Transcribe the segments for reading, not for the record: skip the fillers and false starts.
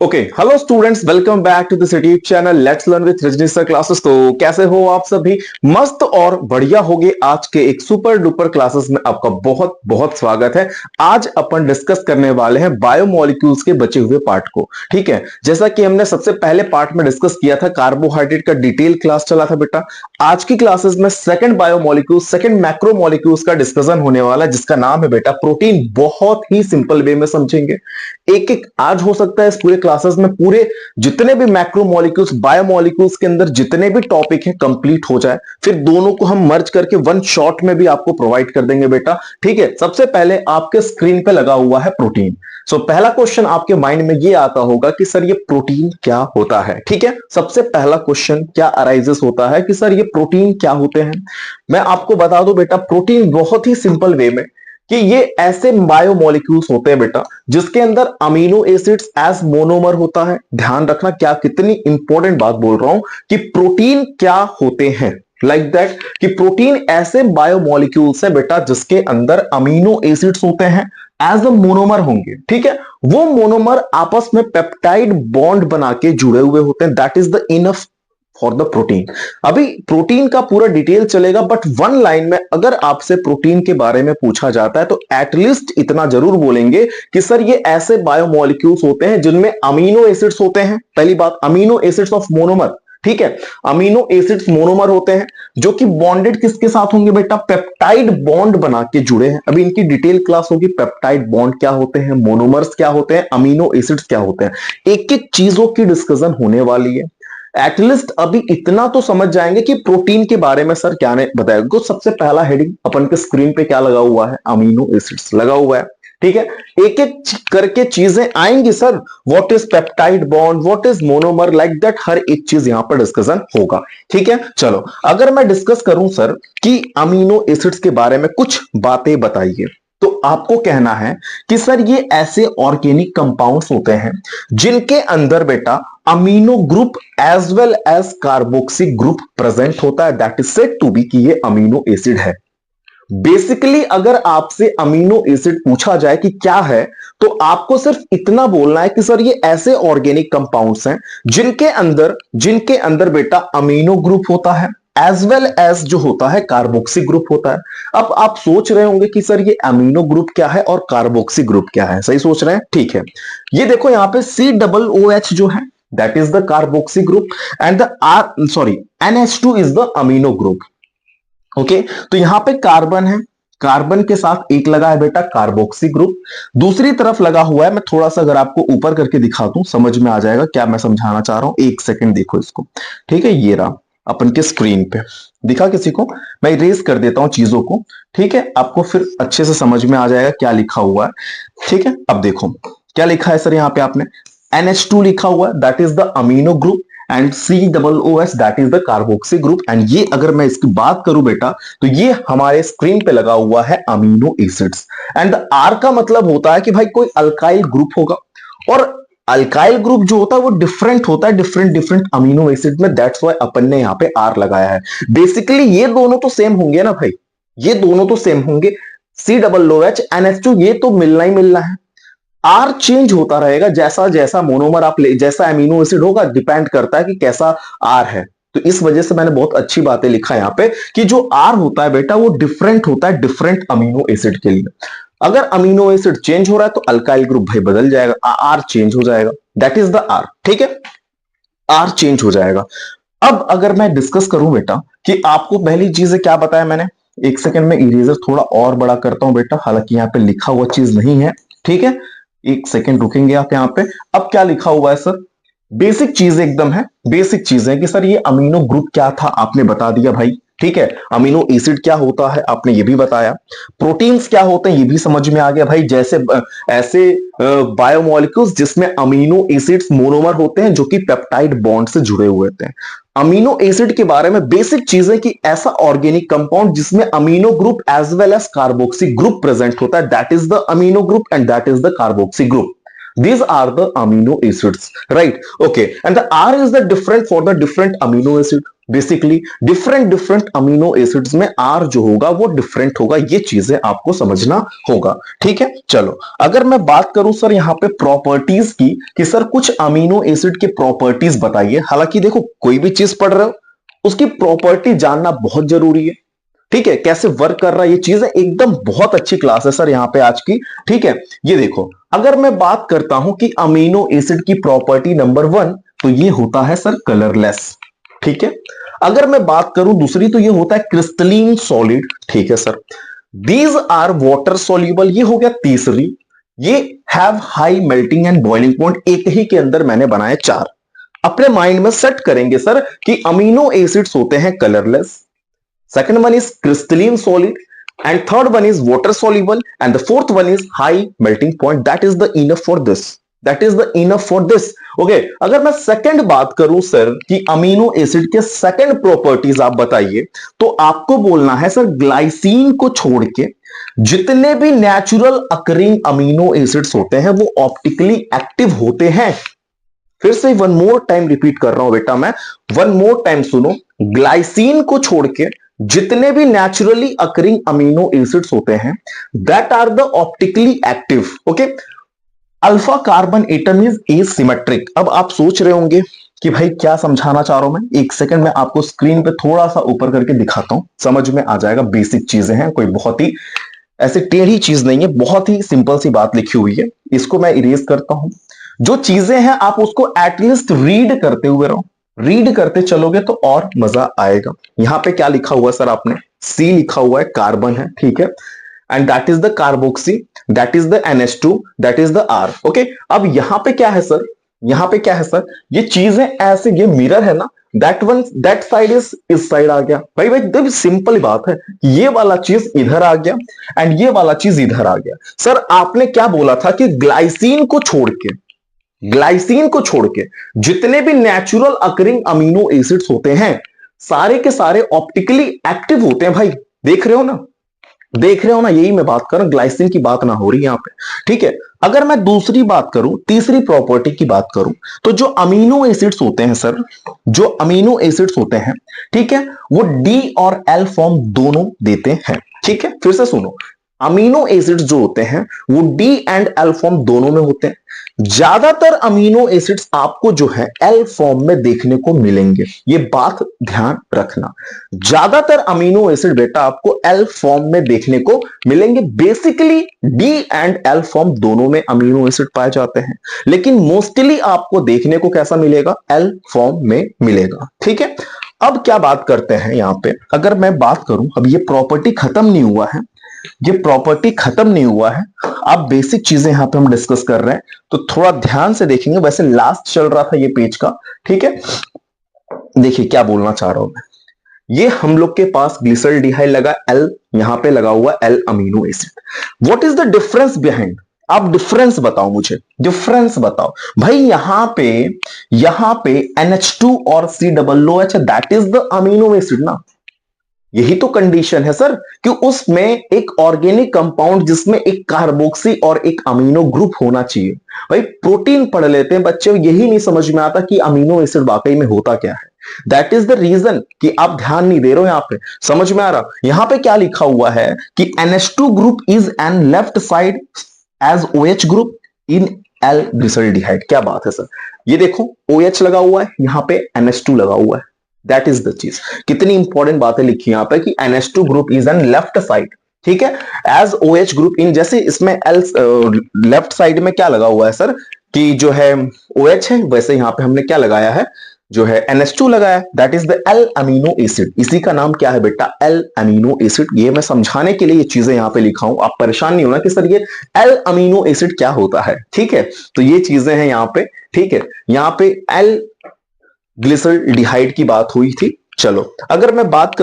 Okay, hello students, welcome back to this YouTube channel let's learn with Rajni sir classes. तो कैसे हो आप सभी? मस्त और बढ़िया होगे। आज के एक सुपर डुपर क्लासेस में आपका बहुत बहुत स्वागत है। आज अपन डिस्कस करने वाले हैं बायोमोलिक्यूल्स के बचे हुए पार्ट को। ठीक है, जैसा कि हमने सबसे पहले पार्ट में डिस्कस किया था, कार्बोहाइड्रेट का डिटेल क्लास चला था बेटा। आज की क्लासेस में सेकंड बायोमोलिक्यूल, सेकंड मैक्रोमोलिक्यूल्स का डिस्कशन होने वाला है, जिसका नाम है बेटा प्रोटीन। बहुत ही सिंपल वे में समझेंगे। एक एक आज हो सकता है इस पूरे क्लासेस में पूरे जितने भी मैक्रोमोलिक्यूल्स बायोमोलिक्यूल्स के अंदर जितने भी टॉपिक हैं कंप्लीट हो जाए, फिर दोनों को हम मर्ज करके वन शॉट में भी आपको प्रोवाइड कर देंगे बेटा। ठीक है, सबसे पहले आपके स्क्रीन पे लगा हुआ है प्रोटीन। पहला क्वेश्चन आपके माइंड में ये आता होगा कि सर ये प्रोटीन क्या होता है। ठीक है, सबसे पहला क्वेश्चन क्या अराइजेस होता है कि सर ये प्रोटीन क्या होते हैं। मैं आपको बता दूं बेटा, प्रोटीन बहुत ही सिंपल वे में कि ये ऐसे बायोमोलिक्यूल्स होते हैं बेटा जिसके अंदर अमीनो एसिड्स एज मोनोमर होता है। ध्यान रखना, क्या कितनी इंपॉर्टेंट बात बोल रहा हूं कि प्रोटीन क्या होते हैं। लाइक दैट कि प्रोटीन ऐसे बायोमोलिक्यूल्स है बेटा जिसके अंदर अमीनो एसिड्स होते हैं, एज अ मोनोमर होंगे। ठीक है, वो मोनोमर आपस में पेप्टाइड बॉन्ड बना के जुड़े हुए होते हैं। That is the enough for the protein. अभी प्रोटीन का पूरा डिटेल चलेगा, बट वन लाइन में अगर आपसे प्रोटीन के बारे में पूछा जाता है तो एटलीस्ट इतना जरूर बोलेंगे कि सर ये ऐसे बायोमोलिक्यूल्स होते हैं जिनमें अमीनो एसिड्स होते हैं। पहली बात, अमीनो एसिड्स ऑफ मोनोमर। ठीक है, अमीनो एसिड्स मोनोमर होते हैं जो कि बॉन्डेड किसके साथ होंगे बेटा, पेप्टाइड बॉन्ड बना के जुड़े हैं। अभी इनकी डिटेल क्लास होगी, पेप्टाइड बॉन्ड क्या होते हैं, मोनोमर्स क्या होते हैं, अमीनो एसिड्स क्या होते हैं। एक एक चीजों की डिस्कशन होने वाली है। एटलीस्ट अभी इतना तो समझ जाएंगे कि प्रोटीन के बारे में सर क्या ने बताया। तो सबसे पहला हेडिंग अपन के स्क्रीन पे क्या लगा हुआ है, अमीनो एसिड्स लगा हुआ है। ठीक है, एक एक करके चीजें आएंगी sir. What is peptide bond, what is monomer, like that हर एक चीज यहां पर डिस्कशन होगा। ठीक है, चलो अगर मैं डिस्कस करूं सर कि अमीनो एसिड्स के बारे में कुछ बातें बताइए, तो आपको कहना है कि सर ये ऐसे ऑर्गेनिक कंपाउंड्स होते हैं जिनके अंदर बेटा amino group as well as carboxy group present होता है। That is said to be कि ये अमीनो एसिड है। बेसिकली अगर आपसे अमीनो एसिड पूछा जाए कि क्या है, तो आपको सिर्फ इतना बोलना है कि सर ये ऐसे ऑर्गेनिक कंपाउंड्स हैं जिनके अंदर बेटा अमीनो ग्रुप होता है एज वेल एज जो होता है कार्बोक्सी ग्रुप होता है। अब आप सोच रहे होंगे कि सर ये अमीनो ग्रुप क्या है और कार्बोक्सी ग्रुप क्या है। सही सोच रहे हैं? ठीक है, ये देखो यहां पे COOH जो है that is the carboxy group and the NH2 is the amino group. Okay, तो यहां पे कार्बन है, कार्बन के साथ एक लगा है बेटा कार्बोक्सी ग्रुप, दूसरी तरफ लगा हुआ है। मैं थोड़ा सा अगर आपको ऊपर करके दिखा दूं समझ में आ जाएगा क्या मैं समझाना चाह रहा हूं। एक सेकंड देखो इसको। ठीक है, ये रहा अपन के स्क्रीन पे, दिखा किसी को? मैं इरेज कर देता हूं चीजों को। ठीक है, आपको फिर अच्छे से समझ में आ जाएगा क्या लिखा हुआ है। ठीक है, अब देखो क्या लिखा है सर। यहां पे आपने NH2 लिखा हुआ है, that is the amino group, and COOH that is the carboxy group. And ये अगर मैं इसकी बात करूं बेटा तो ये हमारे स्क्रीन पे लगा हुआ है अमीनो एसिड्स। एंड R का मतलब होता है कि भाई कोई अल्काइल ग्रुप होगा, और अल्काइल ग्रुप जो होता है वो डिफरेंट होता है डिफरेंट अमीनो एसिड में। दैट्स व्हाई अपन ने यहां पे R लगाया है। बेसिकली ये दोनों तो सेम होंगे ना भाई, ये दोनों तो सेम होंगे। COOH NH2 ये तो मिलना ही मिलना है। आर चेंज होता रहेगा जैसा जैसा मोनोमर आप ले, जैसा अमीनो एसिड होगा, डिपेंड करता है कि कैसा आर है। तो इस वजह से मैंने बहुत अच्छी बातें लिखा यहां पे कि जो आर होता है बेटा वो डिफरेंट होता है डिफरेंट अमीनो एसिड के लिए। अगर अमीनो एसिड चेंज हो रहा है तो अल्काइल ग्रुप भाई बदल जाएगा, आर चेंज हो जाएगा। That is the R. ठीक है, आर चेंज हो जाएगा। अब अगर मैं डिस्कस करूं बेटा कि आपको पहली चीज क्या बताया मैंने, एक सेकंड में इरेजर थोड़ा और बड़ा करता हूं बेटा, हालांकि यहां पे लिखा हुआ चीज नहीं है। ठीक है, एक सेकंड रुकेंगे आप यहां पे। अब क्या लिखा हुआ है सर, बेसिक चीज एकदम है, बेसिक चीज है कि सर ये अमीनो ग्रुप क्या था आपने बता दिया भाई। ठीक है, अमीनो एसिड क्या होता है आपने ये भी बताया, प्रोटीन्स क्या होते हैं ये भी समझ में आ गया भाई। जैसे ऐसे बायोमोलिक्यूल्स जिसमें अमीनो एसिड्स मोनोमर होते हैं जो कि पेप्टाइड बॉन्ड से जुड़े हुए होते हैं। अमीनो एसिड के बारे में बेसिक चीजें कि ऐसा ऑर्गेनिक कंपाउंड जिसमें amino group as well as carboxy group present होता है, that is the amino group and that is the carboxy group. These are the amino acids, right? Okay, and the R is the different for the different amino acid. Basically different different amino acids में are जो होगा वो different होगा, ये चीजें आपको समझना होगा। ठीक है, चलो अगर मैं बात करूं सर यहां पे प्रॉपर्टीज की कि सर कुछ अमीनो एसिड के प्रॉपर्टीज बताइए। हालांकि देखो कोई भी चीज पढ़ रहे हो उसकी प्रॉपर्टी जानना बहुत जरूरी है। ठीक है, कैसे वर्क कर रहा है ये चीज है, एकदम बहुत अच्छी क्लास है सर यहाँ पे आज की। ठीक है, ये देखो अगर मैं बात करता हूं कि अमीनो एसिड की प्रॉपर्टी नंबर 1 तो ये होता है सर कलरलेस। ठीक है, अगर मैं बात करूं दूसरी तो ये होता है क्रिस्टलीन सॉलिड। ठीक है sir, these are water soluble, ये हो गया तीसरी। ये have high melting and boiling point, एक ही के अंदर मैंने बनाए 4। अपने माइंड में सेट करेंगे सर कि अमीनो एसिड्स होते हैं colourless, second one is crystalline solid, and third one is water soluble, and the fourth one is high melting point. That is the enough for this, that is the enough for this. Okay, अगर मैं second बात करूं sir कि amino acid के second properties आप बताइए, तो आपको बोलना है सर ग्लाइसिन को छोड़ के जितने भी नेचुरल अकरिंग अमीनो एसिड्स होते हैं वो ऑप्टिकली एक्टिव होते हैं। फिर से वन मोर टाइम रिपीट कर रहा हूं बेटा, मैं वन मोर टाइम सुनो, ग्लाइसिन को छोड़ के जितने भी नेचुरली अकरिंग अमीनो एसिड्स होते हैं that are the optically active. Okay, alpha carbon atom is asymmetric. अब आप सोच रहे होंगे कि भाई क्या समझाना चाह रहा हूं मैं, एक सेकंड में आपको स्क्रीन पे थोड़ा सा ऊपर करके दिखाता हूं, समझ में आ जाएगा। बेसिक चीजें हैं, कोई बहुत ही ऐसे टेढ़ी चीज नहीं है, बहुत ही सिंपल सी बात लिखी हुई है। इसको मैं इरेज करता हूं। जो चीजें हैं आप उसको एटलीस्ट रीड करते हुए रहो, रीड करते चलोगे तो और मजा आएगा। यहां पे क्या लिखा हुआ है सर, आपने सी लिखा हुआ है, कार्बन है। ठीक है, and that is the carboxy, that is the NH2, that is the R। Okay, अब यहां पे क्या है सर, यहां पे क्या है सर, ये चीजें ऐसे, ये मिरर है ना, दैट वन दैट साइड इस साइड आ गया। भाई भाई सिंपल बात है, ये वाला चीज इधर आ गया एंड ये वाला चीज इधर आ गया। सर आपने क्या बोला था कि ग्लाइसिन को छोड़ के, ग्लाइसिन को छोड़ के जितने भी नेचुरल अकरिंग अमीनो एसिड्स होते हैं सारे के सारे ऑप्टिकली एक्टिव होते हैं। भाई देख रहे हो ना, देख रहे हो ना, यही मैं बात कर रहा हूं, ग्लाइसिन की बात ना हो रही यहां पे। ठीक है, अगर मैं दूसरी बात करूं, तीसरी प्रॉपर्टी की बात करूं, तो जो अमीनो एसिड्स होते हैं सर, जो अमीनो एसिड्स होते हैं, ठीक है, वो D और L फॉर्म दोनों देते हैं। ठीक है, फिर से सुनो, अमीनो एसिड्स जो होते हैं वो D एंड L फॉर्म दोनों में होते हैं। ज्यादातर अमीनो एसिड्स आपको जो है L फॉर्म में देखने को मिलेंगे, ये बात ध्यान रखना। ज्यादातर अमीनो एसिड बेटा आपको L फॉर्म में देखने को मिलेंगे। Basically D and L form दोनों में अमीनो एसिड पाए जाते हैं, लेकिन मोस्टली आपको देखने को कैसा मिलेगा, L फॉर्म में मिलेगा। ठीक है, अब क्या बात करते हैं यहां पे, अगर मैं बात करूं, अब ये प्रॉपर्टी खत्म नहीं हुआ है, ये प्रॉपर्टी खत्म नहीं हुआ है, आप बेसिक चीजें यहां पे हम डिस्कस कर रहे हैं, तो थोड़ा ध्यान से देखेंगे। वैसे लास्ट चल रहा था ये पेज का। ठीक है, देखिए क्या बोलना चाह रहा हूं मैं, ये हम लोग के पास ग्लिसरॉल्डिहाइड लगा L, यहां पे लगा हुआ L amino acid. What is the difference behind, आप डिफरेंस बताओ मुझे, डिफरेंस बताओ भाई। यहां पे NH2 और COOH, that is the amino acid ना, यही तो कंडीशन है सर कि उसमें एक ऑर्गेनिक कंपाउंड जिसमें एक कार्बोक्सी और एक अमीनो ग्रुप होना चाहिए। भाई प्रोटीन पढ़ लेते हैं बच्चे, यही नहीं समझ में आता कि अमीनो एसिड वाकई में होता क्या है। दैट इज द रीजन कि आप ध्यान नहीं दे रहे हो यहां पे, समझ में आ रहा। यहां पे क्या लिखा हुआ है कि NH2 group is in left side as OH group in L glyceraldehyde. क्या बात है सर, ये देखो OH लगा हुआ है, यहां पे NH2 लगा हुआ है। दैट इज द चीज, कितनी इंपॉर्टेंट बातें लिखी यहां पे कि NH2 group is in left side, ठीक है, एज OH ग्रुप इन, जैसे इसमें L लेफ्ट साइड में क्या लगा हुआ है सर कि जो है OH है, वैसे यहां पे हमने क्या लगाया है, जो है NH2 लगाया, that is the L amino acid. इसी का नाम क्या है बेटा, L अमीनो एसिड। ये मैं समझाने के लिए ये चीजें यहां पे लिखा हूं, आप परेशान नहीं होना कि सर ये L अमीनो एसिड क्या होता है। ठीक है, तो ये चीजें हैं यहां पे। ठीक है, यहां पे L ग्लिसरॉल्डिहाइड की बात हुई थी। चलो अगर मैं बात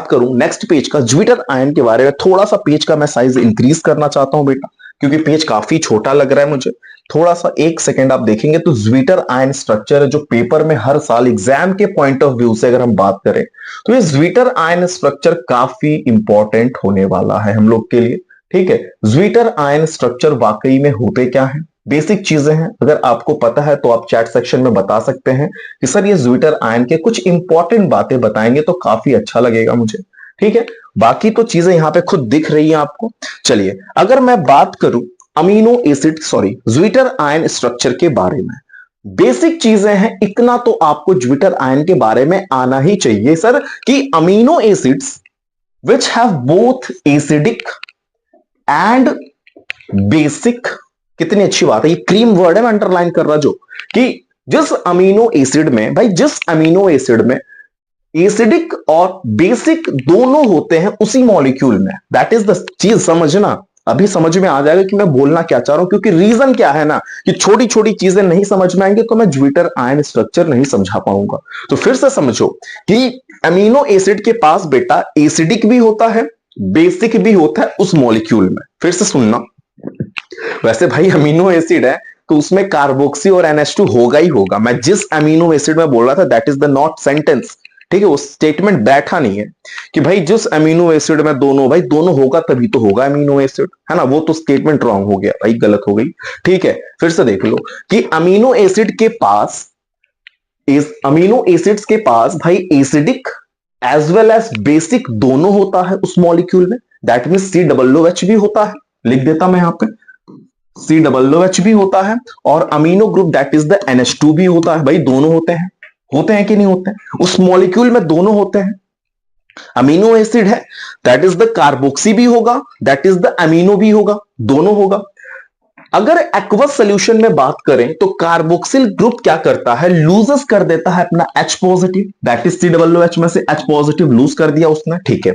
करूं नेक्स्ट पेज का ज्विटर आयन के बारे में, थोड़ा सा पेज का मैं साइज इंक्रीज करना चाहता हूं बेटा, क्योंकि पेज काफी छोटा लग रहा है मुझे। थोड़ा सा एक सेकंड आप देखेंगे तो ज्विटर आयन स्ट्रक्चर है जो पेपर में हर साल एग्जाम के पॉइंट ऑफ व्यू से अगर हम बात करें तो ये ज्विटर आयन स्ट्रक्चर काफी इंपॉर्टेंट होने वाला है हम लोग के लिए। ठीक है, ज्विटर आयन स्ट्रक्चर वाकई में होते क्या है, बेसिक चीजें हैं, अगर आपको पता है तो आप चैट सेक्शन में बता सकते हैं कि सर ये ज्विटर आयन के कुछ इंपॉर्टेंट बातें बताएंगे तो काफी अच्छा लगेगा मुझे। ठीक है, बाकी तो चीजें यहां पे खुद दिख रही हैं आपको। चलिए, अगर मैं बात करूं amino acid sorry zwitter ion structure के बारे में, बेसिक चीजें हैं, इतना तो आपको ज्विटर आयन के बारे में आना ही चाहिए सर कि amino acids which have both acidic and basic. कितनी अच्छी बात है, ये क्रीम वर्ड है, मैं अंडरलाइन कर रहा जो कि जिस अमीनो एसिड में भाई, जिस अमीनो एसिड में एसिडिक और बेसिक दोनों होते हैं उसी मॉलिक्यूल में, दैट इज द चीज। समझना, अभी समझ में आ जाएगा कि मैं बोलना क्या चाह रहा हूं, क्योंकि रीजन क्या है ना कि छोटी छोटी चीजें नहीं समझ में आएंगे तो मैं ज्विटर आयन स्ट्रक्चर नहीं समझा पाऊंगा। तो फिर से समझो कि अमीनो एसिड के पास बेटा एसिडिक भी होता है, बेसिक भी होता है उस मॉलिक्यूल में। फिर से सुनना, वैसे भाई अमीनो एसिड है तो उसमें कार्बोक्सी और NH2 होगा ही होगा। मैं जिस अमीनो एसिड में बोल रहा था that is the not sentence. ठीक है, वो स्टेटमेंट बैठा नहीं है कि भाई जिस अमीनो एसिड में दोनों, भाई दोनों होगा तभी तो होगा अमीनो एसिड, है ना। वो तो स्टेटमेंट रॉन्ग हो गया भाई, गलत हो गई। ठीक है, फिर से देख लो कि अमीनो एसिड के पास अमीनो एसिड्स के पास भाई acidic as well as basic दोनों होता है उस मॉलिक्यूल में। दैट मीन COOH भी होता है, लिख देता मैं यहां पे, COOH भी होता है, और amino group that is the NH2 भी होता है। भाई दोनों होते हैं कि नहीं होते हैं, उस मॉलिक्यूल में दोनों होते हैं। अमीनो एसिड है दैट इज द कार्बोक्सी भी होगा, दैट इज द अमीनो भी होगा, दोनों होगा। अगर एक्वस सोल्यूशन में बात करें तो कार्बोक्सिल ग्रुप क्या करता है, लूजेस कर देता है अपना H positive, that is COOH में से H पॉजिटिव लूज कर दिया उसने। ठीक है,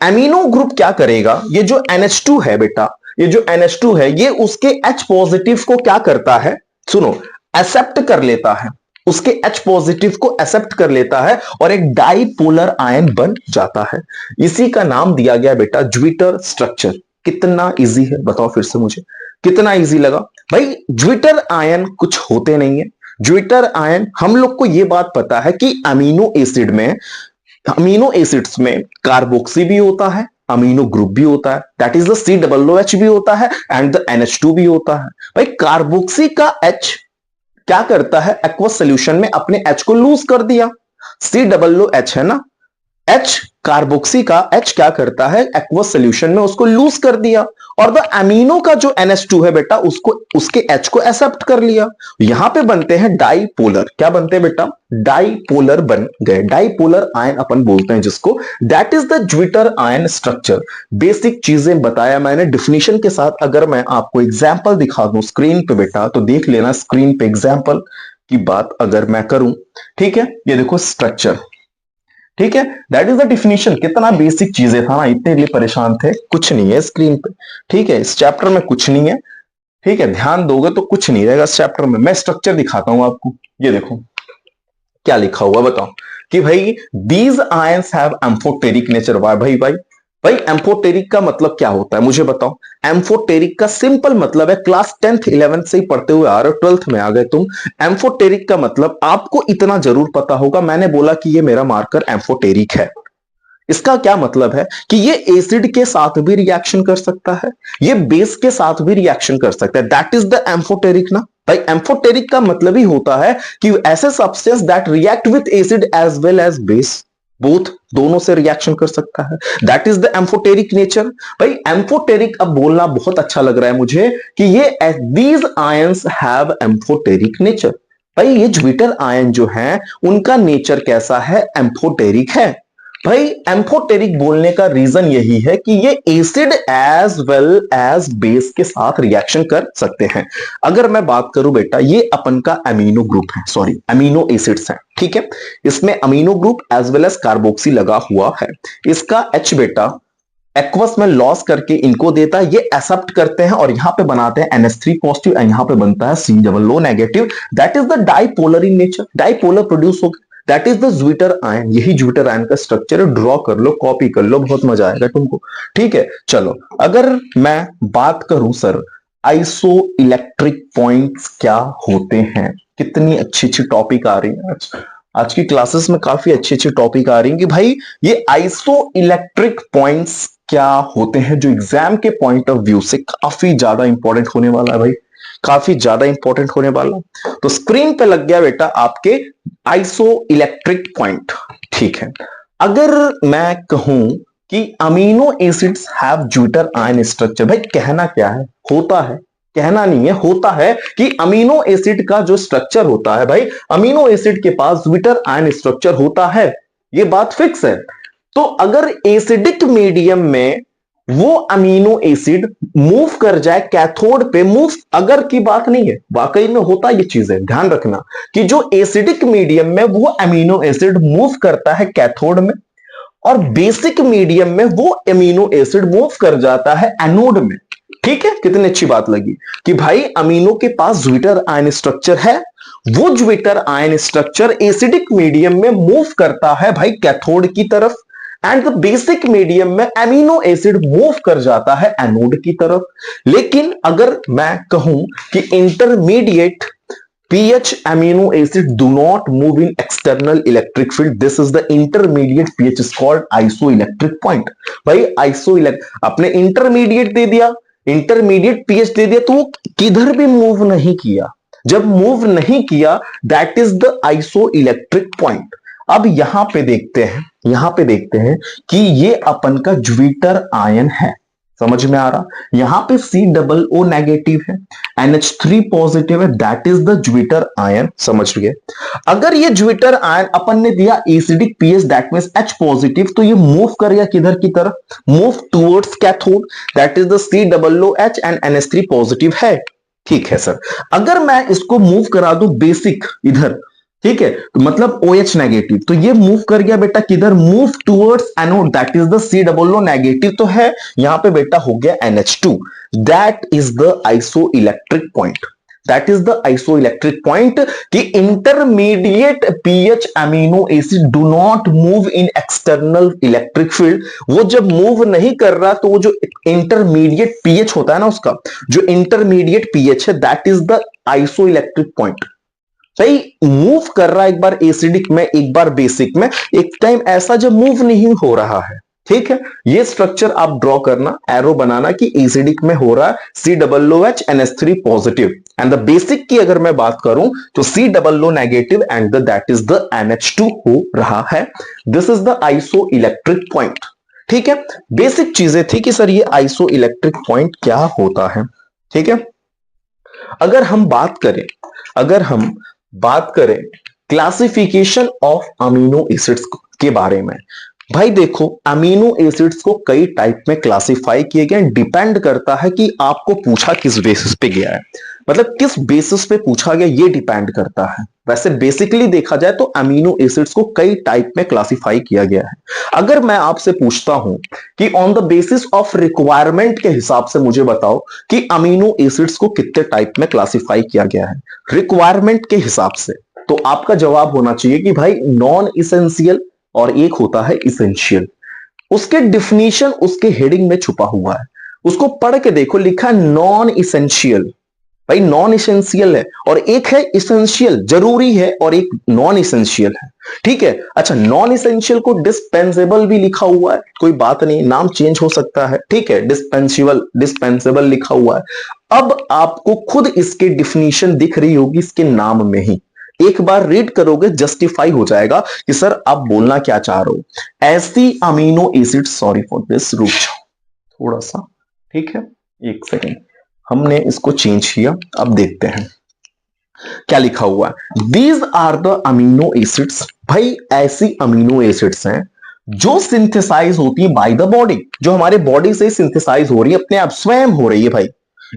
एमिनो ग्रुप क्या करेगा, ये जो NH2 है बेटा, ये जो NH2 है ये उसके H पॉजिटिव को क्या करता है, सुनो, एक्सेप्ट कर लेता है, उसके H पॉजिटिव को एक्सेप्ट कर लेता है और एक डाइपोलर आयन बन जाता है। इसी का नाम दिया गया बेटा ज्विटर स्ट्रक्चर। कितना इजी है बताओ फिर से मुझे, कितना इजी लगा भाई। ज्विटर आयन कुछ होते नहीं है। ज्विटर आयन, हम लोग को यह बात पता है कि अमीनो एसिड में, अमीनो एसिड्स में कार्बोक्सी भी होता है, अमीनो ग्रुप भी होता है, दैट इज द COOH भी होता है एंड द NH2 भी होता है। भाई कार्बोक्सी का H क्या करता है, एक्वस सोल्यूशन में अपने H को लूज कर दिया, COOH है ना, H कार्बोक्सी का H क्या करता है, एक्वस सोल्यूशन में उसको लूज कर दिया, और द अमीनो का जो NH2 है बेटा उसको, उसके H को एक्सेप्ट कर लिया। यहां पे बनते हैं डाइपोलर। क्या बनते हैं बेटा, डाइपोलर बन गए, डाइपोलर आयन अपन बोलते हैं जिसको, that is the zwitter ion structure. Basic चीजें बताया मैंने डिफिनीशन के साथ। अगर मैं आपको एग्जाम्पल दिखा दूं स्क्रीन पे बेटा तो देख लेना, स्क्रीन पे एग्जाम्पल की बात अगर मैं करूं, ठीक है, ये देखो स्ट्रक्चर, ठीक है, दैट इज द डिफिनीशन। कितना बेसिक चीजें था ना, इतने लिए परेशान थे, कुछ नहीं है स्क्रीन पे। ठीक है, इस चैप्टर में कुछ नहीं है। ठीक है, ध्यान दोगे तो कुछ नहीं रहेगा इस चैप्टर में। मैं स्ट्रक्चर दिखाता हूं आपको, ये देखो क्या लिखा हुआ बताओ कि भाई these ions have amphoteric nature. Why भाई, भाई एम्फोटेरिक का मतलब क्या होता है मुझे बताओ। एम्फोटेरिक का सिंपल मतलब है, क्लास 10th 11th से ही पढ़ते हुए आ रहे हो, 12th में आ गए तुम। एम्फोटेरिक का मतलब आपको इतना जरूर पता होगा, मैंने बोला कि ये मेरा मार्कर एम्फोटेरिक है। इसका क्या मतलब है कि ये एसिड के साथ भी रिएक्शन कर सकता है, ये बेस के साथ भी रिएक्शन कर सकता है, दैट इज द एम्फोटेरिक ना। भाई एम्फोटेरिक का मतलब ही होता है कि ऐसे substance that react with acid as well as base, both दोनों से रिएक्शन कर सकता है, that is the amphoteric nature. भाई एम्फोटेरिक अब बोलना बहुत अच्छा लग रहा है मुझे कि ये these ions have amphoteric nature. भाई ये ज्विटर आयन जो है उनका नेचर कैसा है, एम्फोटेरिक है। भाई एम्फोटेरिक बोलने का रीजन यही है कि ये acid as well as base के साथ रिएक्शन कर सकते हैं। अगर मैं बात करूं बेटा, ये अपन का अमीनो ग्रुप है, सॉरी अमीनो एसिड्स है, ठीक है, इसमें amino group as well as carboxy लगा हुआ है। इसका H बेटा एक्वस में लॉस करके इनको देता है, ये एक्सेप्ट करते हैं और यहां पे बनाते हैं NH3 पॉजिटिव, यहां पे बनता है COO negative, that is the dipolar in nature, dipolar produce हो, that is the zwitter ion. यही ज्विटर आयन का स्ट्रक्चर है, ड्रॉ कर लो, कॉपी कर लो, बहुत मजा आएगा तुमको। ठीक है, चलो अगर मैं बात करूं सर आइसो इलेक्ट्रिक पॉइंट्स क्या होते हैं, कितनी अच्छी अच्छी टॉपिक आ रही है आज की क्लासेस में, काफी अच्छी अच्छी टॉपिक आ रही है कि भाई ये आइसो इलेक्ट्रिक पॉइंट्स क्या होते हैं, जो एग्जाम के पॉइंट ऑफ व्यू से काफी ज्यादा इंपॉर्टेंट होने वाला है भाई। काफी ज्यादा इंपॉर्टेंट होने वाला। तो स्क्रीन पे लग गया बेटा आपके आइसो इलेक्ट्रिक पॉइंट। ठीक है, अगर मैं कहूं कि amino acids have zwitter ion structure, भाई कहना क्या है, होता है, कहना नहीं है, होता है कि अमीनो एसिड का जो स्ट्रक्चर होता है, भाई अमीनो एसिड के पास ज्विटर आयन स्ट्रक्चर होता है, ये बात फिक्स है। तो अगर एसिडिक मीडियम में वो अमीनो एसिड मूव कर जाए कैथोड पे, मूव अगर की बात नहीं है, वाकई में होता ये चीज है, ध्यान रखना कि जो एसिडिक मीडियम में वो अमीनो एसिड मूव करता है कैथोड में, और बेसिक मीडियम में वो अमीनो एसिड मूव कर जाता है एनोड में। ठीक है, कितनी अच्छी बात लगी कि भाई अमीनो के पास ज्विटर आयन स्ट्रक्चर है, वो zwitter ion structure acidic medium में मूव करता है भाई कैथोड की तरफ, एंड द बेसिक मीडियम में अमीनो एसिड मूव कर जाता है एनोड की तरफ। लेकिन अगर मैं कहूं कि intermediate pH amino acid do not move in external electric field, this is the intermediate pH is called isoelectric point। भाई आपने इंटरमीडिएट दे दिया, इंटरमीडिएट pH दे दिया, तो वो किधर भी मूव नहीं किया, जब मूव नहीं किया that is the isoelectric point. अब यहां पे देखते हैं कि ये अपन का ज्विटर आयन है, समझ में आ रहा, यहां पे C+O नेगेटिव है, NH3 पॉजिटिव है, that is the zwitter ion, समझ गए। अगर ये ज्विटर आयन अपन ने दिया acidic pH that means H positive, तो ये मूव करेगा किधर की तरफ, move towards cathode, that is the COOH and NH3 positive है। ठीक है सर, अगर मैं इसको मूव करा दूं बेसिक इधर, ठीक है, तो मतलब OH नेगेटिव, तो ये मूव कर गया बेटा किधर, move towards anode, that is the COO negative, तो है यहां पे बेटा हो गया NH2, that is the isoelectric point, that is the isoelectric point कि intermediate pH amino acid do not move in external electric field. वो जब मूव नहीं कर रहा तो वो जो इंटरमीडिएट pH होता है ना, उसका जो इंटरमीडिएट pH है that is the isoelectric point. सही, मूव कर रहा है एक बार एसिडिक में एक बार बेसिक में, एक टाइम ऐसा जब मूव नहीं हो रहा है। ठीक है, ये स्ट्रक्चर आप ड्रॉ करना, एरो बनाना कि एसिडिक में हो रहा है COOH NH3 positive, and the basic की अगर मैं बात करूं तो COO negative and that is the NH2 हो रहा है। This is the iso electric point. ठीक है, बेसिक चीजें थी कि सर ये आइसो इलेक्ट्रिक पॉइंट क्या होता है। ठीक है, अगर हम बात करें क्लासिफिकेशन ऑफ अमीनो एसिड्स के बारे में, भाई देखो अमीनो एसिड्स को कई टाइप में क्लासिफाई किए गए, डिपेंड करता है कि आपको पूछा किस बेसिस पे गया है, मतलब किस बेसिस पे पूछा गया ये डिपेंड करता है। वैसे बेसिकली देखा जाए तो अमीनो एसिड्स को कई टाइप में क्लासिफाई किया गया है। अगर मैं आपसे पूछता हूं कि on the basis of requirement के हिसाब से मुझे बताओ कि अमीनो एसिड्स को कितने टाइप में क्लासिफाई किया गया है रिक्वायरमेंट के हिसाब से, तो आपका जवाब होना चाहिए कि भाई नॉन इसेंशियल और एक होता है इसेंशियल। उसके डिफिनीशन उसके हेडिंग में छुपा हुआ है, उसको पढ़ के देखो, लिखा है नॉन इसेंशियल। भाई नॉन इसेंशियल है और एक है इसेंशियल, जरूरी है, और एक नॉन इसेंशियल है। ठीक है, अच्छा नॉन इसेंशियल को डिस्पेंसेबल भी लिखा हुआ है, कोई बात नहीं, नाम चेंज हो सकता है। ठीक है, डिस्पेंसेबल लिखा हुआ है। अब आपको खुद इसके डिफिनीशन दिख रही होगी इसके नाम में ही, एक बार रीड करोगे जस्टिफाई हो जाएगा कि सर आप बोलना क्या चाह रहे हो। ऐसी amino acid, sorry for this, रुक थोड़ा सा, ठीक है एक सेकेंड, हमने इसको चेंज किया, अब देखते हैं क्या लिखा हुआ है। These are the amino acids, भाई ऐसी अमीनो एसिड्स हैं जो सिंथेसाइज होती है बाय द बॉडी, जो हमारे बॉडी से सिंथेसाइज हो रही है, अपने आप स्वयं हो रही है। भाई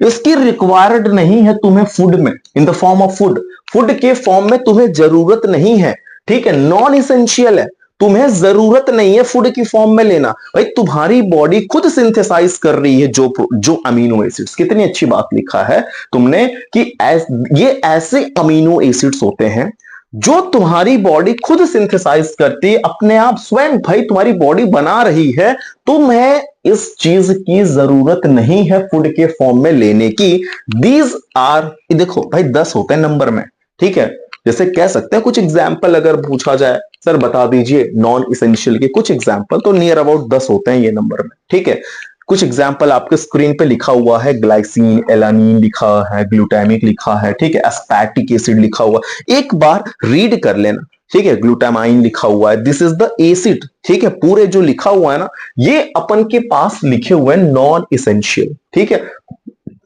इसकी रिक्वायर्ड नहीं है तुम्हें फूड में, इन the form of food, food के फॉर्म में तुम्हें जरूरत नहीं है। ठीक है, नॉन इसेंशियल है, तुम्हें जरूरत नहीं है फूड की फॉर्म में लेना, भाई तुम्हारी बॉडी खुद सिंथेसाइज कर रही है जो अमीनो एसिड्स। कितनी अच्छी बात लिखा है तुमने कि ये ऐसे अमीनो एसिड्स होते हैं जो तुम्हारी बॉडी खुद सिंथेसाइज करती है अपने आप स्वयं, भाई तुम्हारी बॉडी बना रही है, तुम्हें इस चीज की जरूरत नहीं है फूड के फॉर्म में लेने की। दीज आर, देखो भाई 10 होते हैं नंबर में। ठीक है, जैसे कह सकते हैं कुछ एग्जाम्पल अगर पूछा जाए, सर बता दीजिए नॉन इसेंशियल के कुछ एग्जाम्पल, तो नियर अबाउट 10 होते हैं ये नंबर में। ठीक है, कुछ एग्जाम्पल आपके स्क्रीन पे लिखा हुआ है, ग्लाइसिन, एलानिन लिखा है, ग्लूटामिक लिखा है, ठीक है, एस्पार्टिक एसिड लिखा हुआ, एक बार रीड कर लेना, ठीक है, ग्लूटामाइन लिखा हुआ है, दिस इज द एसिड, ठीक है, पूरे जो लिखा हुआ है ना, ये अपन के पास लिखे हुए हैं नॉन इसेंशियल, ठीक है।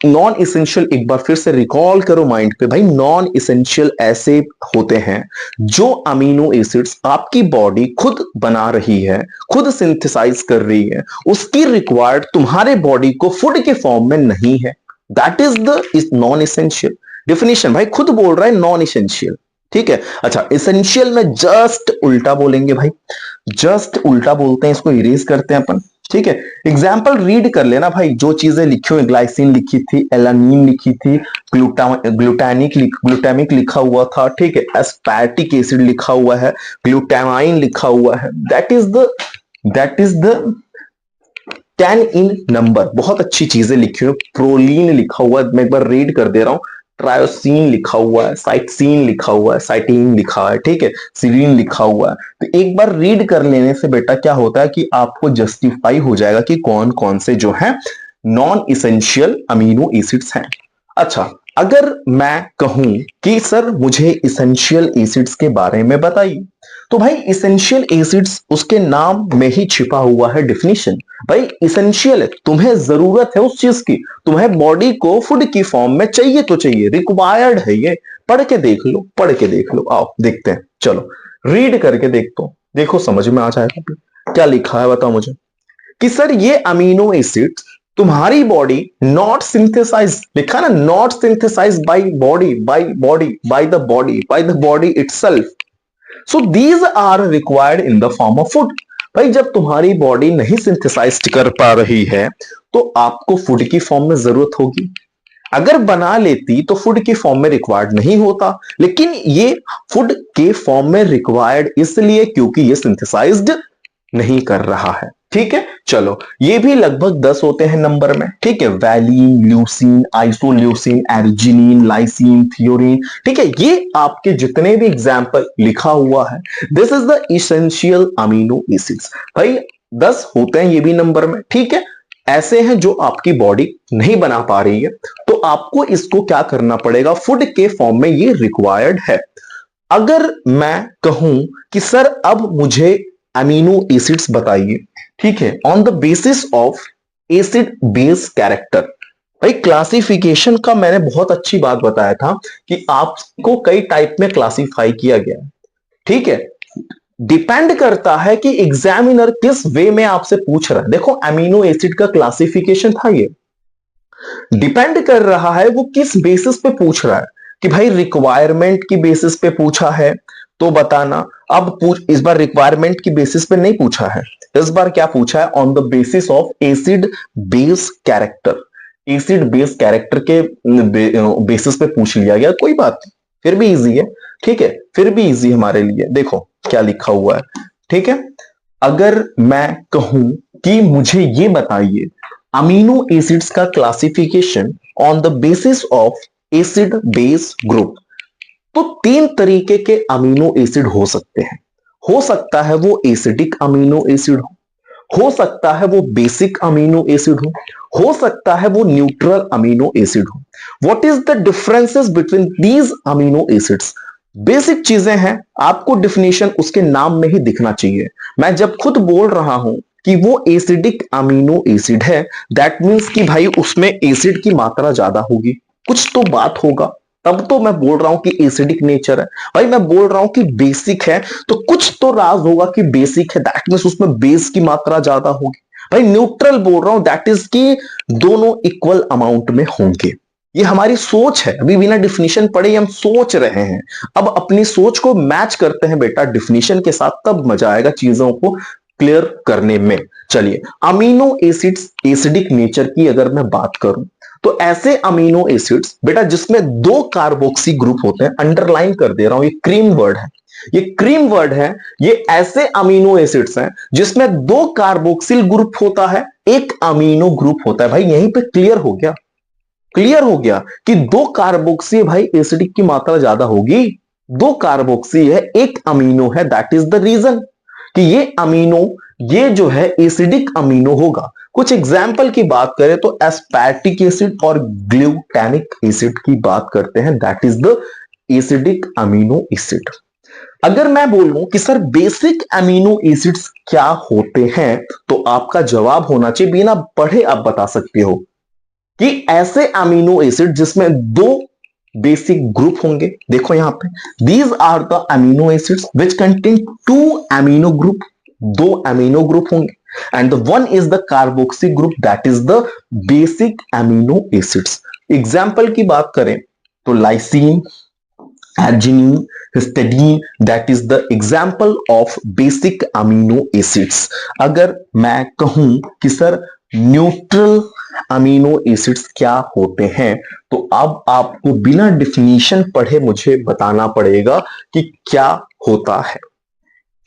नॉन इसेंशियल एक बार फिर से रिकॉल करो माइंड पे भाई, नॉन इसेंशियल ऐसे होते हैं जो अमीनो एसिड्स आपकी बॉडी खुद बना रही है, खुद सिंथेसाइज कर रही है, उसकी रिक्वायर्ड तुम्हारे बॉडी को फूड के फॉर्म में नहीं है, that is the non essential. Definition भाई खुद बोल रहा है नॉन इसेंशियल, ठीक है। अच्छा, इसेंशियल में जस्ट उल्टा बोलेंगे भाई, जस्ट उल्टा बोलते हैं, इसको इरेज करते हैं अपन, ठीक है। एग्जाम्पल रीड कर लेना भाई, जो चीजें लिखी हुई, ग्लाइसिन लिखी थी, एलानिन लिखी थी, ग्लूटामिक लिखा हुआ था, ठीक है, एस्पार्टिक एसिड लिखा हुआ है, ग्लूटामाइन लिखा हुआ है, that is the 10 in number, बहुत अच्छी चीजें लिखी हुई, प्रोलीन लिखा हुआ है, मैं एक बार रीड कर दे रहा हूं, ट्रायोसिन लिखा हुआ है, साइटसिन लिखा हुआ है, साइटीन लिखा है, ठीक है, सीरीन लिखा हुआ है। तो एक बार रीड कर लेने से बेटा क्या होता है कि आपको जस्टिफाई हो जाएगा कि कौन कौन से जो है नॉन इसेंशियल अमीनो एसिड्स हैं। अच्छा, अगर मैं कहूं कि सर मुझे इसेंशियल एसिड्स के बारे में बताइए, तो भाई इसेंशियल एसिड्स उसके नाम में ही छिपा हुआ है डिफिनीशन। भाई इसेंशियल है, तुम्हें जरूरत है उस चीज की, तुम्हें बॉडी को फूड की फॉर्म में चाहिए तो चाहिए, रिक्वायर्ड है ये। पढ़ के देख लो, पढ़ के देख लो, आओ देखते हैं, चलो रीड करके देखते हो, देखो समझ में आ जाएगा क्या लिखा है, बताओ मुझे कि सर ये अमीनो एसिड तुम्हारी बॉडी नॉट सिंथेसाइज, लिखा ना, not synthesize by body, by the body itself, so these are required in the form of food. भाई जब तुम्हारी बॉडी नहीं सिंथेसाइज कर पा रही है तो आपको फूड की फॉर्म में जरूरत होगी, अगर बना लेती तो फूड की फॉर्म में रिक्वायर्ड नहीं होता, लेकिन ये फूड के फॉर्म में रिक्वायर्ड इसलिए क्योंकि ये सिंथेसाइज्ड नहीं कर रहा है, ठीक है। चलो ये भी लगभग 10 होते हैं नंबर में, ठीक है, वैलिन, ल्यूसीन, आइसोल्यूसिन, एर्जिनिन, लाइसिन, थियोरिन, ठीक है, ये आपके जितने भी एग्जाम्पल लिखा हुआ है, this is the essential amino acids. भाई 10 होते हैं ये भी नंबर में, ठीक है, ऐसे हैं जो आपकी बॉडी नहीं बना पा रही है, तो आपको इसको क्या करना पड़ेगा, फूड के फॉर्म में ये रिक्वायर्ड है। अगर मैं कहूं कि सर अब मुझे अमीनो एसिड्स बताइए, ठीक है, on the basis of acid base character. भाई क्लासिफिकेशन का मैंने बहुत अच्छी बात बताया था कि आपको कई टाइप में क्लासिफाई किया गया है, ठीक है, डिपेंड करता है कि एग्जामिनर किस वे में आपसे पूछ रहा है। देखो अमीनो एसिड का क्लासिफिकेशन था, ये डिपेंड कर रहा है वो किस बेसिस पे पूछ रहा है, कि भाई रिक्वायरमेंट की बेसिस पे पूछा है तो बताना। अब इस बार रिक्वायरमेंट की बेसिस पे नहीं पूछा है, इस बार क्या पूछा है, on the basis of acid base character, acid base character के बेसिस पे पूछ लिया गया, कोई बात नहीं, फिर भी इजी है, ठीक है, फिर भी इजी हमारे लिए। देखो क्या लिखा हुआ है, ठीक है, अगर मैं कहूं कि मुझे ये बताइए अमीनो एसिड्स का classification on the basis of acid base group, तो 3 तरीके के अमीनो एसिड हो सकते हैं। हो सकता है वो एसिडिक अमीनो एसिड हो सकता है वो बेसिक अमीनो एसिड हो सकता है वो न्यूट्रल अमीनो एसिड हो। What is the differences between these amino acids? Basic चीजें हैं, आपको डिफिनेशन उसके नाम में ही दिखना चाहिए। मैं जब खुद बोल रहा हूं कि वो एसिडिक अमीनो एसिड है, दैट मीन्स कि भाई उसमें एसिड की मात्रा ज्यादा होगी, कुछ तो बात होगा, तब तो मैं बोल रहा हूं कि एसिडिक नेचर है। भाई मैं बोल रहा हूं कि बेसिक है तो कुछ तो राज होगा कि बेसिक है, दैट मीन्स उसमें बेस की मात्रा ज्यादा होगी। भाई न्यूट्रल बोल रहा हूं, दैट इज कि दोनों इक्वल अमाउंट में होंगे। ये हमारी सोच है, अभी बिना डिफिनेशन पढ़े हम सोच रहे हैं। अब अपनी सोच को मैच करते हैं बेटा डिफिनेशन के साथ, तब मजा आएगा चीजों को क्लियर करने में। चलिए अमीनो एसिड्स एसिडिक नेचर की अगर मैं बात करूं तो ऐसे अमीनो एसिड्स बेटा जिसमें 2 कार्बोक्सी ग्रुप होते हैं, अंडरलाइन कर दे रहा हूं, ये क्रीम वर्ड है, ये क्रीम वर्ड है, ये ऐसे अमीनो एसिड्स हैं जिसमें 2 कार्बोक्सिल ग्रुप होता है, 1 अमीनो ग्रुप होता है। भाई यहीं पे क्लियर हो गया, क्लियर हो गया कि 2 कार्बोक्सी भाई एसिडिक की मात्रा ज्यादा होगी, 2 कार्बोक्सी है, 1 अमीनो है, दैट इज द रीजन कि ये अमीनो, ये जो है एसिडिक अमीनो होगा। कुछ एग्जाम्पल की बात करें तो एस्पार्टिक एसिड और ग्लूटानिक एसिड की बात करते हैं, that is the acidic amino acid. अगर मैं बोलूं कि सर बेसिक अमीनो एसिड्स क्या होते हैं, तो आपका जवाब होना चाहिए, बिना पढ़े आप बता सकते हो कि ऐसे अमीनो एसिड जिसमें दो बेसिक ग्रुप होंगे। देखो यहां पे, these are the amino acids which contain two amino group, दो अमीनो ग्रुप होंगे, and the one is the carboxy group, that is the basic amino acids. Example की बात करें तो lysine, arginine, histidine, that is the example of basic amino acids। अगर मैं कहूं कि सर न्यूट्रल अमीनो एसिड्स क्या होते हैं, तो अब आपको बिना डिफिनीशन पढ़े मुझे बताना पड़ेगा कि क्या होता है।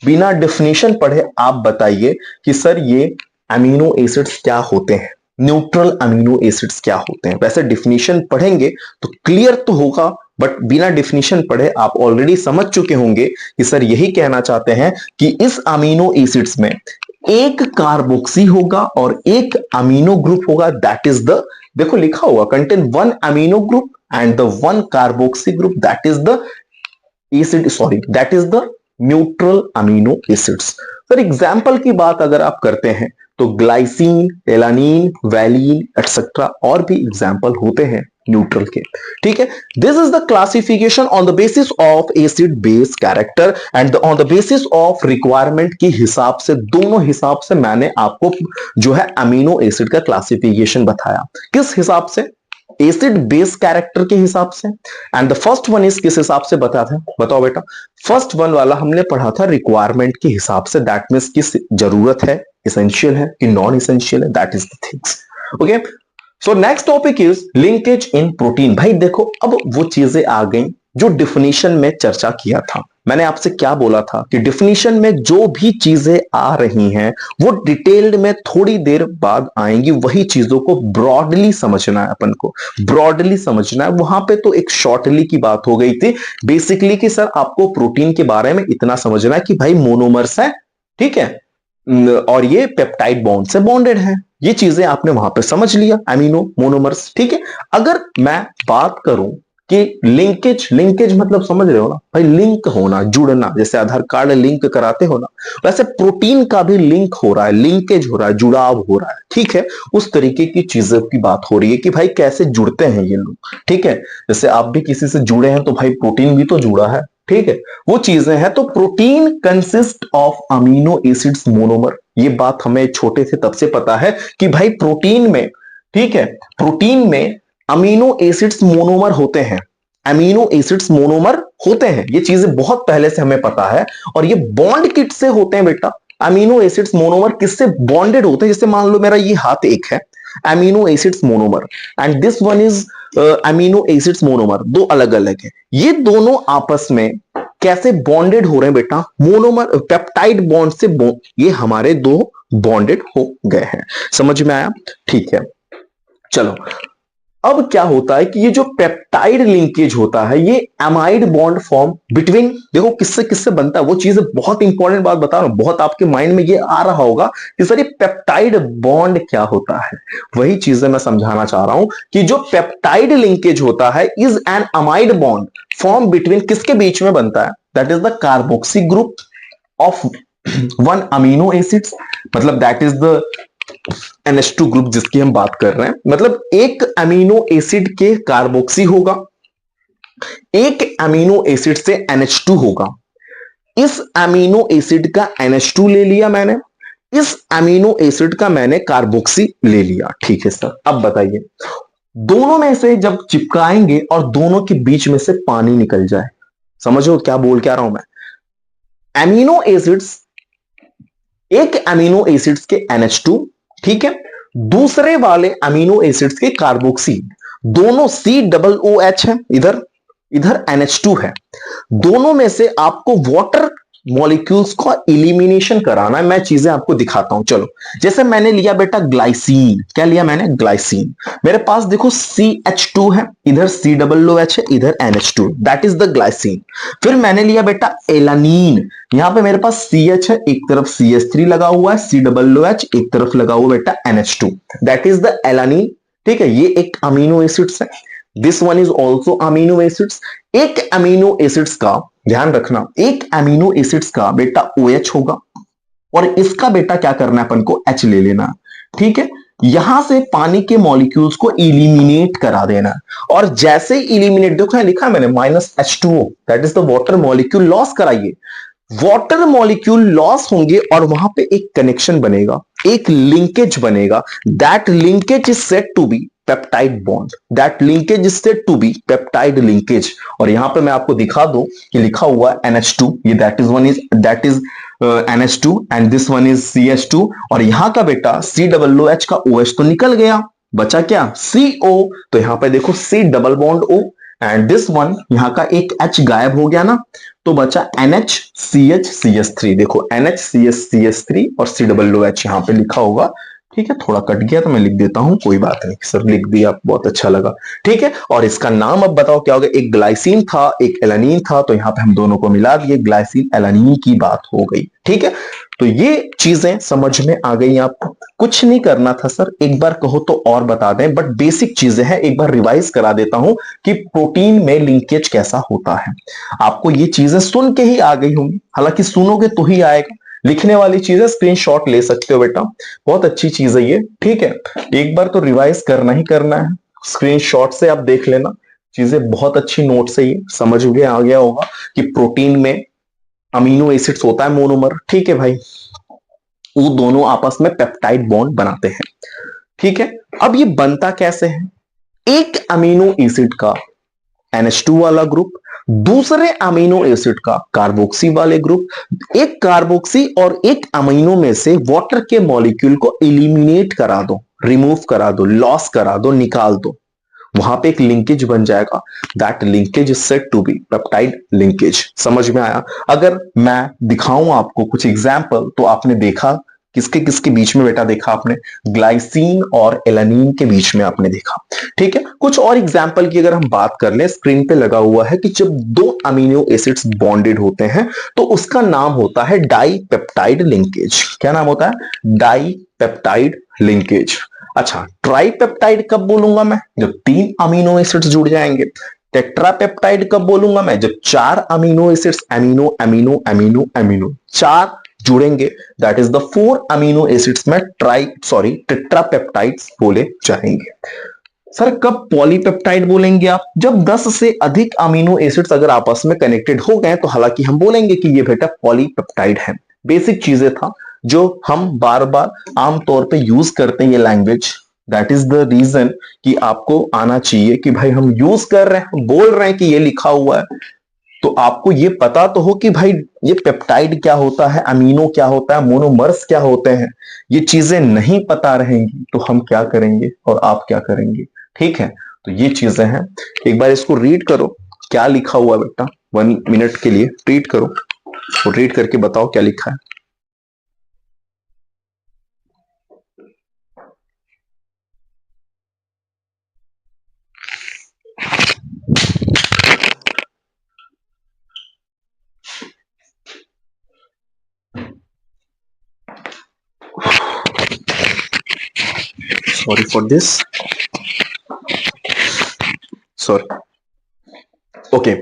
बिना डिफिनीशन पढ़े आप बताइए कि सर ये अमीनो एसिड्स क्या होते हैं, न्यूट्रल अमीनो एसिड्स क्या होते हैं। वैसे डिफिनीशन पढ़ेंगे तो क्लियर तो होगा, बट बिना डिफिनीशन पढ़े आप ऑलरेडी समझ चुके होंगे कि सर यही कहना चाहते हैं कि इस अमीनो एसिड्स में एक कार्बोक्सी होगा और एक अमीनो ग्रुप होगा, दैट इज द, देखो लिखा हुआ, contain one amino group and the one carboxy group, that is the acid, sorry that is the neutral amino acids. Sir example की बात अगर आप करते हैं तो ग्लाइसिन, एलानिन, वैलिन एक्सेट्रा और भी एग्जाम्पल होते हैं न्यूट्रल के, ठीक है। This is the classification on the basis of acid base character and on the basis of requirement के हिसाब से, दोनों हिसाब से मैंने आपको जो है अमीनो एसिड का क्लासिफिकेशन बताया। किस हिसाब से? एसिड बेस कैरेक्टर के हिसाब से। And the first one is किस हिसाब से बता था, बताओ बेटा। फर्स्ट वन वाला हमने पढ़ा था रिक्वायरमेंट के हिसाब से, दैट मींस किस जरूरत है, इसेंशियल है कि नॉन इसेंशियल है, that is the things. Okay, so next topic is linkage in protein. भाई देखो, अब वो चीजें आ गई जो डिफिनीशन में चर्चा किया था। मैंने आपसे क्या बोला था कि डिफिनीशन में जो भी चीजें आ रही हैं वो डिटेल्ड में थोड़ी देर बाद आएंगी, वही चीजों को ब्रॉडली समझना है, अपन को ब्रॉडली समझना है। वहां पे तो एक शॉर्टली की बात हो गई थी बेसिकली कि सर आपको प्रोटीन के बारे में इतना समझना है कि भाई मोनोमर्स है, ठीक है, और ये पेप्टाइड बॉन्ड से बॉन्डेड है। ये चीजें आपने वहां पे समझ लिया, अमीनो मोनोमर्स, ठीक है। अगर मैं बात करूं कि लिंकेज, लिंकेज मतलब समझ रहे हो ना भाई, लिंक होना, जुड़ना, जैसे आधार कार्ड लिंक कराते हो ना, वैसे प्रोटीन का भी लिंक हो रहा है, लिंकेज हो रहा है, जुड़ाव हो रहा है, ठीक है। उस तरीके की चीजों की बात हो रही है कि भाई कैसे जुड़ते हैं ये लोग, ठीक है। जैसे आप भी किसी से जुड़े हैं तो भाई प्रोटीन भी तो जुड़ा है, ठीक है, वो चीजें हैं। तो protein consist of amino acids monomer, ये बात हमें छोटे से तब से पता है कि भाई प्रोटीन में, ठीक है, प्रोटीन में अमीनो एसिड्स मोनोमर होते हैं, अमीनो एसिड्स मोनोमर होते हैं, ये चीजें बहुत पहले से हमें पता है। और ये बॉन्ड किट से होते हैं बेटा। अमीनो एसिड्स मोनोमर किससे बॉन्डेड होते हैं? जैसे मान लो मेरा ये हाथ एक है, amino acids monomer, and this one is amino acids monomer, दो अलग अलग है। ये दोनों आपस में कैसे बॉन्डेड हो रहे हैं बेटा? मोनोमर पेप्टाइड बॉन्ड से ये हमारे दो बॉन्डेड हो गए हैं। समझ में आया? ठीक है, चलो। अब क्या होता है कि ये जो पेप्टाइड लिंकेज होता है, ये एमाइड बॉन्ड फॉर्म बिटवीन, देखो किससे किससे बनता है, वो चीज बहुत इंपॉर्टेंट बात बता रहा हूं, बहुत आपके माइंड में ये आ रहा होगा कि सर ये पेप्टाइड बॉन्ड क्या होता है। वही चीजें मैं समझाना चाह रहा हूं कि जो पेप्टाइड लिंकेज होता है is an amide bond form between, किसके बीच में बनता है? That is the carboxy group of one amino acids, मतलब that is the NH2 group जिसकी हम बात कर रहे हैं। मतलब एक अमीनो एसिड के कार्बोक्सी होगा, एक अमीनो एसिड से NH2 होगा। इस अमीनो एसिड का NH2 ले लिया मैंने, इस अमीनो एसिड का मैंने कार्बोक्सी ले लिया, ठीक है सर। अब बताइए, दोनों में से जब चिपकाएंगे और दोनों के बीच में से पानी निकल जाए, समझो क्या बोल क्या रहा हूं मैं। अमीनो एसिड्स, एक अमीनो एसिड्स के NH2, ठीक है, दूसरे वाले अमीनो एसिड्स के कार्बोक्सी, दोनों COOH है, इधर इधर NH2 है। दोनों में से आपको वाटर मॉलिक्यूल्स का इलिमिनेशन कराना है, मैं चीजें आपको दिखाता हूं। चलो, जैसे मैंने लिया बेटा ग्लाइसीन, क्या लिया मैंने? ग्लाइसीन। मेरे पास देखो CH2 है, इधर COOH है, इधर NH2, that is the glycine. फिर मैंने लिया बेटा एलानीन, यहां पे मेरे पास CH है, एक तरफ CH3 लगा हुआ है, COOH एक तरफ लगा हुआ बेटा NH2, that is the alanine. ठीक है, ये एक अमीनो एसिड्स है। This one is also amino acids. एक अमीनो एसिड्स का ध्यान रखना, एक अमीनो एसिड्स का बेटा OH होगा और इसका बेटा क्या करना है, अपन को H ले लेना। ठीक है, यहां से पानी के मॉलिक्यूल्स को इलिमिनेट करा देना। और जैसे ही इलिमिनेट, देखो यहां लिखा है मैंने -H2O, that is the water molecule loss कराइए। वाटर मॉलिक्यूल लॉस होंगे और वहां पे एक कनेक्शन बनेगा, एक लिंकेज बनेगा। That linkage is said to be peptide bond, that linkage is said to be peptide linkage. और यहां पे मैं आपको दिखा दूं कि लिखा हुआ है NH2, ये that is NH2 and this one is CH2। और यहां का बेटा COOH का OH तो निकल गया, बचा क्या? CO। तो यहां पे देखो C double bond O and this one, यहां का एक H गायब हो गया ना, तो बचा NHCH देखो NHCH और COOH यहां पे लिखा होगा। ठीक है, थोड़ा कट गया तो मैं लिख देता हूं, कोई बात नहीं सर, लिख दिया, बहुत अच्छा लगा। ठीक है, और इसका नाम अब बताओ क्या होगा? एक ग्लाइसिन था, एक एलानीन था, तो यहां पे हम दोनों को मिला दिए, ग्लाइसिन एलानीन की बात हो गई। ठीक है, तो ये चीजें समझ में आ गई आपको। कुछ नहीं करना था सर, एक बार कहो तो और बता दें, बट बेसिक चीजें हैं, एक बार रिवाइज करा देता हूं कि प्रोटीन में लिंकेज कैसा होता है। आपको ये चीजें सुन के ही आ गई होंगी, हालांकि सुनोगे तो ही आएगा। लिखने वाली चीजें स्क्रीनशॉट ले सकते हो बेटा, बहुत अच्छी चीज है ये। ठीक है, एक बार तो रिवाइज करना ही करना है, स्क्रीनशॉट से आप देख लेना, चीजें बहुत अच्छी नोट से ये समझ में आ गया होगा कि प्रोटीन में अमीनो एसिड्स होता है मोनोमर। ठीक है भाई, वो दोनों आपस में पेप्टाइड बॉन्ड बनाते हैं। ठीक है, अब ये बनता कैसे है? एक अमीनो एसिड का NH2 वाला ग्रुप, दूसरे अमीनो एसिड का कार्बोक्सी वाले ग्रुप, एक कार्बोक्सी और एक अमीनो में से वाटर के मॉलिक्यूल को इलिमिनेट करा दो, रिमूव करा दो, लॉस करा दो, निकाल दो, वहां पे एक लिंकेज बन जाएगा। That linkage is said to be peptide linkage. समझ में आया? अगर मैं दिखाऊं आपको कुछ एग्जाम्पल, तो आपने देखा किसके किसके बीच में बेटा देखा आपने? ग्लाइसीन और एलानीन के बीच में आपने देखा। ठीक है, कुछ और एग्जाम्पल की अगर हम बात कर लें, स्क्रीन पे लगा हुआ है कि जब दो अमीनो एसिड्स बॉन्डेड होते हैं तो उसका नाम होता है डाइपेप्टाइड लिंकेज। क्या नाम होता है? Dipeptide linkage. अच्छा, ट्राइपेप्टाइड कब बोलूंगा मैं? जब तीन अमीनो एसिड्स जुड़ जाएंगे। टेट्रापेप्टाइड कब बोलूंगा मैं? जब चार amino acids, amino amino amino amino चार जुड़ेंगे, that is the 4 amino acids में टेट्रापेप्टाइड्स बोले जाएंगे। सर कब पॉलीपेप्टाइड बोलेंगे आप? जब 10 से अधिक अमीनो एसिड्स अगर आपस में कनेक्टेड हो गए तो हालांकि हम बोलेंगे कि ये बेटा पॉलीपेप्टाइड है। बेसिक चीजें था जो हम बार बार आमतौर पे यूज करते हैं ये language. That is the reason कि आपको आना चाहिए कि भाई हम यूज कर रहे हैं, बोल रहे हैं कि ये लिखा हुआ है, तो आपको ये पता तो हो कि भाई ये पेप्टाइड क्या होता है, अमीनो क्या होता है, मोनोमर्स क्या होते हैं। ये चीजें नहीं पता रहेंगी तो हम क्या करेंगे और आप क्या करेंगे? ठीक है, तो ये चीजें हैं। एक बार इसको रीड करो, क्या लिखा हुआ है बेटा, 1 मिनट के लिए रीड करो और रीड करके बताओ क्या लिखा है। Sorry for this, sorry. Okay,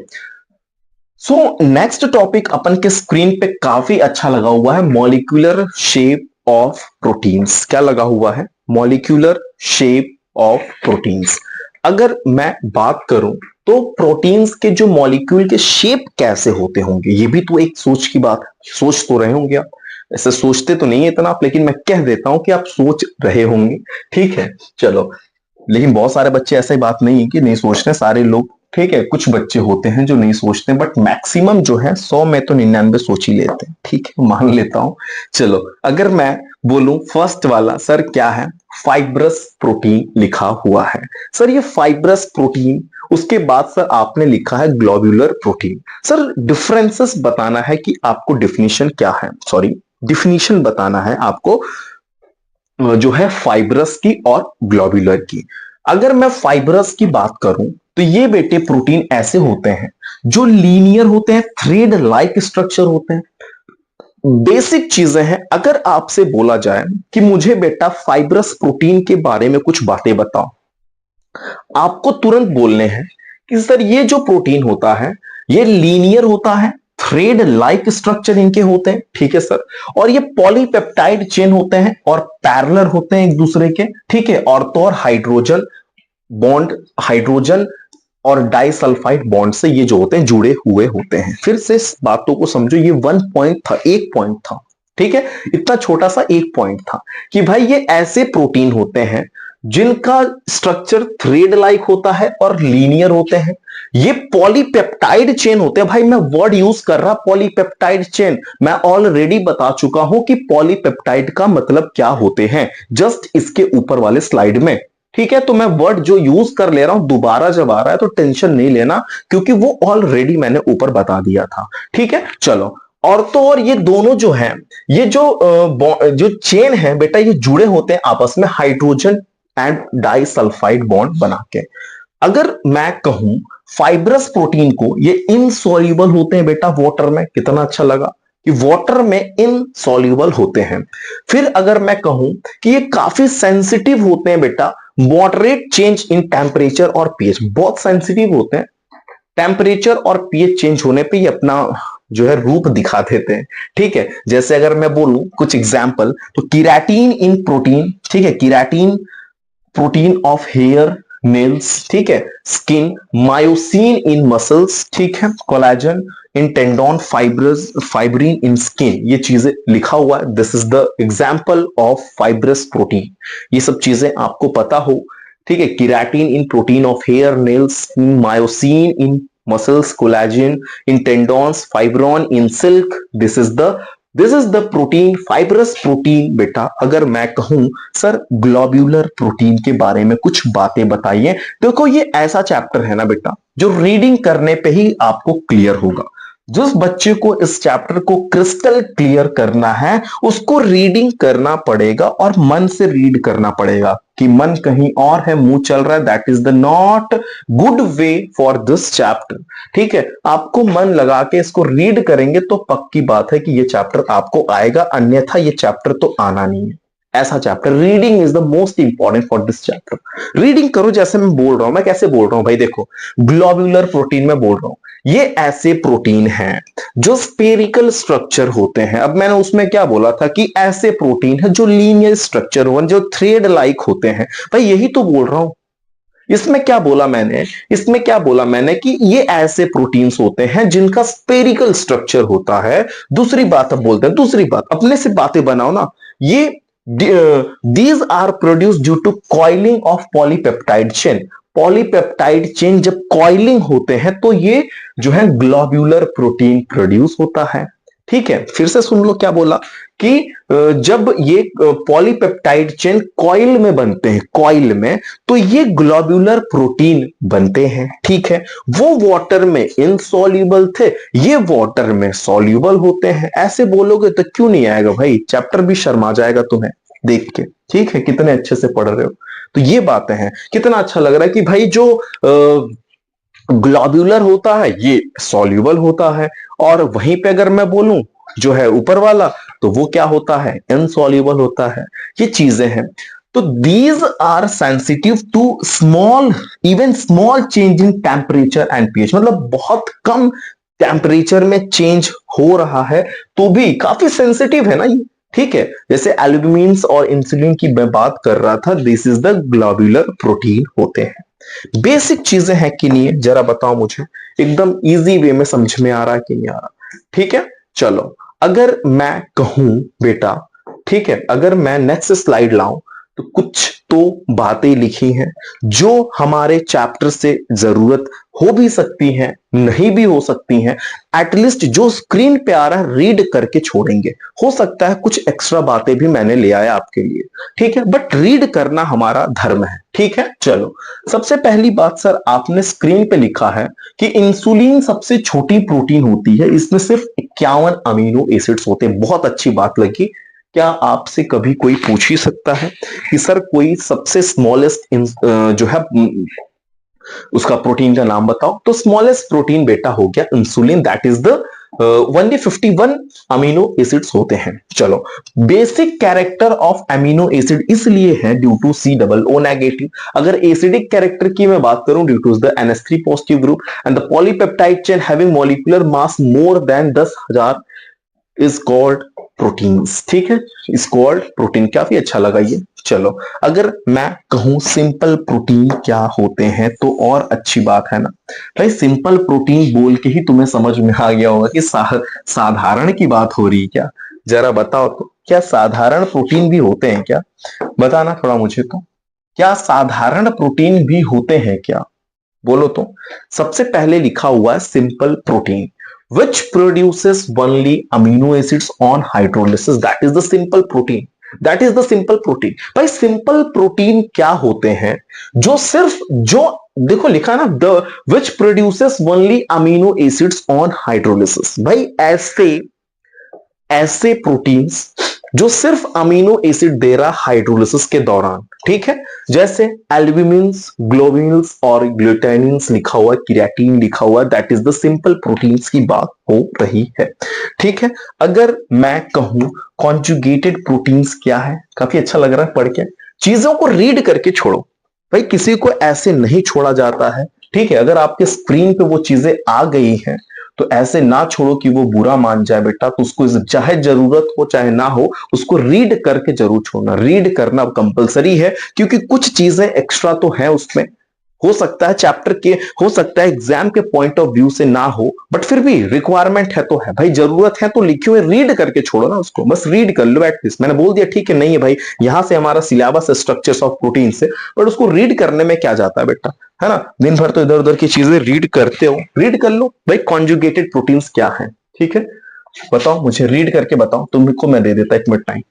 so next topic अपन के स्क्रीन पे काफी अच्छा लगा हुआ है, मॉलिक्यूलर शेप ऑफ प्रोटीन्स। क्या लगा हुआ है? Molecular shape of proteins. अगर मैं बात करूं तो प्रोटीन्स के जो मॉलिक्यूल के शेप कैसे होते होंगे, ये भी तो एक सोच की बात है। सोच तो रहे होंगे आप, ऐसे सोचते तो नहीं है इतना आप, लेकिन मैं कह देता हूं कि आप सोच रहे होंगे। ठीक है, चलो, लेकिन बहुत सारे बच्चे ऐसे बात नहीं है कि नहीं सोच रहे, सारे लोग। ठीक है, कुछ बच्चे होते हैं जो नहीं सोचते, बट मैक्सिमम जो है 100 में तो 99 सोच ही लेते हैं। ठीक है, मान लेता हूं। चलो, अगर मैं बोलूं फर्स्ट वाला सर क्या है, फाइब्रस प्रोटीन लिखा हुआ है। सर ये फाइब्रस प्रोटीन, उसके बाद सर आपने लिखा है ग्लोब्यूलर प्रोटीन। सर डिफरेंसेस बताना है कि आपको डिफिनीशन क्या है, सॉरी डिफिनीशन बताना है आपको जो है फाइब्रस की और ग्लोब्यूलर की। अगर मैं फाइब्रस की बात करूं तो ये बेटे प्रोटीन ऐसे होते हैं जो लीनियर होते हैं, थ्रेड लाइक स्ट्रक्चर होते हैं। बेसिक चीजें हैं। अगर आपसे बोला जाए कि मुझे बेटा फाइब्रस प्रोटीन के बारे में कुछ बातें बताओ, आपको तुरंत बोलने हैं कि सर ये जो प्रोटीन होता है ये लीनियर होता है, थ्रेड लाइक स्ट्रक्चर इनके होते हैं, ठीक है सर। और ये पॉलीपेप्टाइड चेन होते हैं और पैरेलल होते हैं एक दूसरे के, ठीक है। और तो और हाइड्रोजन बॉन्ड, हाइड्रोजन और डाइसल्फाइड बॉन्ड से ये जो होते हैं जुड़े हुए होते हैं। फिर से इस बातों को समझो, ये वन पॉइंट था, एक पॉइंट था, ठीक है। इतना छोटा सा एक पॉइंट था कि भाई ये ऐसे प्रोटीन होते हैं जिनका स्ट्रक्चर थ्रेड लाइक होता है और लीनियर होते हैं। ये पॉलीपेप्टाइड चेन होते हैं। भाई मैं वर्ड यूज कर रहा पॉलीपेप्टाइड चेन, मैं ऑलरेडी बता चुका हूं कि पॉलीपेप्टाइड का मतलब क्या होते हैं, जस्ट इसके ऊपर वाले स्लाइड में, ठीक है। तो मैं वर्ड जो यूज कर ले रहा हूं दोबारा जब आ रहा है तो टेंशन नहीं लेना, क्योंकि वो ऑलरेडी मैंने ऊपर बता दिया था, ठीक है। चलो, और तो और ये दोनों जो हैं, ये जो चेन है बेटा, ये जुड़े होते हैं आपस में हाइड्रोजन एंड डाइसल्फाइड बॉन्ड बना के। अगर मैं कहूं फाइब्रस प्रोटीन को ये इनसॉल्युबल होते हैं बेटा वाटर में, कितना अच्छा लगा कि वाटर में इनसॉल्युबल होते हैं। फिर अगर मैं कहूं कि ये काफी सेंसिटिव होते हैं बेटा, मॉडरेट चेंज इन टेम्परेचर और पीएच, बहुत सेंसिटिव होते हैं। टेम्परेचर और पीएच चेंज होने पे ये अपना जो है रूप दिखा देते हैं, ठीक है। जैसे अगर मैं बोलूं कुछ एग्जांपल, तो किराटीन इन प्रोटीन, ठीक है, keratin protein of hair nails, ठीक है, स्किन, मायोसिन इन मसल्स, ठीक है, collagen in tendon, fibrous fibrin in skin, ये चीजें लिखा हुआ है। This is the example of fibrous protein. ये सब चीजें आपको पता हो, ठीक है। Keratin in protein of hair nails, myosin in muscles, collagen in tendons, fibroin in silk, this is the protein, fibrous protein. बेटा अगर मैं कहूं सर ग्लोब्यूलर प्रोटीन के बारे में कुछ बातें बताइए, देखो ये ऐसा चैप्टर है ना बेटा जो रीडिंग करने पे ही आपको क्लियर होगा। जिस बच्चे को इस चैप्टर को क्रिस्टल क्लियर करना है उसको रीडिंग करना पड़ेगा और मन से रीड करना पड़ेगा। कि मन कहीं और है, मुंह चल रहा है, that is the not good way for this chapter, ठीक है। आपको मन लगा के इसको रीड करेंगे तो पक्की बात है कि ये चैप्टर आपको आएगा, अन्यथा ये चैप्टर तो आना नहीं है। ऐसा chapter, reading is the most important for this chapter. Reading करो जैसे मैं बोल रहा हूं। मैं कैसे बोल रहा हूं भाई, देखो ग्लोब्यूलर प्रोटीन में बोल रहा हूं, ये ऐसे प्रोटीन हैं जो स्पेरिकल स्ट्रक्चर होते हैं। अब मैंने उसमें क्या बोला था कि ऐसे प्रोटीन है जो लीनियर स्ट्रक्चर हो, जो थ्रेड लाइक होते हैं। भाई यही तो बोल रहा हूं। इसमें क्या बोला मैंने, इसमें क्या बोला मैंने कि ये ऐसे प्रोटीन्स होते हैं जिनका स्पेरिकल स्ट्रक्चर होता है। दूसरी बात अब बोलते हैं, दूसरी बात अपने से बातें बनाओ ना। ये these are produced due to coiling of polypeptide chain। Polypeptide chain जब कॉइलिंग होते हैं तो ये जो है ग्लोब्यूलर प्रोटीन प्रोड्यूस होता है, ठीक है। फिर से सुन लो क्या बोला कि जब ये पॉलीपेप्टाइड चेन कॉइल में बनते हैं, कॉइल में, तो ये ग्लोब्यूलर प्रोटीन बनते हैं, ठीक है। वो वाटर में इनसॉल्युबल थे, ये वाटर में सॉल्युबल होते हैं। ऐसे बोलोगे तो क्यों नहीं आएगा भाई, चैप्टर भी शर्मा जाएगा तुम्हें देख के, ठीक है। कितने अच्छे से पढ़ रहे हो, तो ये बातें हैं। कितना अच्छा लग रहा है कि भाई जो ग्लोब्यूलर होता है ये सॉल्युबल होता है, और वहीं पे अगर मैं बोलूं जो है ऊपर वाला, तो वो क्या होता है, इनसॉल्युबल होता है। ये चीजें हैं। तो these are sensitive to small, even small change in temperature and pH, मतलब बहुत कम टेम्परेचर में चेंज हो रहा है तो भी काफी सेंसिटिव है ना ये, ठीक है। जैसे एल्ब्यूमिन्स और इंसुलिन की मैं बात कर रहा था, this is the globular protein होते हैं। बेसिक चीजें हैं कि नहीं है, जरा बताओ मुझे, एकदम इजी वे में समझ में आ रहा है कि नहीं आ रहा, ठीक है। चलो अगर मैं कहूं बेटा, ठीक है, अगर मैं नेक्स्ट स्लाइड लाऊं तो कुछ तो बातें लिखी हैं जो हमारे चैप्टर से जरूरत हो भी सकती हैं, नहीं भी हो सकती हैं। एटलीस्ट जो स्क्रीन पे आ रहा है रीड करके छोड़ेंगे। हो सकता है कुछ एक्स्ट्रा बातें भी मैंने ले आया आपके लिए, ठीक है, बट रीड करना हमारा धर्म है, ठीक है। चलो, सबसे पहली बात सर, आपने स्क्रीन पे लिखा है कि इंसुलिन सबसे छोटी प्रोटीन होती है, इसमें सिर्फ 51 अमीनो एसिड्स होते हैं। बहुत अच्छी बात लगी। क्या आपसे कभी कोई पूछ ही सकता है कि सर कोई सबसे स्मॉलेस्ट जो है उसका प्रोटीन का नाम बताओ? तो स्मॉलेस्ट प्रोटीन बेटा हो गया insulin, that is the only 51 amino acids होते हैं। चलो, basic character of amino acid इसलिए है ड्यू टू COO नेगेटिव। अगर एसिडिक कैरेक्टर की मैं बात करूं, due to the NH3 positive group and the polypeptide chain having molecular mass more than 10,000 is called proteins, ठीक है, इज कॉल्ड प्रोटीन। काफी अच्छा लगा ये। चलो, अगर मैं कहूं सिंपल प्रोटीन क्या होते हैं तो और अच्छी बात है ना भाई। सिंपल प्रोटीन बोल के ही तुम्हें समझ में आ गया होगा कि साधारण की बात हो रही है क्या? जरा बताओ तो, क्या साधारण प्रोटीन भी होते हैं क्या? बताना थोड़ा मुझे तो, क्या साधारण प्रोटीन भी होते हैं क्या? बोलो तो। सबसे पहले लिखा हुआ है simple protein which produces only amino acids on hydrolysis, that is the simple protein, that is the simple protein। भाई सिंपल प्रोटीन क्या होते हैं? जो सिर्फ, जो देखो लिखा ना, the which produces only amino acids on hydrolysis। भाई ऐसे ऐसे प्रोटीन्स जो सिर्फ अमीनो एसिड दे रहा हाइड्रोलिसिस के दौरान, ठीक है, जैसे एल्ब्यूमिन्स, ग्लोबिन्स और ग्लूटेनिन्स लिखा हुआ, क्रिएटिन लिखा हुआ, that is the simple proteins की बात हो रही है, ठीक है। अगर मैं कहूं कॉन्जुगेटेड प्रोटीन्स क्या है, काफी अच्छा लग रहा है पढ़ के। चीजों को रीड करके छोड़ो भाई, किसी को ऐसे नहीं छोड़ा जाता है, ठीक है। अगर आपके स्क्रीन पे वो चीजें आ गई हैं तो ऐसे ना छोड़ो कि वो बुरा मान जाए बेटा। तो उसको चाहे जरूरत हो चाहे ना हो, उसको रीड करके जरूर छोड़ना। रीड करना कंपलसरी है, क्योंकि कुछ चीजें एक्स्ट्रा तो है उसमें। हो सकता है चैप्टर के, हो सकता है एग्जाम के पॉइंट ऑफ व्यू से ना हो, बट फिर भी रिक्वायरमेंट है तो है भाई, जरूरत है तो लिखी हुई रीड करके छोड़ो ना उसको, बस रीड कर लो एटलीस्ट। मैंने बोल दिया ठीक है, नहीं है भाई, यहां से हमारा सिलेबस स्ट्रक्चर्स ऑफ प्रोटीन से, बट उसको रीड करने में क्या जाता है बेटा, है ना। दिन भर तो इधर उधर की चीजें रीड करते हो, रीड कर लो भाई कॉन्जुगेटेड प्रोटीन्स क्या है, ठीक है। बताओ मुझे, रीड करके बताओ, तुमको मैं दे देता 1 मिनट टाइम।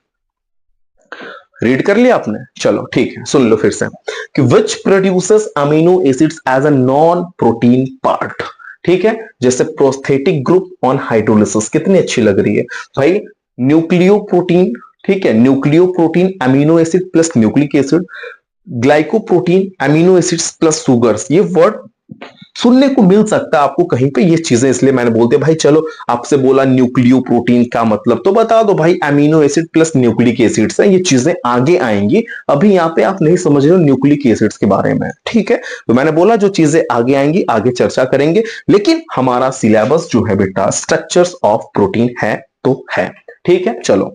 रीड कर लिया आपने? चलो ठीक है, सुन लो फिर से कि which produces amino acids as a non protein part, ठीक है। जैसे प्रोस्थेटिक ग्रुप ऑन हाइड्रोलिसिस, कितनी अच्छी लग रही है भाई। न्यूक्लियो प्रोटीन, ठीक है, nucleo protein amino acid plus nucleic acid, glycoprotein amino acids plus sugars. ये वर्ड सुनने को मिल सकता है आपको कहीं पे ये चीजें, इसलिए मैंने बोल दिया भाई। चलो, आपसे बोला न्यूक्लियो प्रोटीन का मतलब, तो बता दो भाई amino acid plus nucleic acids है। ये चीजें आगे आएंगी, अभी यहाँ पे आप नहीं समझ रहे हो न्यूक्लिक एसिड्स के बारे में, ठीक है। तो मैंने बोला जो चीजें आगे आएंगी आगे चर्चा करेंगे, लेकिन हमारा सिलेबस जो है बेटा स्ट्रक्चर्स ऑफ प्रोटीन है तो है, ठीक है। चलो,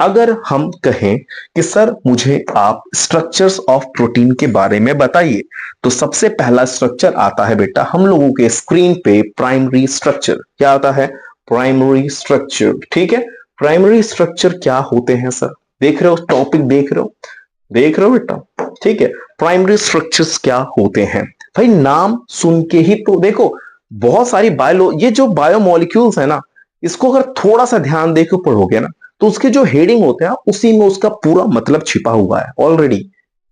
अगर हम कहें कि सर मुझे आप स्ट्रक्चर्स ऑफ प्रोटीन के बारे में बताइए, तो सबसे पहला स्ट्रक्चर आता है बेटा हम लोगों के स्क्रीन पे, प्राइमरी स्ट्रक्चर। क्या आता है? प्राइमरी स्ट्रक्चर, ठीक है। प्राइमरी स्ट्रक्चर क्या होते हैं सर? देख रहे हो टॉपिक, देख रहे हो, देख रहे हो बेटा, ठीक है। प्राइमरी स्ट्रक्चर्स क्या होते हैं भाई? नाम सुन के ही तो देखो, बहुत सारी ये जो बायोमोलिक्यूल्स है ना, इसको अगर थोड़ा सा ध्यान देकर पढ़ोगे ना, तो उसके जो हेडिंग होते हैं उसी में उसका पूरा मतलब छिपा हुआ है ऑलरेडी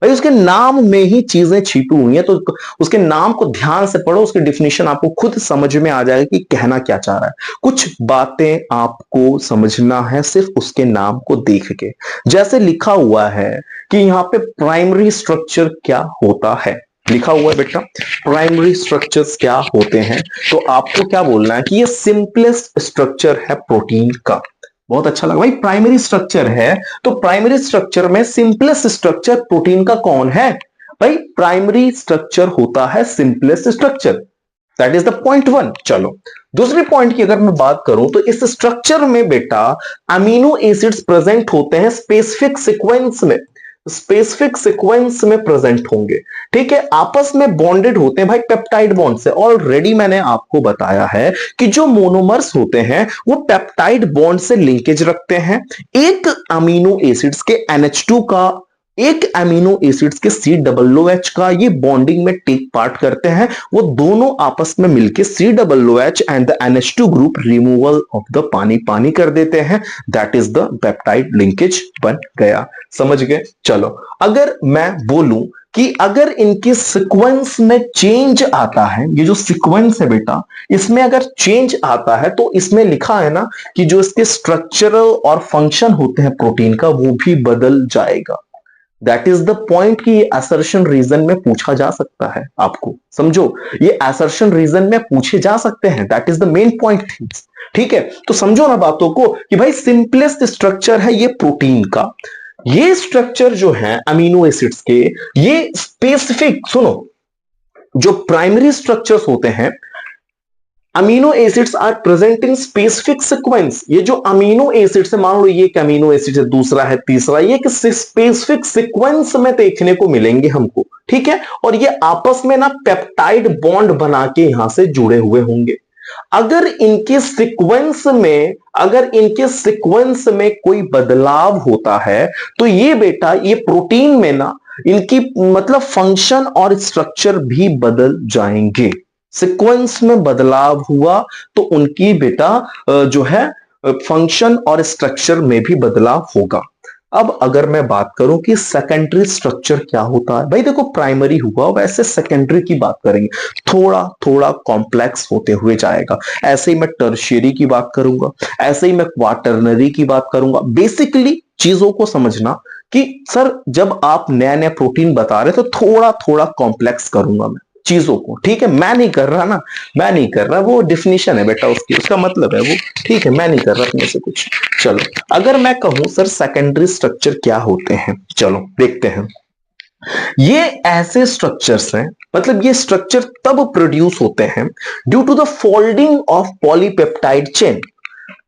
भाई। उसके नाम में ही चीजें छिपी हुई हैं, तो उसके नाम को ध्यान से पढ़ो, उसकी डिफिनेशन आपको खुद समझ में आ जाएगा कि कहना क्या चाह रहा है। कुछ बातें आपको समझना है सिर्फ उसके नाम को देख के। जैसे लिखा हुआ है कि यहाँ पे प्राइमरी स्ट्रक्चर क्या होता है, लिखा हुआ है बेटा प्राइमरी स्ट्रक्चर्स क्या होते हैं, तो आपको क्या बोलना है कि ये सिंपलेस्ट स्ट्रक्चर है प्रोटीन का। बहुत अच्छा लगा भाई, प्राइमरी स्ट्रक्चर है तो प्राइमरी स्ट्रक्चर में सिंपलेस्ट स्ट्रक्चर प्रोटीन का कौन है भाई? प्राइमरी स्ट्रक्चर होता है simplest structure, that is the point 1। चलो, दूसरी पॉइंट की अगर मैं बात करूं तो इस स्ट्रक्चर में बेटा अमीनो एसिड्स प्रेजेंट होते हैं स्पेसिफिक सीक्वेंस में, स्पेसिफिक सीक्वेंस में प्रेजेंट होंगे, ठीक है। आपस में बॉन्डेड होते हैं भाई पेप्टाइड बॉन्ड से। ऑलरेडी मैंने आपको बताया है कि जो मोनोमर्स होते हैं वो पेप्टाइड बॉन्ड से लिंकेज रखते हैं। एक अमीनो एसिड्स के NH2 का एक अमीनो एसिड्स के COOH का ये बॉन्डिंग में टेक पार्ट करते हैं, वो दोनों आपस में मिलके COOH and the NH2 group removal of the पानी पानी कर देते हैं, that is the peptide linkage बन गया। समझ गए? चलो, अगर मैं बोलूं कि अगर इनके सीक्वेंस में चेंज आता है, ये जो सीक्वेंस है बेटा, इसमें अगर चेंज आता है तो इसमें लिखा है ना कि जो इसके स्ट्रक्चरल और फंक्शन होते हैं प्रोटीन का, वो भी बदल जाएगा। दैट इज द पॉइंट कि ये असर्शन रीजन में पूछा जा सकता है आपको, समझो, ये असर्शन रीजन में पूछे जा सकते हैं, that is the main point things. ठीक है, तो समझो ना बातों को कि भाई सिंपलेस्ट स्ट्रक्चर है ये प्रोटीन का, ये स्ट्रक्चर जो है अमीनो एसिड्स के, ये स्पेसिफिक, सुनो, जो प्राइमरी स्ट्रक्चर्स होते हैं, amino acids are present in specific sequence. ये जो अमीनो एसिड्स है, मान लो ये एक अमीनो एसिड है, दूसरा है, तीसरा, ये किसी स्पेसिफिक सीक्वेंस में देखने को मिलेंगे हमको। ठीक है, और ये आपस में ना पेप्टाइड बॉन्ड बना के यहां से जुड़े हुए होंगे। अगर इनके सीक्वेंस में कोई बदलाव होता है तो ये बेटा, ये प्रोटीन में ना इनकी मतलब फंक्शन और स्ट्रक्चर भी बदल जाएंगे। सीक्वेंस में बदलाव हुआ तो उनकी बेटा जो है फंक्शन और स्ट्रक्चर में भी बदलाव होगा। अब अगर मैं बात करूं कि सेकेंडरी स्ट्रक्चर क्या होता है, भाई देखो प्राइमरी हुआ, वैसे सेकेंडरी की बात करेंगे, थोड़ा थोड़ा कॉम्प्लेक्स होते हुए जाएगा। ऐसे ही मैं टर्शियरी की बात करूंगा, ऐसे ही मैं क्वाटरनरी की बात करूंगा। बेसिकली चीजों को समझना कि सर जब आप नया नया प्रोटीन बता रहे तो थोड़ा थोड़ा कॉम्प्लेक्स करूंगा मैं चीजों को। ठीक है, मैं नहीं कर रहा ना, मैं नहीं कर रहा, वो डिफिनीशन है बेटा उसकी, उसका मतलब है वो। ठीक है, मैं नहीं कर रहा अपने से कुछ। चलो, अगर मैं कहूं सर सेकेंडरी स्ट्रक्चर क्या होते हैं, चलो देखते हैं। ये ऐसे स्ट्रक्चर्स हैं, मतलब ये स्ट्रक्चर तब प्रोड्यूस होते हैं due to the folding of polypeptide chain.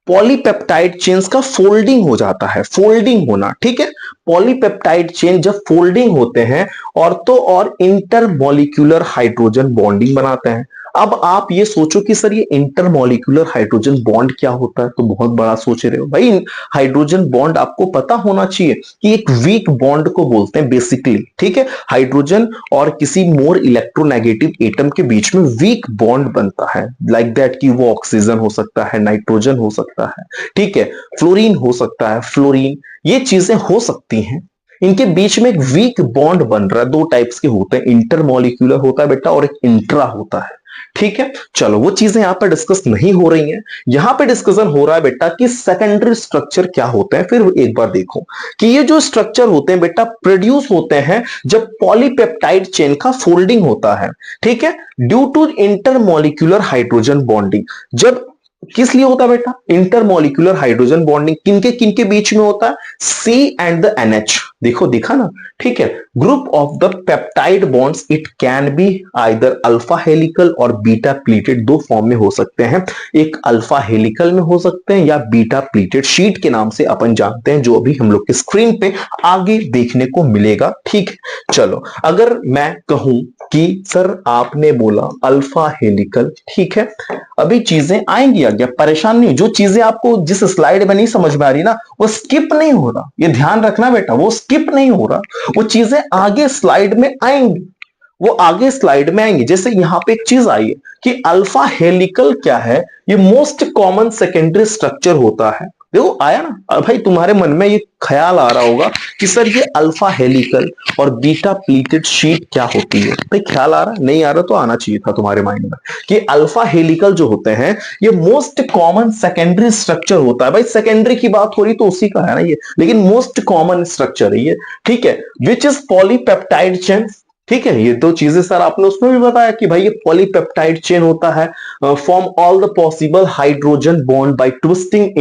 Polypeptide chains का फोल्डिंग हो जाता है, फोल्डिंग होना। ठीक है, पॉलीपेप्टाइड चेन जब फोल्डिंग होते हैं और इंटरमॉलिक्यूलर हाइड्रोजन बॉन्डिंग बनाते हैं। अब आप ये सोचो कि सर ये इंटरमॉलिक्यूलर हाइड्रोजन बॉन्ड क्या होता है, तो बहुत बड़ा सोच रहे हो भाई। हाइड्रोजन बॉन्ड आपको पता होना चाहिए कि एक वीक बॉन्ड को बोलते हैं बेसिकली। ठीक है, हाइड्रोजन और किसी मोर इलेक्ट्रोनेगेटिव एटम के बीच में वीक बॉन्ड बनता है, लाइक दैट कि वो ऑक्सीजन हो सकता है, नाइट्रोजन हो सकता है, ठीक है, फ्लोरीन हो सकता है, फ्लोरीन, ये चीजें हो सकती हैं। इनके बीच में एक वीक बॉन्ड बन रहा है। दो टाइप्स के होते हैं, इंटरमॉलिक्यूलर होता है बेटा और एक इंट्रा होता है। ठीक है, चलो वो चीजें यहां पर डिस्कस नहीं हो रही हैं, यहां पे डिस्कशन हो रहा है बेटा कि सेकेंडरी स्ट्रक्चर क्या होते हैं। फिर एक बार देखो कि ये जो स्ट्रक्चर होते हैं बेटा प्रोड्यूस होते हैं जब पॉलीपेप्टाइड चेन का फोल्डिंग होता है। ठीक है, due to intermolecular hydrogen bonding. जब किस लिए होता है बेटा इंटरमॉलिक्यूलर हाइड्रोजन बॉन्डिंग, किनके किनके बीच में होता है, C एंड द NH। देखो दिखा ना, ठीक है, group of the peptide bonds, it can be either alpha helical और बीटा प्लीटेड, दो फॉर्म में हो सकते हैं। एक अल्फा हेलिकल में हो सकते हैं या बीटा प्लीटेड शीट के नाम से अपन जानते हैं, जो अभी हम लोग के स्क्रीन पे आगे देखने को मिलेगा। ठीक है, चलो अगर मैं कहूं कि सर आपने बोला अल्फा हेलिकल, ठीक है, अभी चीजें आएंगी आगे, परेशान नहीं। जो चीजें आपको जिस स्लाइड में नहीं समझ में आ रही ना, वो स्किप नहीं हो रहा, ये ध्यान रखना बेटा, वो स्किप नहीं हो रहा, वो चीजें आगे स्लाइड में आएंगी, वो आगे स्लाइड में आएंगी। जैसे यहां पे एक चीज आई है कि अल्फा हेलिकल क्या है, ये मोस्ट कॉमन सेकेंडरी स्ट्रक्चर होता है। देखो आया ना भाई, तुम्हारे मन में ये ख्याल आ रहा होगा कि सर ये अल्फा हेलिकल और बीटा प्लीटेड शीट क्या होती है। भाई ख्याल आ रहा, नहीं आ रहा तो आना चाहिए था तुम्हारे माइंड में कि अल्फा हेलिकल जो होते हैं ये मोस्ट कॉमन सेकेंडरी स्ट्रक्चर होता है। भाई सेकेंडरी की बात हो रही तो उसी का है ना ये, लेकिन मोस्ट कॉमन स्ट्रक्चर है ये। ठीक है, विच इज पॉलीपेप्टाइड चेन। ठीक है, ये दो चीजें सर आपने उसमें भी बताया कि भाई ये पॉलीपेप्टाइड चेन होता है, form all the possible hydrogen bond by twisting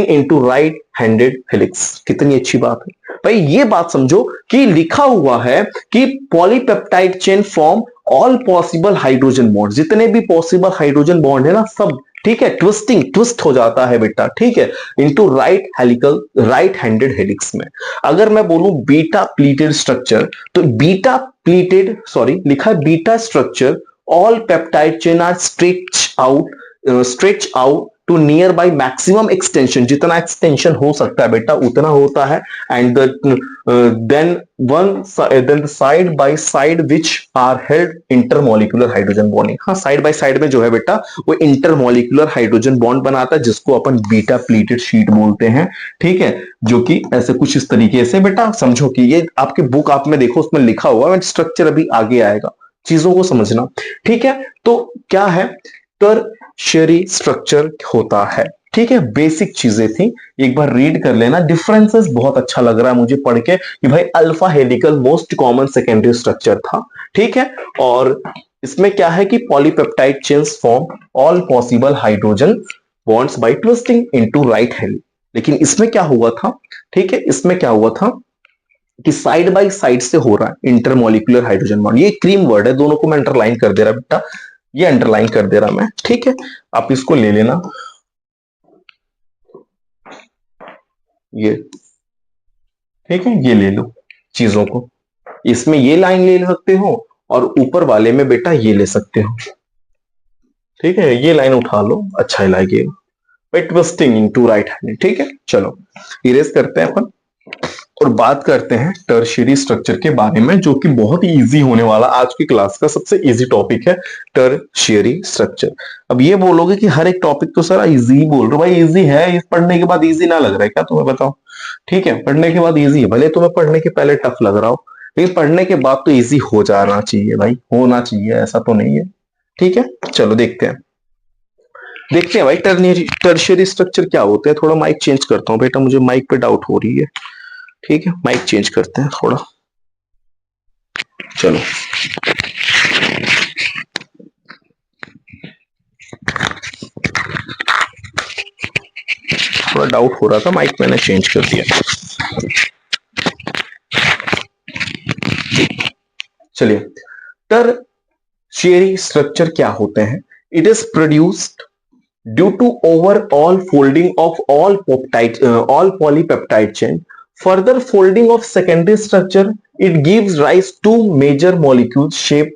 into right handed helix. कितनी अच्छी बात है भाई, ये बात समझो कि लिखा हुआ है कि polypeptide chain form all possible hydrogen bond, जितने भी पॉसिबल हाइड्रोजन बॉन्ड है ना सब, ठीक है, ट्विस्ट हो जाता है बेटा। ठीक है, इनटू राइट हैंडेड हेलिक्स में। अगर मैं बोलूं बीटा प्लीटेड स्ट्रक्चर, तो लिखा है beta structure all peptide chain are stretch out stretch out to near by maximum extension, जितना एक्सटेंशन हो सकता है बेटा उतना होता है, and then then side by side which are held intermolecular hydrogen bonding. हाँ, साइड बाय साइड में जो है बेटा वो इंटरमोलिकुलर हाइड्रोजन बॉन्ड बनाता है, जिसको अपन बीटा प्लीटेड शीट बोलते हैं। ठीक है, जो कि ऐसे कुछ इस तरीके से बेटा समझो कि ये आपके बुक आप में देखो उसमें लिखा हुआ है, स्ट्रक्चर अभी आगे आएगा, चीजों को समझना। ठीक है, तो क्या है टर्शियरी स्ट्रक्चर होता है। ठीक है, बेसिक चीजें थी, एक बार रीड कर लेना। डिफरेंसेस बहुत अच्छा लग रहा है मुझे पढ़ के कि भाई alpha helical most common secondary structure था। ठीक है, और इसमें क्या है कि polypeptide chains form all possible hydrogen bonds by twisting into right helix. लेकिन इसमें क्या हुआ था, ठीक है, इसमें क्या हुआ था कि साइड बाय साइड से हो रहा है इंटरमोलिकुलर हाइड्रोजन बॉन्ड। ये क्रीम वर्ड है, दोनों को मैं अंडरलाइन कर दे रहा बेटा, ये अंडरलाइन कर दे रहा मैं। ठीक है, आप इसको ले लेना, ये ठीक है, ये ले लो चीजों को, इसमें ये लाइन ले सकते हो और ऊपर वाले में बेटा ये ले सकते हो। ठीक है, ये लाइन उठा लो, अच्छा लगेगा, by twisting into right hand. ठीक है, चलो इरेज करते हैं अपन और बात करते हैं टर्शियरी स्ट्रक्चर के बारे में, जो कि बहुत ही इजी होने वाला आज की क्लास का सबसे इजी टॉपिक है टर्शियरी स्ट्रक्चर। अब ये बोलोगे कि हर एक टॉपिक तो सर इजी ही बोल रहे हो, भाई इजी है, इस पढ़ने के बाद इजी ना लग रहा है क्या तुम्हें, बताओ। ठीक है, पढ़ने के बाद इजी है, भले तुम्हें पढ़ने के पहले टफ लग रहा हो, लेकिन पढ़ने के बाद तो इजी हो जाना चाहिए भाई, होना चाहिए, ऐसा तो नहीं है। ठीक है, चलो देखते हैं, देखते हैं भाई टर्शियरी स्ट्रक्चर क्या होते हैं। थोड़ा माइक चेंज करता हूँ बेटा, मुझे माइक पे डाउट हो रही है। ठीक है, माइक चेंज करते हैं थोड़ा, चलो थोड़ा डाउट हो रहा था, माइक मैंने चेंज कर दिया। चलिए, टर्शियरी स्ट्रक्चर क्या होते हैं। It is produced due to overall folding of all all polypeptide chain, further folding of secondary structure, it gives rise to major molecules shape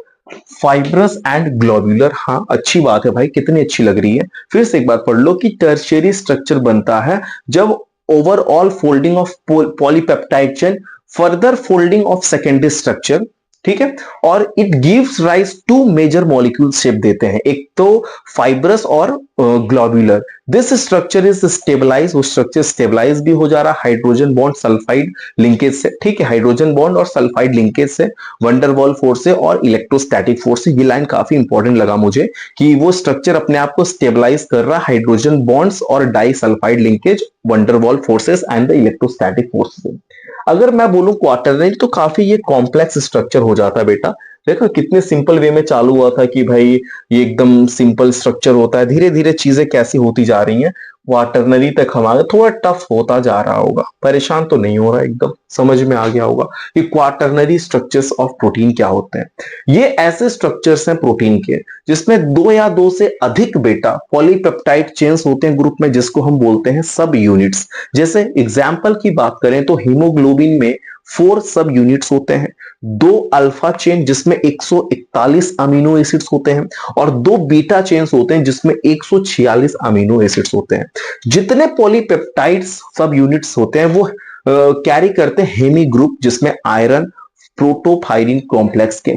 fibrous and globular. हाँ, अच्छी बात है भाई, कितनी अच्छी लग रही है। फिर से एक बार पढ़ लो कि टर्शियरी स्ट्रक्चर बनता है जब overall folding of polypeptide chain, further folding of secondary structure, ठीक है, और it gives rise to major molecule shape देते हैं, एक तो फाइब्रस और globular. This structure is stabilize, वो स्ट्रक्चर स्टेबलाइज भी हो जा रहा है हाइड्रोजन बॉन्ड सल्फाइड लिंकेज से। ठीक है, हाइड्रोजन बॉन्ड और सल्फाइड लिंकेज से, वंडरवॉल फोर्स से और इलेक्ट्रोस्टैटिक फोर्स से। ये लाइन काफी इंपॉर्टेंट लगा मुझे कि वो स्ट्रक्चर अपने आप को स्टेबलाइज कर रहा है हाइड्रोजन बॉन्ड्स और disulphide linkage, van der Waals forces and the electrostatic force से। अगर मैं बोलूं क्वार्टरनरी तो काफी ये कॉम्प्लेक्स स्ट्रक्चर हो जाता है बेटा। देखो कितने सिंपल वे में चालू हुआ था कि भाई ये एकदम सिंपल स्ट्रक्चर होता है, धीरे धीरे चीजें कैसी होती जा रही हैं, क्वार्टरनरी तक हमारा थोड़ा टफ होता जा रहा होगा। परेशान तो नहीं हो रहा, एकदम समझ में आ गया होगा कि क्वार्टरनरी स्ट्रक्चर्स ऑफ प्रोटीन क्या होते हैं। ये ऐसे स्ट्रक्चर्स हैं प्रोटीन के जिसमें दो या दो से अधिक बेटा पॉलीपेप्टाइड चेन्स होते हैं ग्रुप में, जिसको हम बोलते हैं सब यूनिट्स। जैसे एग्जाम्पल की बात करें तो हीमोग्लोबिन में 4 सब यूनिट्स होते हैं, 2 अल्फा चेन जिसमें 141 अमीनो एसिड्स होते हैं और 2 बीटा चेन्स होते हैं जिसमें 146 अमीनो एसिड्स होते हैं। जितने पॉलीपेप्टाइड्स सब यूनिट्स होते हैं वो कैरी करते हैं हेमी ग्रुप, जिसमें आयरन प्रोटोफायरिन कॉम्प्लेक्स के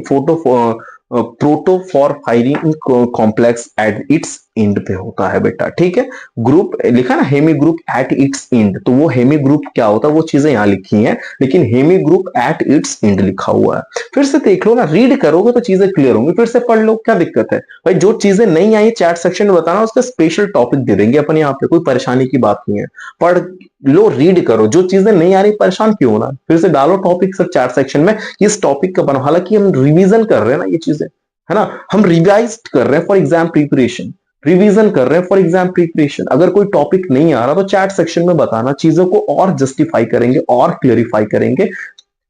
protoporphyrin complex at its end पे होता है बेटा। ठीक है, ग्रुप लिखा ना haem group at its end, तो वो हेमी ग्रुप क्या होता है वो चीजें यहां लिखी हैं, लेकिन haem group at its end लिखा हुआ है। फिर से देख लो ना, रीड करोगे तो चीजें क्लियर होंगी, फिर से पढ़ लो, क्या दिक्कत है भाई। जो चीजें नहीं आई चैट सेक्शन में बताना, उसका स्पेशल टॉपिक दे देंगे अपन यहाँ पे, कोई परेशानी की बात नहीं है। पढ़ लो, रीड करो, जो चीजें नहीं आ रही परेशान क्यों होना, फिर से डालो टॉपिक सब चैट सेक्शन में, इस टॉपिक का बनो। हालांकि हम रिवीजन कर रहे हैं ना, ये चीजें है ना, हम रिवाइज कर रहे हैं फॉर एग्जाम प्रिपरेशन, रिवीजन कर रहे हैं फॉर एग्जाम प्रिपरेशन। अगर कोई टॉपिक नहीं आ रहा तो चैट सेक्शन में बताना, चीजों को और जस्टिफाई करेंगे और क्लियरिफाई करेंगे,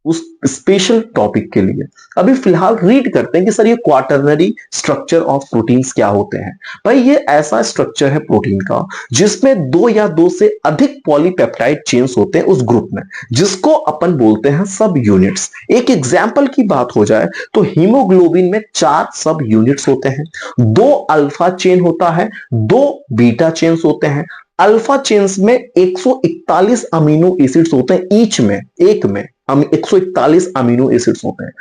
उस स्पेशल टॉपिक के लिए। अभी फिलहाल रीड करते हैं कि सर ये क्वाटरनरी स्ट्रक्चर ऑफ प्रोटीन्स क्या होते हैं। भाई ये ऐसा स्ट्रक्चर है प्रोटीन का जिसमें दो या दो से अधिक पॉलीपेप्टाइड चेन्स होते हैं उस ग्रुप में, जिसको अपन बोलते हैं सब यूनिट्स। एक एग्जाम्पल की बात हो जाए तो हीमोग्लोबिन में 4 सब यूनिट्स होते हैं, 2 अल्फा चेन होता है, 2 बीटा चेन्स होते हैं। अल्फा चेन्स में 141 अमीनो एसिड्स होते हैं, ईच में, एक में 141 अमीनो एसिड्स होते हैं।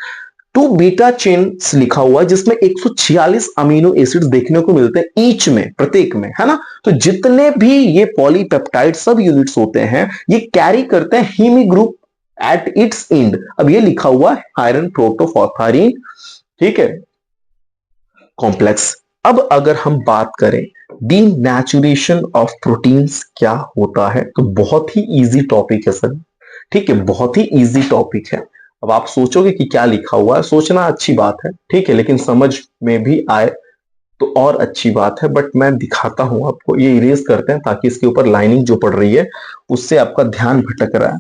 2 बीटा चेन्स लिखा हुआ है जिसमें 146 अमीनो एसिड्स देखने को मिलते हैं ईच में, प्रत्येक में, है ना। तो जितने भी ये पॉलीपेप्टाइड सब यूनिट्स होते हैं ये कैरी करते हैं हीमी ग्रुप एट इट्स एंड। अब ये लिखा हुआ है आयरन प्रोटोफॉस्फेरिन, ठीक है, कॉम्प्लेक्स। अब अगर हम बात करें डीनेचुरेशन ऑफ प्रोटीन्स क्या होता है, तो बहुत ही इजी टॉपिक है सर, ठीक है, बहुत ही इजी टॉपिक है। अब आप सोचोगे कि क्या लिखा हुआ है, सोचना अच्छी बात है, ठीक है, लेकिन समझ में भी आए तो और अच्छी बात है। बट मैं दिखाता हूं आपको, ये इरेज करते हैं ताकि इसके ऊपर लाइनिंग जो पड़ रही है उससे आपका ध्यान भटक रहा है।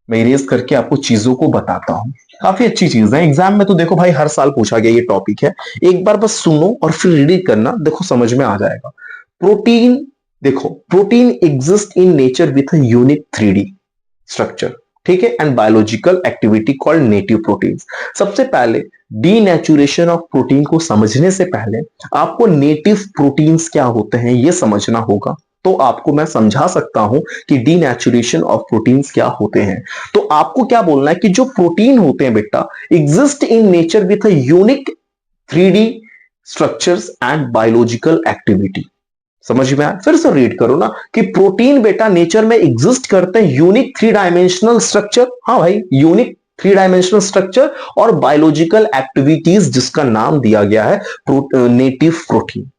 मैं इरेज करके आपको चीजों को बताता हूं, काफी अच्छी चीज है। एग्जाम में तो देखो भाई हर साल पूछा गया ये टॉपिक है, एक बार बस सुनो और फिर रीडिंग करना, देखो समझ में आ जाएगा। प्रोटीन, देखो protein exist in nature with a unique 3D structure, ठीक है, and biological activity called native proteins. सबसे पहले डीनेचुरेशन ऑफ प्रोटीन को समझने से पहले आपको नेटिव प्रोटीन्स क्या होते हैं ये समझना होगा, तो आपको मैं समझा सकता हूं कि डीनेचुरेशन ऑफ प्रोटीन्स क्या होते हैं। तो आपको क्या बोलना है कि जो प्रोटीन होते हैं बेटा exist in nature with a unique 3D structures and biological activity. समझ में आया? फिर से रीड करो ना कि प्रोटीन बेटा नेचर में एग्जिस्ट करते हैं यूनिक 3 डायमेंशनल स्ट्रक्चर, हाँ भाई यूनिक 3 डायमेंशनल स्ट्रक्चर और बायोलॉजिकल एक्टिविटीज जिसका नाम दिया गया है नेटिव प्रोटीन।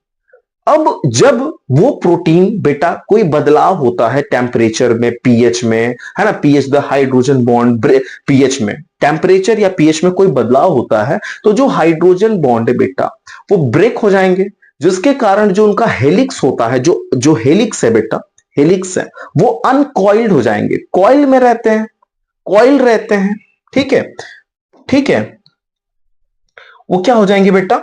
अब जब वो प्रोटीन बेटा कोई बदलाव होता है टेम्परेचर में, पीएच में, है ना, pH the hydrogen bond, pH में, टेम्परेचर या पीएच में कोई बदलाव होता है तो जो हाइड्रोजन बॉन्ड है बेटा वो ब्रेक हो जाएंगे, जिसके कारण जो उनका हेलिक्स होता है, जो जो हेलिक्स है बेटा, हेलिक्स है वो अनकॉइल्ड हो जाएंगे, कॉइल में रहते हैं, कॉइल रहते हैं, ठीक है, ठीक है, वो क्या हो जाएंगे बेटा,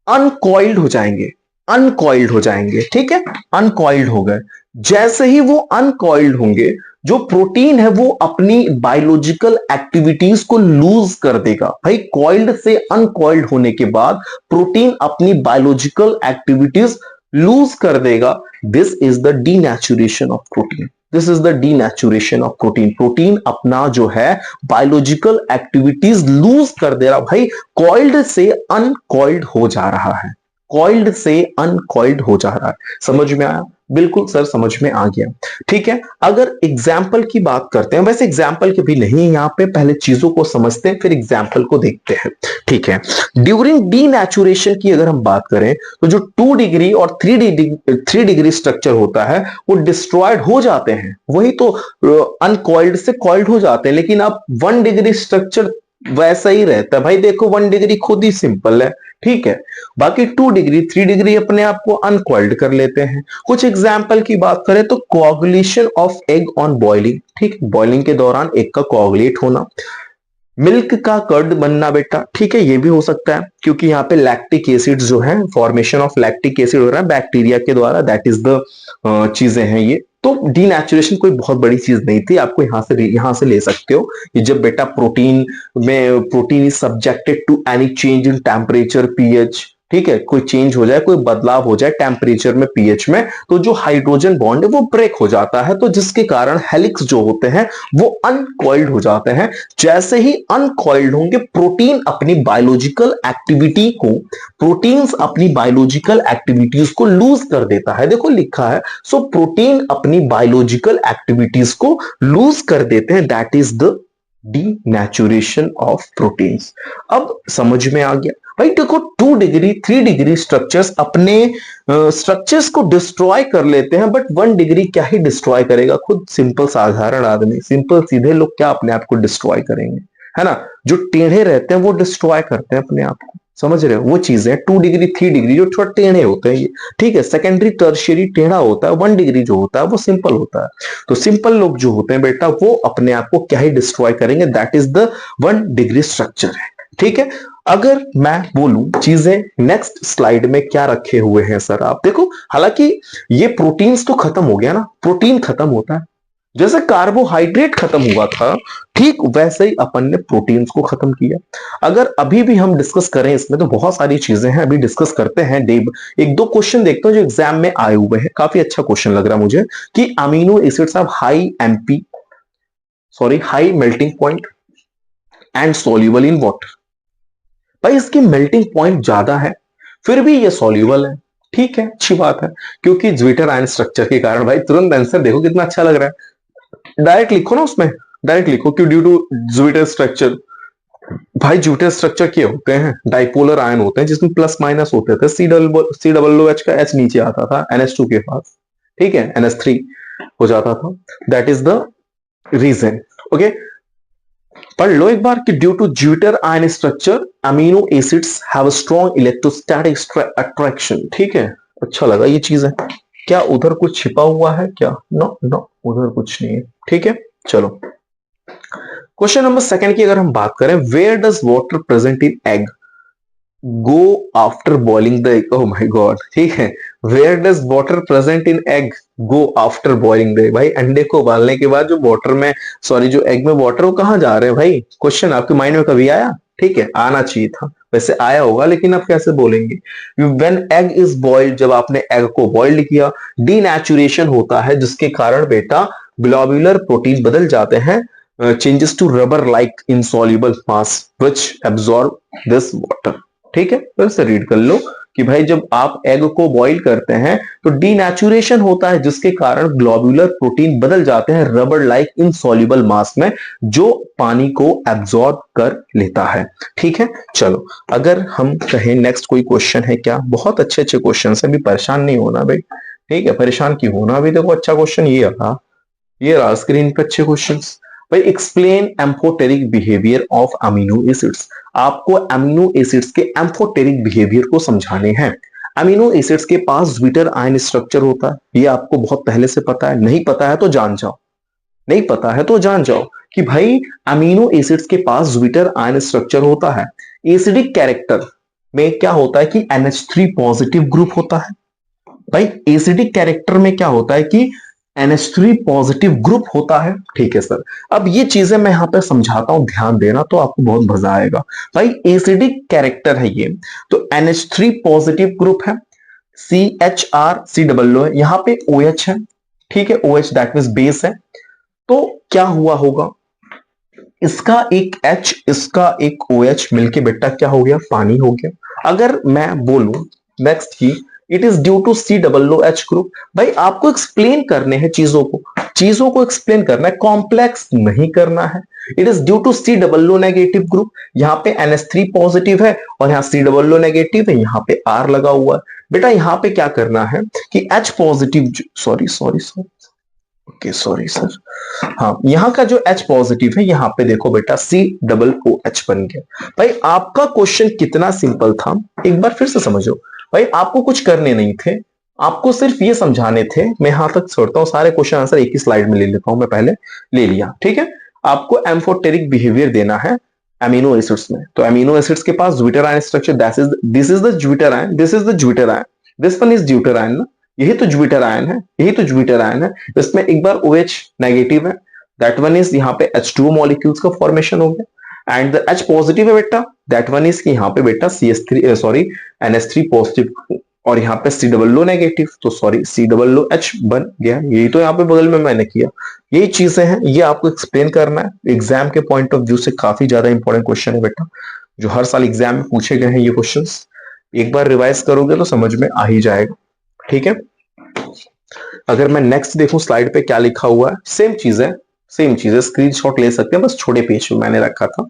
अनकॉइल्ड हो जाएंगे, अनकॉइल्ड हो जाएंगे, ठीक है, अनकॉइल्ड हो गए। जैसे ही वो अनकॉइल्ड होंगे जो प्रोटीन है वो अपनी बायोलॉजिकल एक्टिविटीज को लूज कर देगा। भाई कॉइल्ड से अनकॉइल्ड होने के बाद प्रोटीन अपनी बायोलॉजिकल एक्टिविटीज लूज कर देगा। This is the denaturation of protein, this is the denaturation of protein. Protein अपना जो है बायोलॉजिकल एक्टिविटीज लूज कर दे रहा, भाई कॉइल्ड से अनकॉइल्ड हो जा रहा है, कॉइल्ड से अनकॉइल्ड हो जा रहा है। समझ में आया? बिल्कुल सर समझ में आ गया, ठीक है। अगर एग्जाम्पल की बात करते हैं, वैसे एग्जाम्पल के भी नहीं यहाँ पे, पहले चीजों को समझते हैं फिर एग्जाम्पल को देखते हैं, ठीक है। ड्यूरिंग डीनेचुरेशन की अगर हम बात करें तो जो 2 डिग्री और 3 डिग्री स्ट्रक्चर होता है वो डिस्ट्रॉयड हो जाते हैं, वही तो अनकॉइल्ड से कॉइल्ड हो जाते हैं। लेकिन अब 1 डिग्री स्ट्रक्चर वैसा ही रहता है, भाई देखो 1 डिग्री खुद ही सिंपल है, ठीक है। बाकी 2 डिग्री 3 डिग्री अपने आप को अनकॉइल्ड कर लेते हैं। कुछ एग्जाम्पल की बात करें तो coagulation of egg on boiling, ठीक, बॉइलिंग के दौरान एग का कोआगुलेट होना, मिल्क का कर्ड बनना बेटा, ठीक है, ये भी हो सकता है क्योंकि यहाँ पे लैक्टिक एसिड जो है, फॉर्मेशन ऑफ लैक्टिक एसिड हो रहा है बैक्टीरिया के द्वारा, दैट इज द चीजें हैं ये। तो डीनेचुरेशन कोई बहुत बड़ी चीज नहीं थी, आपको यहाँ से ले सकते हो। ये जब बेटा प्रोटीन में, protein is subjected to any change in temperature, pH, ठीक है, कोई चेंज हो जाए, कोई बदलाव हो जाए टेम्परेचर में, पीएच में, तो जो हाइड्रोजन बॉन्ड है वो ब्रेक हो जाता है, तो जिसके कारण हेलिक्स जो होते हैं वो अनकॉइल्ड हो जाते हैं। जैसे ही अनकॉइल्ड होंगे प्रोटीन अपनी बायोलॉजिकल एक्टिविटी को, प्रोटीन्स अपनी बायोलॉजिकल एक्टिविटीज को लूज कर देता है। देखो लिखा है, सो प्रोटीन अपनी बायोलॉजिकल एक्टिविटीज को लूज कर देते हैं, that is the denaturation of proteins. अब समझ में आ गया भाई। देखो 2 डिग्री 3 डिग्री स्ट्रक्चर्स अपने स्ट्रक्चर्स को डिस्ट्रॉय कर लेते हैं, बट 1 डिग्री क्या ही डिस्ट्रॉय करेगा, खुद सिंपल साधारण आदमी, सिंपल सीधे लोग क्या अपने आप को डिस्ट्रॉय करेंगे, है ना। जो टेढ़े रहते हैं वो डिस्ट्रॉय करते हैं अपने आप को, समझ रहे हो, वो चीज है 2 डिग्री 3 डिग्री जो थोड़ा टेढ़े होते हैं ये, ठीक है। सेकेंडरी टर्शियरी टेढ़ा होता है, 1 डिग्री जो होता है वो सिंपल होता है। तो सिंपल लोग जो होते हैं बेटा वो अपने आप को क्या ही डिस्ट्रॉय करेंगे, that is the 1 degree structure है, ठीक है। अगर मैं बोलूं चीजें नेक्स्ट स्लाइड में क्या रखे हुए हैं सर, आप देखो, हालांकि ये प्रोटीन्स तो खत्म हो गया ना, प्रोटीन खत्म होता है, जैसे कार्बोहाइड्रेट खत्म हुआ था ठीक वैसे ही अपन ने प्रोटीन्स को खत्म किया। अगर अभी भी हम डिस्कस करें इसमें तो बहुत सारी चीजें हैं, अभी डिस्कस करते हैं। एक दो क्वेश्चन देखते हैं जो एग्जाम में आए हुए हैं, काफी अच्छा क्वेश्चन लग रहा है मुझे कि amino acids of high melting point and soluble in water. भाई इसकी मेल्टिंग पॉइंट ज्यादा है फिर भी ये सॉल्युबल है, ठीक है, अच्छी बात है, क्योंकि ज्विटर आयन स्ट्रक्चर के कारण। भाई तुरंत आंसर देखो कितना अच्छा लग रहा है, डायरेक्ट लिखो ना उसमें, डायरेक्ट लिखो कि ड्यू टू ज्विटर स्ट्रक्चर। भाई ज्विटर स्ट्रक्चर क्या होते हैं, डाइपोलर आयन होते हैं जिसमें प्लस माइनस होते थे, सी डबल ओ एच का एच नीचे आता था NH2 के पास, ठीक है, NH3 हो जाता था, that is the reason. Okay, पढ़ लो एक बार कि due to zwitter ion structure amino acids have a strong electrostatic attraction, ठीक है, अच्छा लगा ये चीज है। क्या उधर कुछ छिपा हुआ है क्या? नो नो, उधर कुछ नहीं है, ठीक है। चलो क्वेश्चन नंबर सेकंड की अगर हम बात करें, where does water present in egg go after boiling the egg? Oh my God, ठीक है, where does water present in egg go after boiling the egg? भाई अंडे को उबालने के बाद जो वाटर में, सॉरी जो एग में वाटर, वो कहां जा रहे हैं भाई? क्वेश्चन आपके माइंड में कभी आया? ठीक है, आना चाहिए था, वैसे आया होगा लेकिन आप कैसे बोलेंगे? व्हेन एग इज बॉइल्ड, जब आपने एग को बॉइल्ड किया, डीनेचुरेशन होता है जिसके कारण बेटा ग्लोब्यूलर प्रोटीन बदल जाते हैं, changes to rubber like insoluble mass which absorb this water, ठीक है। फिर से रीड कर लो कि भाई जब आप एग को बॉईल करते हैं तो डीनेचुरेशन होता है जिसके कारण ग्लोब्यूलर प्रोटीन बदल जाते हैं रबर लाइक इनसॉल्युबल मास में, जो पानी को एब्जॉर्ब कर लेता है, ठीक है। चलो अगर हम कहें नेक्स्ट कोई क्वेश्चन है क्या? बहुत अच्छे अच्छे क्वेश्चन है, अभी परेशान नहीं होना भाई, ठीक है, परेशान क्यों होना? अभी देखो अच्छा क्वेश्चन ये रहा स्क्रीन पे अच्छे क्वेश्चंस। भाई explain amphoteric behaviour of amino acids. आपको अमीनो एसिड्स के एम्फोटेरिक बिहेवियर को समझाने हैं। अमीनो एसिड्स के पास ज्विटर आयन स्ट्रक्चर होता है, ये आपको बहुत पहले से पता है, नहीं पता है तो जान जाओ, नहीं पता है तो जान जाओ कि भाई अमीनो एसिड्स के पास ज्विटर आयन स्ट्रक्चर होता है। एसिडिक कैरेक्टर में क्या होता है कि NH3 पॉजिटिव ग्रुप होता है। भाई एसिडिक कैरेक्टर में क्या होता है कि NH3 पॉजिटिव ग्रुप होता है, ठीक है सर। अब ये चीजें मैं यहां पे समझाता हूं, ध्यान देना तो आपको बहुत मजा आएगा। भाई एसिडिक कैरेक्टर है ये, तो NH3 पॉजिटिव ग्रुप है, CHR है, यहां पे OH है, ठीक है, OH दैट मींस बेस है। तो क्या हुआ होगा, इसका एक H इसका एक OH मिलके बेटा क्या हो गया, पानी हो गया। अगर मैं बोलूं नेक्स्ट की it is due to COOH group, भाई आपको एक्सप्लेन करने हैं चीजों को एक्सप्लेन करना है, कॉम्प्लेक्स नहीं करना है। It is due to COO negative group, यहाँ पे NH3 पॉजिटिव है और यहाँ COO नेगेटिव है, यहाँ पे R लगा हुआ है। बेटा यहाँ पे क्या करना है कि H positive, sorry okay sorry sir, हाँ यहाँ का जो H पॉजिटिव है यहाँ पे देखो बेटा COOH बन गया। भाई आपका क्वेश्चन कितना सिंपल था, एक बार फिर से समझो। भाई आपको कुछ करने नहीं थे, आपको सिर्फ ये समझाने थे। मैं यहां तक छोड़ता हूं, सारे क्वेश्चन आंसर एक ही स्लाइड में ले लेता हूं, मैं पहले ले लिया, ठीक है। आपको एम्फोटेरिक बिहेवियर देना है अमीनो एसिड्स में, तो अमीनो एसिड्स के पास zwitter ion structure, this is the zwitter ion, this is the zwitter ion, this one is zwitter ion ना, यही तो ज्विटर आयन है, यही तो ज्विटर आयन है। इसमें एक बार OH नेगेटिव है, दैट वन इज यहाँ पे H2O मॉलिक्यूल्स का फॉर्मेशन हो गया, एंड द H पॉजिटिव है बेटा, दैट वन इज यहाँ पे बेटा NH3 पॉजिटिव, और यहाँ पे COO नेगेटिव, तो COOH बन गया। यही तो यहाँ पे बगल में मैंने किया, यही चीजें हैं, ये आपको एक्सप्लेन करना है। एग्जाम के पॉइंट ऑफ व्यू से काफी ज्यादा इंपॉर्टेंट क्वेश्चन है बेटा, जो हर साल एग्जाम में पूछे गए हैं ये क्वेश्चंस। एक बार रिवाइज करोगे तो समझ में आ ही जाएगा, ठीक है। अगर मैं नेक्स्ट देखूं स्लाइड पे क्या लिखा हुआ है, सेम चीज है, स्क्रीनशॉट ले सकते हैं, बस छोटे पेज में मैंने रखा था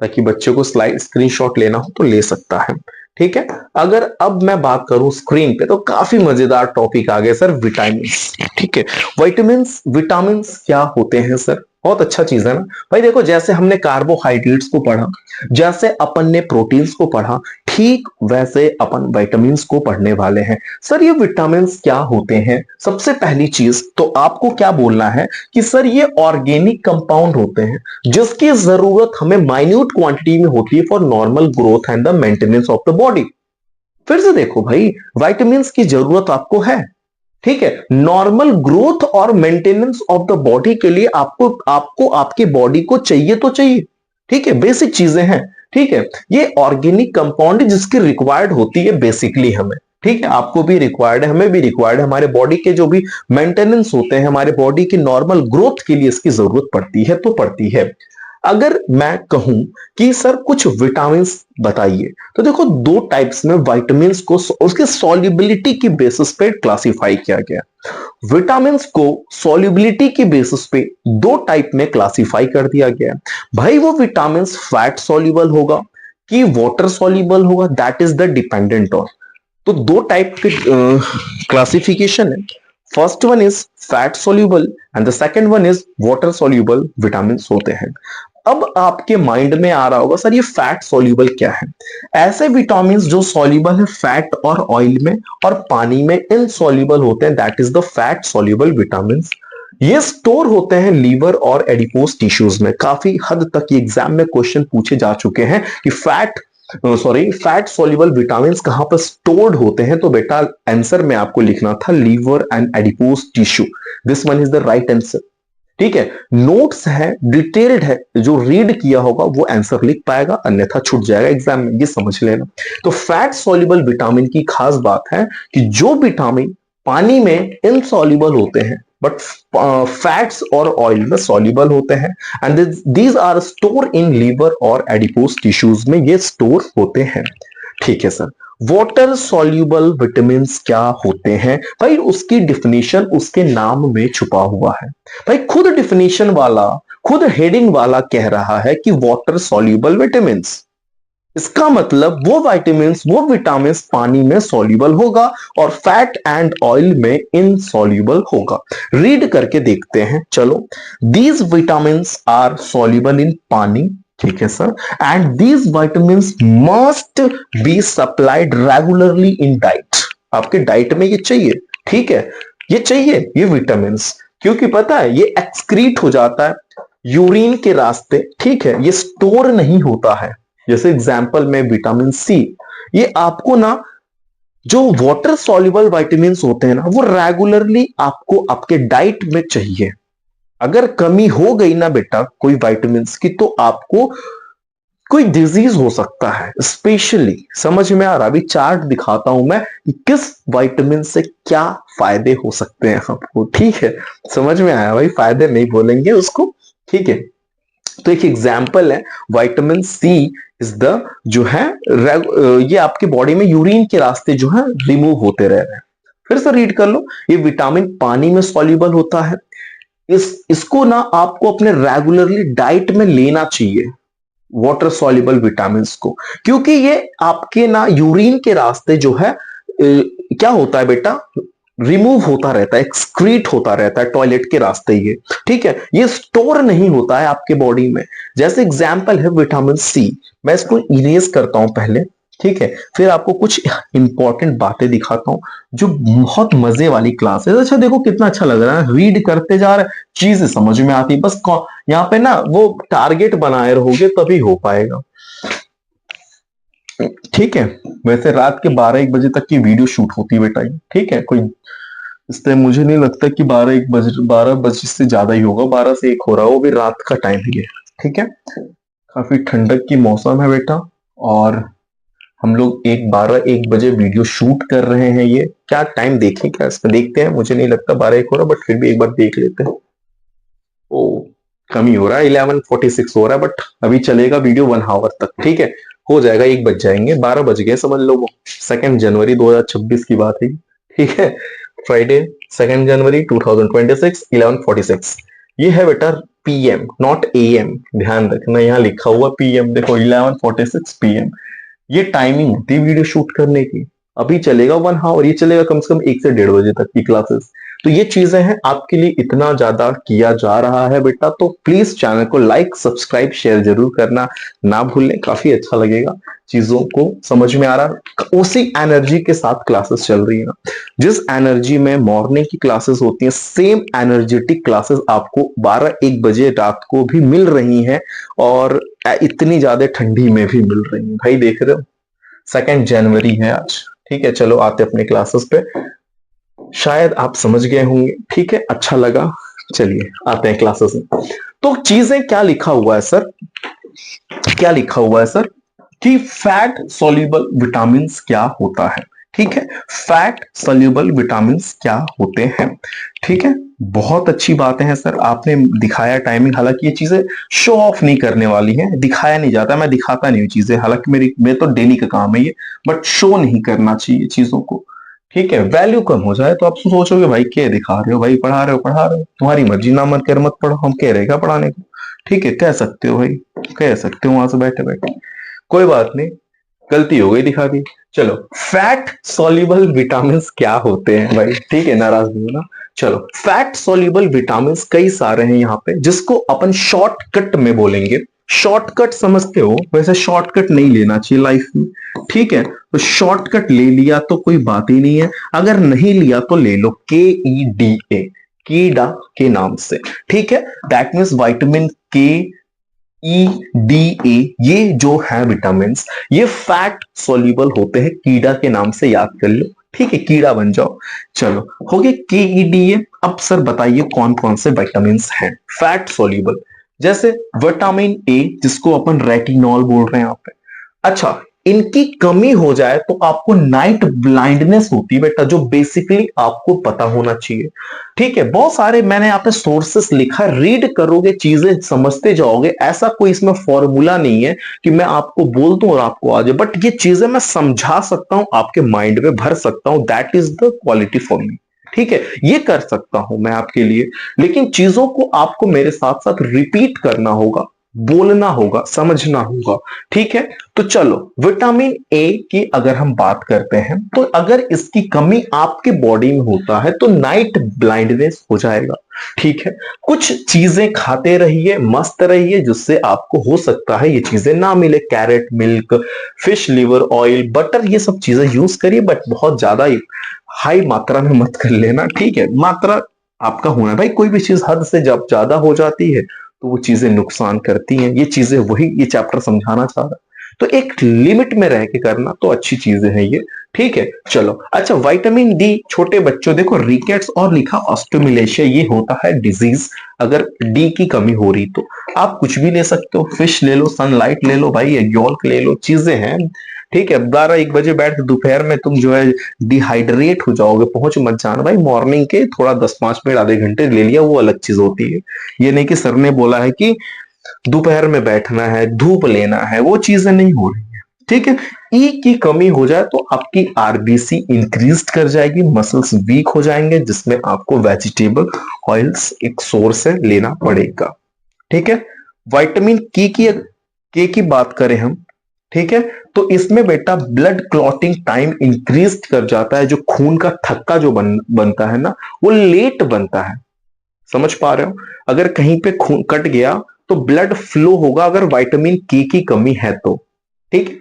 ताकि बच्चों को स्लाइड स्क्रीनशॉट लेना हो तो ले सकता है, ठीक है। अगर अब मैं बात करूं स्क्रीन पे तो काफी मजेदार टॉपिक आ गया सर, विटामिन्स, ठीक है। विटामिन्स क्या होते हैं सर? बहुत अच्छा चीज है ना भाई। देखो जैसे हमने कार्बोहाइड्रेट्स को पढ़ा, जैसे अपन ने प्रोटीन्स को पढ़ा, ठीक वैसे अपन विटामिन्स को पढ़ने वाले हैं। सर ये विटामिन्स क्या होते हैं? सबसे पहली चीज तो आपको क्या बोलना है कि सर ये ऑर्गेनिक कंपाउंड होते हैं जिसकी जरूरत हमें माइन्यूट क्वांटिटी में होती है for normal growth and the maintenance of the body. फिर से देखो भाई, विटामिन्स की जरूरत आपको है, ठीक है, नॉर्मल ग्रोथ और मेंटेनेंस ऑफ द बॉडी के लिए आपको आपको आपके बॉडी को चाहिए तो चाहिए, ठीक है, बेसिक चीजें हैं, ठीक है। ये ऑर्गेनिक कंपाउंड जिसकी रिक्वायर्ड होती है बेसिकली हमें, ठीक है, आपको भी रिक्वायर्ड है, हमें भी रिक्वायर्ड है, हमारे बॉडी के जो भी मेंटेनेंस होते हैं, हमारे बॉडी की नॉर्मल ग्रोथ के लिए इसकी जरूरत पड़ती है तो पड़ती है। अगर मैं कहूं कि सर कुछ विटामिन्स बताइए, तो देखो दो टाइप्स में विटामिन्स को उसके सॉल्युबिलिटी की बेसिस पे क्लासिफाई किया गया। विटामिन्स को सॉल्युबिलिटी की बेसिस पे दो टाइप में क्लासिफाई कर दिया गया। भाई वो विटामिन्स फैट सॉल्युबल होगा कि वाटर सॉल्युबल होगा, that is the dependent on. तो दो टाइप के क्लासिफिकेशन है। First one is fat soluble and the second one is water soluble vitamins होते हैं। अब आपके माइंड में आ रहा होगा सर ये फैट सॉल्युबल क्या है? ऐसे विटामिन्स जो सॉल्युबल है फैट और ऑयल में और पानी में इनसॉल्युबल होते हैं, that is the fat soluble vitamins. ये स्टोर होते हैं लीवर और एडिपोज टिश्यूज में। काफी हद तक ये एग्जाम में क्वेश्चन पूछे जा चुके हैं कि फैट सॉल्युबल विटामिन्स कहां पर स्टोर्ड होते हैं, तो बेटा आंसर में आपको लिखना था liver and adipose tissue. This one is the right answer, ठीक है। नोट्स है, डिटेल्ड है, जो रीड किया होगा वो आंसर लिख पाएगा, अन्यथा छूट जाएगा एग्जाम में, ये समझ लेना। तो फैट सॉल्युबल विटामिन की खास बात है कि जो विटामिन पानी में इनसॉल्युबल होते हैं बट फैट्स और ऑयल में सॉल्युबल होते हैं, and these are store in liver और एडिपोज टिश्यूज में ये स्टोर होते हैं, ठीक है सर। वाटर सॉल्युबल विटामिन्स क्या होते हैं? भाई उसकी डिफिनेशन उसके नाम में छुपा हुआ है। भाई खुद डिफिनेशन वाला, खुद हेडिंग वाला कह रहा है कि वाटर सॉल्युबल विटामिन्स, इसका मतलब वो विटामिन्स, वो विटामिन्स पानी में सॉल्युबल होगा और फैट एंड ऑयल में इनसॉल्युबल होगा। रीड करके देखते हैं, चलो। These vitamins are soluble in pani, ठीक है sir, and these vitamins must be supplied regularly in diet. आपके डाइट में ये चाहिए, ठीक है, ये चाहिए ये विटामिन्स, क्योंकि पता है ये एक्सक्रीट हो जाता है यूरिन के रास्ते, ठीक है, ये स्टोर नहीं होता है। जैसे एग्जांपल में विटामिन सी, ये आपको ना जो वाटर सॉल्युबल विटामिन्स होते हैं ना वो रेगुलरली आपको आपके डाइट में चाहिए। अगर कमी हो गई ना बेटा कोई विटामिन्स की तो आपको कोई डिजीज हो सकता है। स्पेशली समझ में आ रहा, अभी चार्ट दिखाता हूं मैं कि किस विटामिन से क्या फायदे हो सकते हैं आपको, ठीक है, समझ में आया भाई, फायदे नहीं बोलेंगे उसको, ठीक है। तो एक एग्जाम्पल है विटामिन सी इज द जो है ये आपके बॉडी में यूरिन के रास्ते जो है रिमूव होते रह रहे हैं। फिर से रीड कर लो, ये विटामिन पानी में सॉल्युबल होता है, इसको ना आपको अपने रेगुलरली डाइट में लेना चाहिए वाटर सॉल्युबल विटामिन को, क्योंकि ये आपके ना यूरिन के रास्ते जो है क्या होता है बेटा, रिमूव होता रहता है, एक्सक्रीट होता रहता है टॉयलेट के रास्ते ये, ठीक है, ये स्टोर नहीं होता है आपके बॉडी में। जैसे एग्जांपल है विटामिन सी, मैं इसको इरेज करता हूं पहले, ठीक है, फिर आपको कुछ इंपॉर्टेंट बातें दिखाता हूं जो बहुत मजे वाली क्लास है। अच्छा देखो कितना अच्छा लग रहा है, रीड करते जा रहे, चीज समझ में आती, बस यहाँ पे ना वो टारगेट बनाए रहोगे तभी हो पाएगा, ठीक है। वैसे रात के 12-1 बजे तक की वीडियो शूट होती है बेटा, ठीक है, कोई इसलिए मुझे नहीं लगता कि 12 बजे से ज्यादा ही होगा, 12 से 1 हो रहा हो, वो भी रात का टाइम ही है, ठीक है। काफी ठंडक की मौसम है बेटा, और हम लोग 12-1 बजे वीडियो शूट कर रहे हैं। ये क्या टाइम देखें, क्या इसमें देखते हैं, मुझे नहीं लगता 12-1 हो रहा, बट फिर भी एक बार देख लेते हैं। ओ कमी हो रहा है, 11:46 हो रहा है, बट अभी चलेगा वीडियो 1 आवर तक, ठीक है, हो जाएगा, 1 बज जाएंगे, 12 बज गए समझ लो, वो 2 जनवरी 2026 की बात है, ठीक है, फ्राइडे 2 जनवरी 2026 11:46। ये है बेटा पीएम नॉट एएम, ध्यान रखना, यहाँ लिखा हुआ पीएम, देखो 11:46 पीएम, ये टाइमिंग होती है वीडियो शूट करने की। अभी चलेगा 1 आवर, ये चलेगा कम से कम 1 से 1:30 बजे तक की क्लासेस, तो ये चीजें हैं, आपके लिए इतना ज्यादा किया जा रहा है बेटा, तो प्लीज चैनल को लाइक सब्सक्राइब शेयर जरूर करना ना भूलें, काफी अच्छा लगेगा। चीजों को समझ में आ रहा, उसी एनर्जी के साथ क्लासेस चल रही है ना, जिस एनर्जी में मॉर्निंग की क्लासेस होती हैं, सेम एनर्जेटिक क्लासेस आपको 12-1 बजे रात को भी मिल रही हैं, और इतनी ज्यादा ठंडी में भी मिल रही हैं। भाई देख रहे हो, 2 जनवरी है आज। ठीक है, चलो आते अपने क्लासेस पे। शायद आप समझ गए होंगे, ठीक है, अच्छा लगा। चलिए आते हैं क्लासेस में। तो चीजें क्या लिखा हुआ है सर, क्या लिखा हुआ है सर, कि फैट सॉल्युबल विटामिन क्या होता है। ठीक है, फैट सॉल्युबल विटामिन क्या होते हैं। ठीक है, बहुत अच्छी बातें हैं सर, आपने दिखाया टाइमिंग। हालांकि ये चीजें शो ऑफ नहीं करने वाली हैं, दिखाया नहीं जाता, मैं दिखाता नहीं हूँ चीजें, हालांकि मेरे तो डेली का काम है ये, बट शो नहीं करना चाहिए चीजों को। ठीक है, वैल्यू कम हो जाए तो आप सोचोगे भाई क्या दिखा रहे हो, भाई पढ़ा रहे हो पढ़ा रहे हो, तुम्हारी मर्जी, ना मन कर मत पढ़ो, हम कह रहे क्या पढ़ाने को। ठीक है, कह सकते हो भाई, कह सकते हो वहां से बैठे बैठे, कोई बात नहीं, गलती हो गई, दिखा दी। चलो, फैट सॉल्युबल विटामिन क्या होते हैं भाई, ठीक है, नाराज नहीं होना। चलो, फैट सॉल्युबल विटामिन कई सारे हैं यहाँ पे, जिसको अपन शॉर्टकट में बोलेंगे। शॉर्टकट समझते हो, वैसे शॉर्टकट नहीं लेना चाहिए लाइफ में। ठीक है, तो शॉर्टकट ले लिया तो कोई बात ही नहीं है, अगर नहीं लिया तो ले लो KEDA, कीड़ा के नाम से। ठीक है, दैट मीन्स विटामिन KEDA, ये जो है विटामिन, ये फैट सॉल्युबल होते हैं, कीड़ा के नाम से याद कर लो। ठीक है, कीड़ा बन जाओ। चलो, हो गए KEDA। अब सर बताइए कौन कौन से विटामिन हैं फैट सॉल्युबल। जैसे विटामिन ए, जिसको अपन रेटिनॉल बोल रहे हैं यहाँ पे। अच्छा, इनकी कमी हो जाए तो आपको नाइट ब्लाइंडनेस होती है बेटा, जो बेसिकली आपको पता होना चाहिए। ठीक है, बहुत सारे मैंने यहाँ पे सोर्सेस लिखा, रीड करोगे चीजें समझते जाओगे, ऐसा कोई इसमें फॉर्मूला नहीं है कि मैं आपको बोल दूं और आपको आ जाए, बट ये चीजें मैं समझा सकता हूं, आपके माइंड में भर सकता हूं, that is the quality for me. ठीक है, ये कर सकता हूं मैं आपके लिए, लेकिन चीजों को आपको मेरे साथ साथ रिपीट करना होगा, बोलना होगा, समझना होगा। ठीक है, तो चलो, विटामिन ए की अगर हम बात करते हैं, तो अगर इसकी कमी आपके बॉडी में होता है तो नाइट ब्लाइंडनेस हो जाएगा। ठीक है, कुछ चीजें खाते रहिए, मस्त रहिए, जिससे आपको हो सकता है ये चीजें ना मिले। Carrot milk, fish liver oil, butter, ये सब चीजें यूज करिए, बट बहुत ज्यादा हाई मात्रा में मत कर लेना। ठीक है, मात्रा आपका होना भाई, कोई भी चीज हद से जब ज्यादा हो जाती है तो वो चीजें नुकसान करती हैं। ये चीजें वही ये चैप्टर समझाना चाह रहा है, तो एक लिमिट में रह के करना तो अच्छी चीजें हैं ये। ठीक है, चलो। अच्छा, विटामिन डी, छोटे बच्चों देखो, रिकेट्स और लिखा ऑस्टियोमिलेशिया, ये होता है डिजीज। अगर डी की कमी हो रही तो आप कुछ भी ले सकते हो, फिश ले लो, सनलाइट ले लो भाई, एग यॉल्क ले लो, चीजें हैं। ठीक है, 12-1 बजे बैठ के दोपहर में तुम जो है डिहाइड्रेट हो जाओगे, पहुंच मत जाना भाई, मॉर्निंग के थोड़ा 10-5 मिनट आधे घंटे ले लिया, वो अलग चीज होती है। ये नहीं कि सर ने बोला है कि दोपहर में बैठना है, धूप लेना है, वो चीजें नहीं हो रही है। ठीक है, ई की कमी हो जाए तो आपकी आरबीसी इंक्रीज कर जाएगी, मसल्स वीक हो जाएंगे, जिसमें आपको वेजिटेबल ऑयल्स एक सोर्स है लेना पड़ेगा। ठीक है, विटामिन के की बात करें हम, ठीक है, तो इसमें बेटा ब्लड क्लॉटिंग टाइम इंक्रीज कर जाता है, जो खून का थक्का जो बनता है ना, वो लेट बनता है। समझ पा रहे हो, अगर कहीं पे खून कट गया तो ब्लड फ्लो होगा, अगर विटामिन के की कमी है तो। ठीक,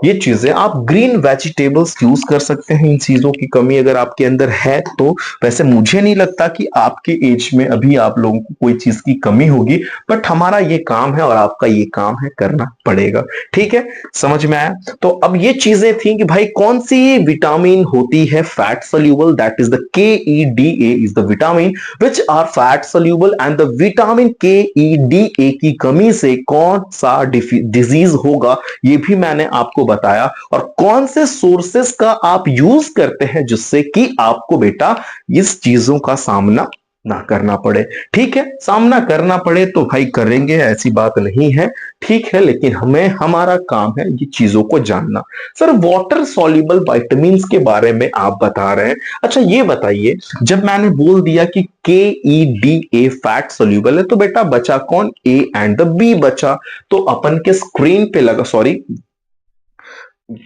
ये चीजें आप ग्रीन वेजिटेबल्स यूज कर सकते हैं इन चीजों की कमी अगर आपके अंदर है तो। वैसे मुझे नहीं लगता कि आपके एज में अभी आप लोगों को कोई चीज की कमी होगी, बट हमारा ये काम है और आपका ये काम है, करना पड़ेगा। ठीक है, समझ में आया। तो अब ये चीजें थी कि भाई कौन सी विटामिन होती है fat soluble, that is the KEDA is the vitamin which are fat soluble, and the vitamin KEDA की कमी से कौन सा डिजीज होगा ये भी मैंने आपको बताया, और कौन से सोर्सेस का आप यूज करते हैं जिससे कि आपको बेटा इस चीजों का सामना ना करना पड़े। ठीक है, सामना करना पड़े तो भाई करेंगे, ऐसी बात नहीं है। ठीक है, लेकिन हमें हमारा काम है ये चीजों को जानना। सर, वाटर सॉल्युबल विटामिन्स के बारे में आप बता रहे हैं। अच्छा, ये बताइए, जब मैंने बोल दिया कि KEDA फैट सोल्यूबल है, तो बेटा बचा कौन, A एंड द B बचा। तो अपन के स्क्रीन पे लगा, सॉरी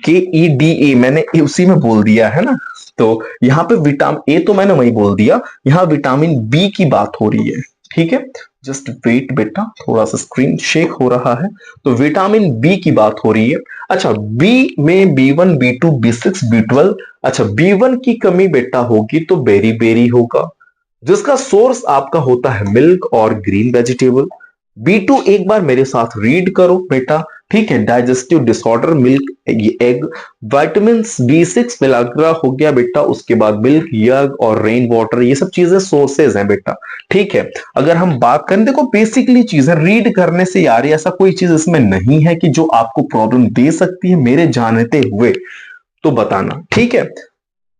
KEDA मैंने उसी में बोल दिया है ना, तो यहाँ पे विटामिन ए तो मैंने वही बोल दिया, यहाँ विटामिन बी की बात हो रही है। ठीक है, जस्ट वेट बेटा, थोड़ा सा स्क्रीन शेक हो रहा है। तो विटामिन बी की बात हो रही है। अच्छा, बी में बी1, बी2, बी6, बी12। अच्छा, बी1 की कमी बेटा होगी तो बेरी बेरी होगा, जिसका सोर्स आपका होता है मिल्क और ग्रीन वेजिटेबल। बी2 एक बार मेरे साथ रीड करो बेटा, ठीक है, digestive disorder, milk, egg. Vitamin बी6 मिलाग्रा हो गया बेटा, उसके बाद मिल्क, यग और रेन वाटर, ये सब चीजें सोर्सेज हैं बेटा। ठीक है, अगर हम बात करें, देखो बेसिकली चीजें रीड करने से यार, ऐसा कोई चीज इसमें नहीं है कि जो आपको प्रॉब्लम दे सकती है, मेरे जानते हुए तो बताना। ठीक है,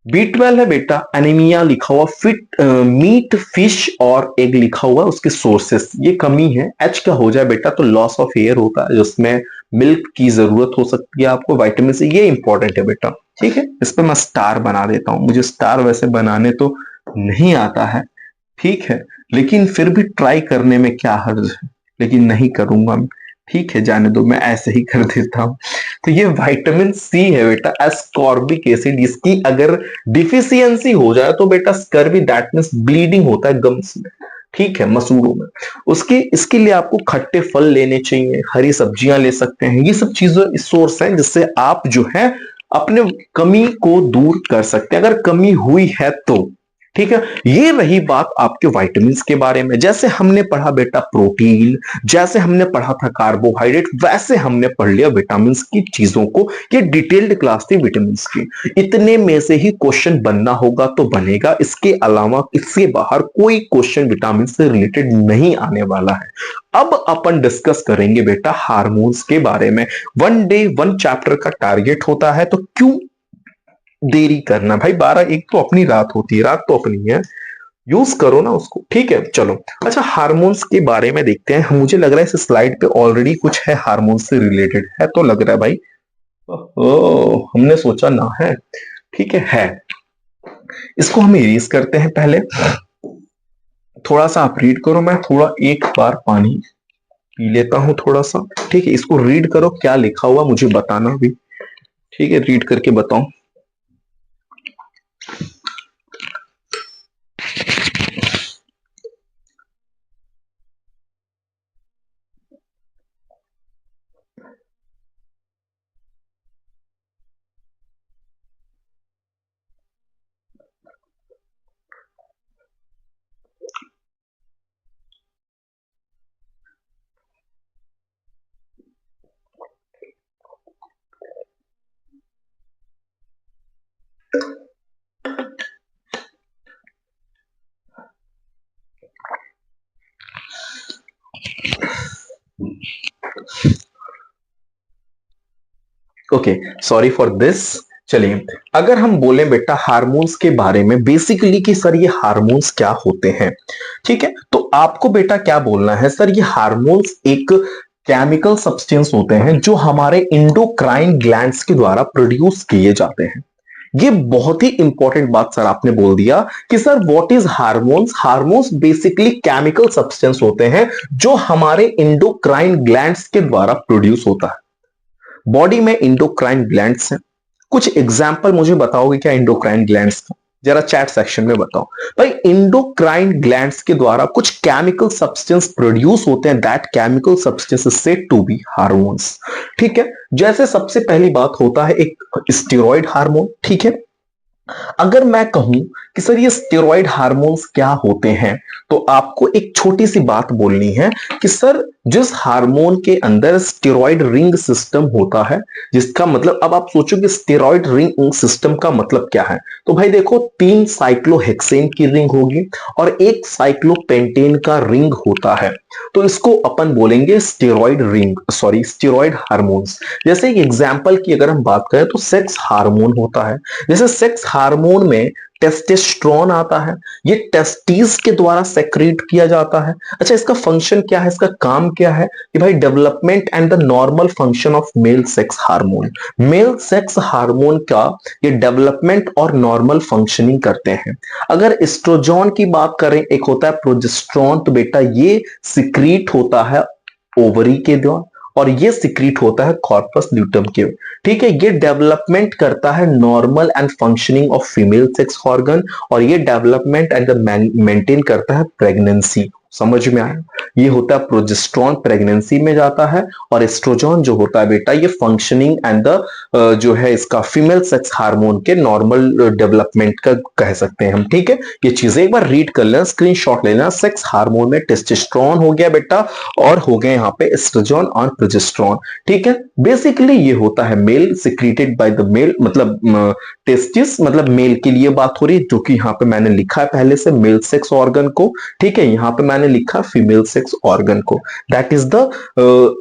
बी12 है बेटा, एनीमिया लिखा हुआ, फिट मीट, फिश और एग लिखा हुआ, उसके सोर्सेस ये कमी है। एच का हो जाए बेटा तो लॉस ऑफ एयर होता है, जिसमें मिल्क की जरूरत हो सकती है आपको, विटामिन सी, ये इंपॉर्टेंट है बेटा। ठीक है, इस पर मैं स्टार बना देता हूं, मुझे स्टार वैसे बनाने तो नहीं आता है, ठीक है, लेकिन फिर भी ट्राई करने में क्या हर्ज है, लेकिन नहीं करूंगा मैं। ठीक है, जाने दो, मैं ऐसे ही कर देता हूं। तो ये विटामिन सी है बेटा, एस्कॉर्बिक एसिड, इसकी अगर डिफिशियंसी हो जाए तो बेटा स्कर्वी, दैट मींस ब्लीडिंग होता है गम्स में, ठीक है, मसूड़ों में। उसके इसके लिए आपको खट्टे फल लेने चाहिए, हरी सब्जियां ले सकते हैं, ये सब चीजें सोर्स हैं जिससे आप जो है अपने कमी को दूर कर सकते हैं, अगर कमी हुई है तो। ठीक है, ये रही बात आपके विटामिन के बारे में। जैसे हमने पढ़ा बेटा प्रोटीन, जैसे हमने पढ़ा था कार्बोहाइड्रेट, वैसे हमने पढ़ लिया विटामिन की चीजों को। ये डिटेल्ड क्लास थी विटामिन की, इतने में से ही क्वेश्चन बनना होगा तो बनेगा, इसके अलावा इससे बाहर कोई क्वेश्चन विटामिन से रिलेटेड नहीं आने वाला है। अब अपन डिस्कस करेंगे बेटा हार्मोन्स के बारे में। वन डे वन चैप्टर का टारगेट होता है, तो क्यों देरी करना भाई, 12-1 तो अपनी रात होती है, रात तो अपनी है, यूज करो ना उसको। ठीक है, चलो। अच्छा, हार्मोन्स के बारे में देखते हैं, मुझे लग रहा है इस स्लाइड पे ऑलरेडी कुछ है हार्मोन्स से रिलेटेड, है तो लग रहा है भाई, ओ हमने सोचा ना है। ठीक है, इसको हम इरेज करते हैं पहले, थोड़ा सा आप रीड करो, मैं थोड़ा एक बार पानी पी लेता हूं थोड़ा सा। ठीक है, इसको रीड करो, क्या लिखा हुआ मुझे बताना भी। ठीक है, रीड करके बताओ। Okay, sorry for this. चलिए, अगर हम बोले बेटा हार्मोन्स के बारे में बेसिकली कि सर ये हार्मोन्स क्या होते हैं, ठीक है, तो आपको बेटा क्या बोलना है, सर ये हार्मोन्स एक केमिकल सब्सटेंस होते हैं जो हमारे इंडोक्राइन ग्लैंड्स के द्वारा प्रोड्यूस किए जाते हैं। ये बहुत ही इंपॉर्टेंट बात सर आपने बोल दिया कि sir what is hormones. Hormones basically chemical substance होते हैं जो हमारे इंडोक्राइन ग्लैंड्स के द्वारा प्रोड्यूस होता है। बॉडी में इंडोक्राइन ग्लैंड्स हैं, कुछ एग्जांपल मुझे बताओगे क्या इंडोक्राइन ग्लैंड्स का, जरा चैट सेक्शन में बताओ भाई। इंडोक्राइन ग्लैंड्स के द्वारा कुछ केमिकल सब्सटेंस प्रोड्यूस होते हैं, that chemical substance is said to be hormones. ठीक है, जैसे सबसे पहली बात होता है एक स्टेरॉइड हार्मोन। ठीक है, अगर मैं कहूं कि सर ये स्टेरॉइड हार्मोन्स क्या होते हैं, तो आपको एक छोटी सी बात बोलनी है कि सर जिस हार्मोन के अंदर स्टेरॉइड रिंग सिस्टम होता है, जिसका मतलब, अब आप सोचो कि स्टेरॉइड रिंग सिस्टम का मतलब क्या है, तो भाई देखो 3 साइक्लोहेक्सेन की रिंग होगी और 1 साइक्लोपेंटेन का रिंग होता है, तो इसको अपन बोलेंगे steroid ring, sorry steroid hormones. जैसे एक एग्जांपल की अगर हम बात करें तो सेक्स हार्मोन होता है, जैसे सेक्स हार्मोन में टेस्टोस्टेरोन आता है, ये टेस्टिस के द्वारा सेक्रेट किया जाता है। अच्छा, इसका फंक्शन क्या है, इसका काम क्या है कि भाई development and the normal function of male sex hormone. Male sex hormone का ये डेवलपमेंट और नॉर्मल फंक्शनिंग करते हैं। अगर एस्ट्रोजन की बात करें, एक होता है प्रोजेस्टेरोन, तो बेटा ये सिक्रीट होता है ओवरी के द्वारा, और ये सिक्रीट होता है कॉर्पस ल्यूटम के। ठीक है, ये डेवलपमेंट करता है normal and functioning of female sex organ, और ये डेवलपमेंट एंड मेंटेन करता है प्रेगनेंसी। समझ में आया? ये होता है प्रोजेस्टेरॉन प्रेगनेंसी में जाता है, और एस्ट्रोजन जो होता है बेटा ये फंक्शनिंग एंड द जो है इसका फीमेल सेक्स हार्मोन के नॉर्मल डेवलपमेंट का कह सकते हैं हम। ठीक है, ये चीजें एक बार रीड कर लेना, स्क्रीनशॉट लेना। सेक्स हार्मोन में टेस्टोस्टेरोन हो गया बेटा, और हो गए यहाँ पे एस्ट्रोजन और प्रोजेस्टेरॉन। ठीक है, बेसिकली ये होता है male secreted by the male, मतलब टेस्टिस, मतलब मेल के लिए बात हो रही है, जो कि यहाँ पे मैंने लिखा है पहले से मेल सेक्स ऑर्गन को। ठीक है, यहाँ पे मैंने लिखा फीमेल सेक्स ऑर्गन को। That is the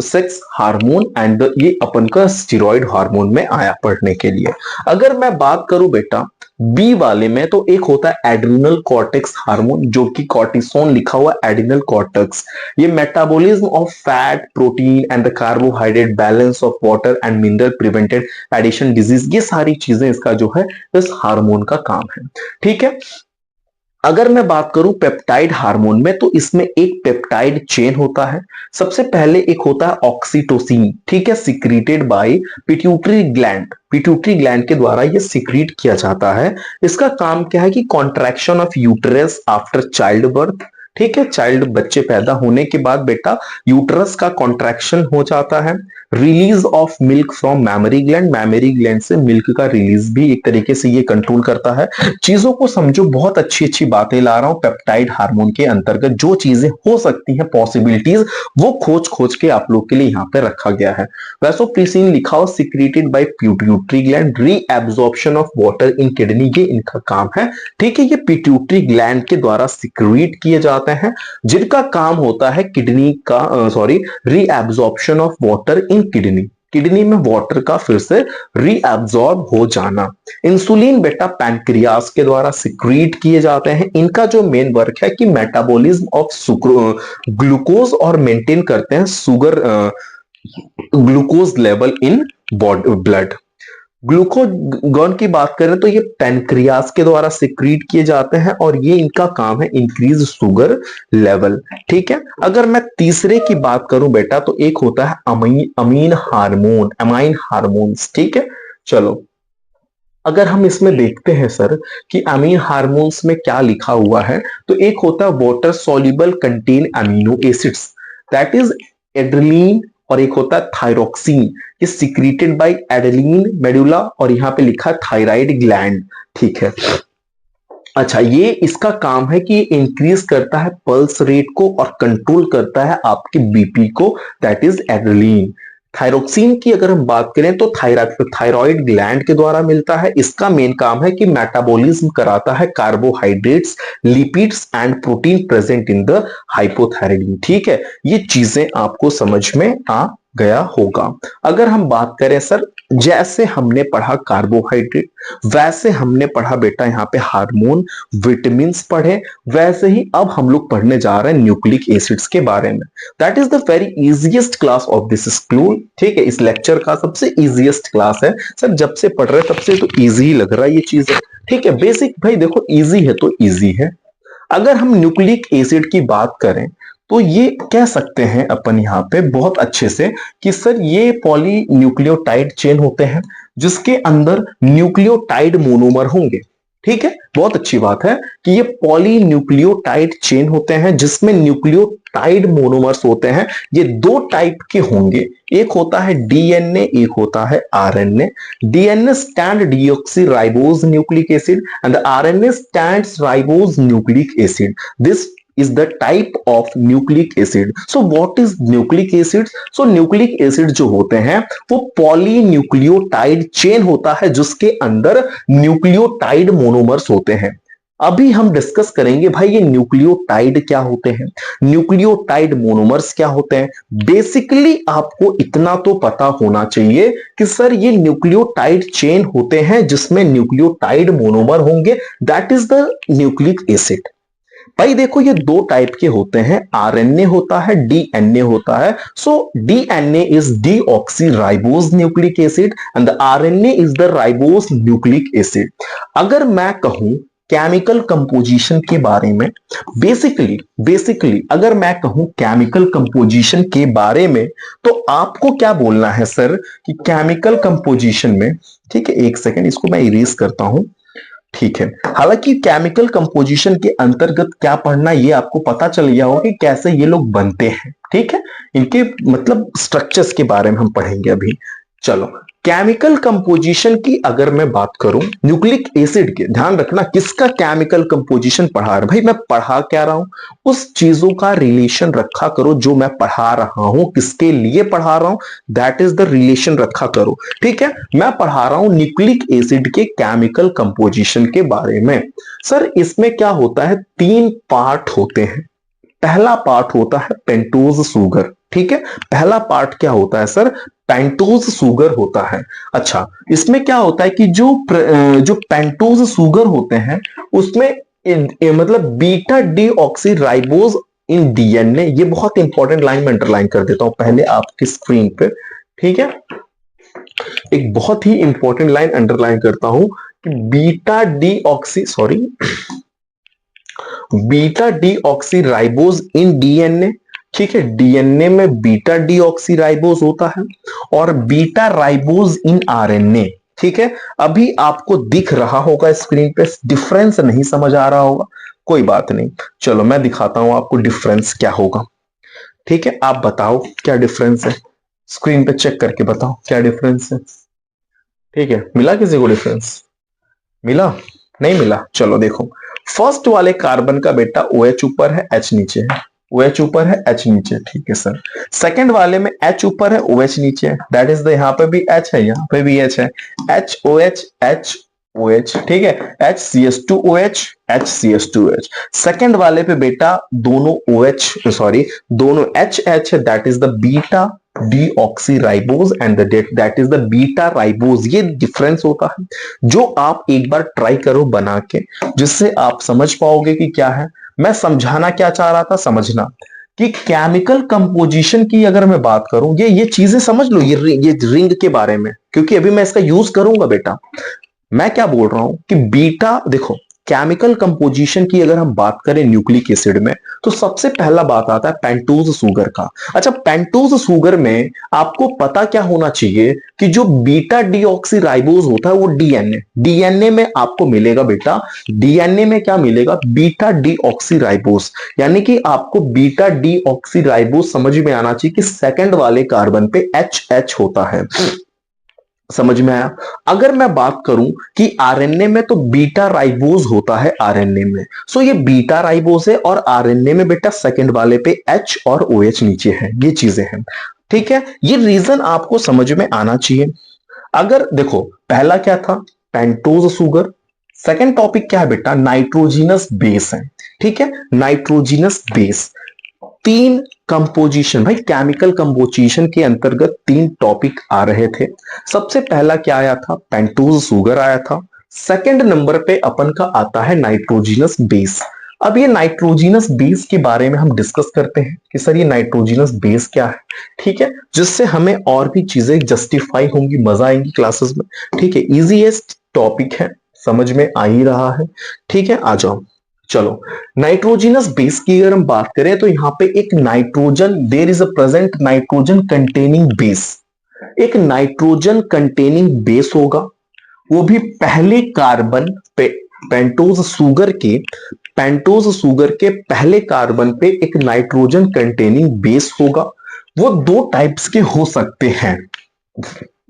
sex hormone and ये अपन का स्टेरॉइड हार्मोन में आया पढ़ने के लिए। अगर मैं बात करूं बेटा बी वाले में, तो एक होता है एड्रिनल कॉर्टेक्स हार्मोन, जो कि कॉर्टिसोन लिखा हुआ एड्रिनल कॉर्टेक्स। ये metabolism of fat, protein and the carbohydrate, balance of water and mineral, prevented Addison disease, ये सारी चीजें इसका जो है इस हार्मोन का काम है। ठीक है, अगर मैं बात करूं पेप्टाइड हार्मोन में, तो इसमें एक पेप्टाइड चेन होता है। सबसे पहले एक होता है ऑक्सीटोसिन। ठीक है, secreted by pituitary gland, pituitary gland के द्वारा ये सिक्रीट किया जाता है। इसका काम क्या है कि contraction of uterus after child birth. ठीक है, चाइल्ड बच्चे पैदा होने के बाद बेटा यूटरस का कॉन्ट्रैक्शन हो जाता है। Release of milk from mammary gland, mammary gland से मिल्क का रिलीज भी एक तरीके से ये कंट्रोल करता है। चीजों को समझो, बहुत अच्छी अच्छी बातें ला रहा हूं पेप्टाइड हार्मोन के अंतर्गत। जो चीजें हो सकती हैं पॉसिबिलिटीज, वो खोज खोज के आप लोग के लिए यहाँ पे रखा गया है। वैसोप्रेसिन लिखा हो secreted by pituitary gland, reabsorption of water in kidney, ये इनका काम है। ठीक है, ये पिट्यूटरी ग्लैंड के द्वारा सिक्रीट किए जाते हैं, जिनका काम होता है किडनी का reabsorption of water in kidney, kidney में वाटर का फिर से रीअब्सॉर्ब हो जाना। इंसुलिन बेटा पैनक्रियास के द्वारा सिक्रीट किए जाते हैं। इनका जो मेन वर्क है कि मेटाबॉलिज्म ऑफ ग्लूकोज और मेंटेन करते हैं sugar glucose level in blood. Glucagon की बात करें तो ये पैनक्रियास के द्वारा सिक्रीट किए जाते हैं, और ये इनका काम है इंक्रीज शुगर लेवल। ठीक है, अगर मैं तीसरे की बात करूं बेटा, तो एक होता है अमीन हार्मोन, अमाइन हार्मोन्स। ठीक है, चलो अगर हम इसमें देखते हैं सर कि अमीन हार्मोन्स में क्या लिखा हुआ है, तो एक होता है water soluble contain amino acids, that is adrenaline, और एक होता है थायरोक्सिन, ये सिक्रीटेड बाय एडेलिन मेडुला, और यहाँ पे लिखा है थायराइड ग्लैंड। ठीक है, अच्छा ये इसका काम है कि इंक्रीज करता है पल्स रेट को और कंट्रोल करता है आपके बीपी को, दैट इज एड्रेलिन। थायरोक्सिन की अगर हम बात करें तो थायराइड ग्लैंड के द्वारा मिलता है। इसका मेन काम है कि मेटाबॉलिज्म कराता है carbohydrates, lipids and protein present in the hypothyroid. ठीक है, ये चीजें आपको समझ में आ गया होगा। अगर हम बात करें सर, जैसे हमने पढ़ा कार्बोहाइड्रेट, वैसे हमने पढ़ा बेटा यहाँ पे हार्मोन, विटामिन पढ़े, वैसे ही अब हम लोग पढ़ने जा रहे हैं न्यूक्लिक एसिड्स के बारे में। That is the very easiest class of this school. ठीक है, इस लेक्चर का सबसे इजीएस्ट क्लास है सर, जब से पढ़ रहे तब से तो इजी ही लग रहा है ये चीज। ठीक है, बेसिक भाई देखो इजी है तो इजी है। अगर हम न्यूक्लिक एसिड की बात करें तो ये कह सकते हैं अपन यहाँ पे बहुत अच्छे से कि सर ये पॉली न्यूक्लियोटाइड चेन होते हैं, जिसके अंदर न्यूक्लियोटाइड मोनोमर होंगे। ठीक है, बहुत अच्छी बात है कि ये पॉली न्यूक्लियोटाइड चेन होते हैं, जिसमें न्यूक्लियोटाइड मोनोमर्स होते हैं। ये दो टाइप के होंगे, एक होता है डीएनए, एक होता है RNA. DNA stand deoxy ribose nucleic acid and RNA stands ribose nucleic acid. This is the type of nucleic acid. So what is nucleic acid? So nucleic acid जो होते हैं वो पॉलीन्यूक्लियोटाइड चेन होता है, जिसके अंदर न्यूक्लियोटाइड मोनोमर्स होते हैं। अभी हम डिस्कस करेंगे भाई ये न्यूक्लियोटाइड क्या होते हैं, न्यूक्लियोटाइड मोनोमर्स क्या होते हैं। बेसिकली आपको इतना तो पता होना चाहिए कि सर ये न्यूक्लियोटाइड चेन होते हैं जिसमें न्यूक्लियोटाइड मोनोमर होंगे, that is the nucleic acid. भाई देखो ये दो टाइप के होते हैं, आरएनए होता है, डीएनए होता है। So DNA is deoxy ribose nucleic acid and the RNA is the ribose nucleic acid. अगर मैं कहूं केमिकल कंपोजिशन के बारे में। बेसिकली अगर मैं कहूं केमिकल कंपोजिशन के बारे में, तो आपको क्या बोलना है सर कि केमिकल कंपोजिशन में, ठीक है, एक सेकेंड इसको मैं इरेज करता हूं, ठीक है। हालांकि केमिकल कंपोजिशन के अंतर्गत क्या पढ़ना ये आपको पता चल गया होगा कि कैसे ये लोग बनते हैं, ठीक है, इनके मतलब स्ट्रक्चर्स के बारे में हम पढ़ेंगे अभी। चलो, केमिकल कंपोजिशन की अगर मैं बात करूं, न्यूक्लिक एसिड के, ध्यान रखना किसका केमिकल कंपोजिशन पढ़ा रहा, भाई मैं पढ़ा क्या रहा हूं, उस चीजों का रिलेशन रखा करो जो मैं पढ़ा रहा हूं, किसके लिए पढ़ा रहा हूं, दैट इज द रिलेशन रखा करो, ठीक है। मैं पढ़ा रहा हूं न्यूक्लिक एसिड के केमिकल कंपोजिशन के बारे में। सर इसमें क्या होता है, 3 पार्ट होते हैं। पहला पार्ट होता है पेंटोज सुगर, ठीक है, पहला पार्ट क्या होता है सर, पेंटोज सुगर होता है। अच्छा, इसमें क्या होता है कि जो पेंटोज सुगर होते हैं उसमें मतलब beta D oxy ribose in DNA, ये बहुत इंपॉर्टेंट लाइन में अंडरलाइन कर देता हूं पहले आपकी स्क्रीन पे, ठीक है, एक बहुत ही इंपॉर्टेंट लाइन अंडरलाइन करता हूं कि beta D oxy sorry beta D oxy ribose in DNA, ठीक है, डीएनए में बीटा डी ऑक्सी राइबोज होता है और बीटा राइबोज इन आरएनए, ठीक है। अभी आपको दिख रहा होगा स्क्रीन पे, डिफरेंस नहीं समझ आ रहा होगा, कोई बात नहीं, चलो मैं दिखाता हूं आपको डिफरेंस क्या होगा, ठीक है। आप बताओ क्या डिफरेंस है, स्क्रीन पे चेक करके बताओ क्या डिफरेंस है, ठीक है। मिला किसी को डिफरेंस, मिला, नहीं मिला, चलो देखो, फर्स्ट वाले कार्बन का बेटा OH ऊपर है H नीचे है, OH ऊपर है H नीचे, ठीक है सर। सेकंड वाले में H ऊपर है OH नीचे है, दैट इज द, यहाँ पे भी H है, यहाँ पे भी H है, HOH HOH, ठीक है, HCH2OH HCH2OH। सेकंड वाले पे बेटा दोनों OH सॉरी दोनों HH है, that is the beta deoxyribose and that is the beta ribose. ये डिफरेंस होता है जो आप एक बार ट्राई करो बना के, जिससे आप समझ पाओगे कि क्या है। मैं समझाना क्या चाह रहा था, समझना कि केमिकल कंपोजिशन की अगर मैं बात करूं, ये चीजें समझ लो, ये रिंग के बारे में, क्योंकि अभी मैं इसका यूज करूंगा बेटा। मैं क्या बोल रहा हूं कि बीटा, देखो केमिकल कंपोजिशन की अगर हम बात करें न्यूक्लिक एसिड में, तो सबसे पहला बात आता है पेंटोज सुगर का। अच्छा, पेंटोज सुगर में आपको पता क्या होना चाहिए कि जो बीटा डीऑक्सी राइबोज होता है वो डीएनए में आपको मिलेगा बेटा, डीएनए में क्या मिलेगा, बीटा डीऑक्सी राइबोज, यानी कि आपको बीटा डीऑक्सी राइबोज समझ में आना चाहिए कि सेकंड वाले कार्बन पे एच होता है, समझ में आया। अगर मैं बात करूं कि आरएनए में तो बीटा राइबोज होता है आरएनए में, सो ये बीटा राइबोज है और आरएनए में बेटा सेकंड वाले पे H और OH नीचे है, ये चीजें हैं, ठीक है। ये रीजन आपको समझ में आना चाहिए। अगर देखो पहला क्या था, पेंटोज सुगर, सेकंड टॉपिक क्या है बेटा, नाइट्रोजिनस बेस है, ठीक है, नाइट्रोजिनस बेस। 3 कंपोजिशन, भाई केमिकल कंपोजिशन के अंतर्गत 3 टॉपिक आ रहे थे। सबसे पहला क्या आया था, पेंटोज सुगर आया था। सेकंड नंबर पे अपन का आता है नाइट्रोजिनस बेस। अब ये नाइट्रोजिनस बेस के बारे में हम डिस्कस करते हैं कि सर ये नाइट्रोजिनस बेस क्या है, ठीक है, जिससे हमें और भी चीजें जस्टिफाई होंगी, मजा आएंगी क्लासेस में, ठीक है। इजीएस्ट टॉपिक है, समझ में आ ही रहा है, ठीक है, आ जाओ। चलो, नाइट्रोजिनस बेस की अगर हम बात करें तो यहां पे एक nitrogen, there is a present nitrogen containing base, एक नाइट्रोजन कंटेनिंग बेस होगा, वो भी पहले कार्बन पे, पेंटोज सुगर के पहले कार्बन पे एक नाइट्रोजन कंटेनिंग बेस होगा। वो 2 टाइप्स के हो सकते हैं।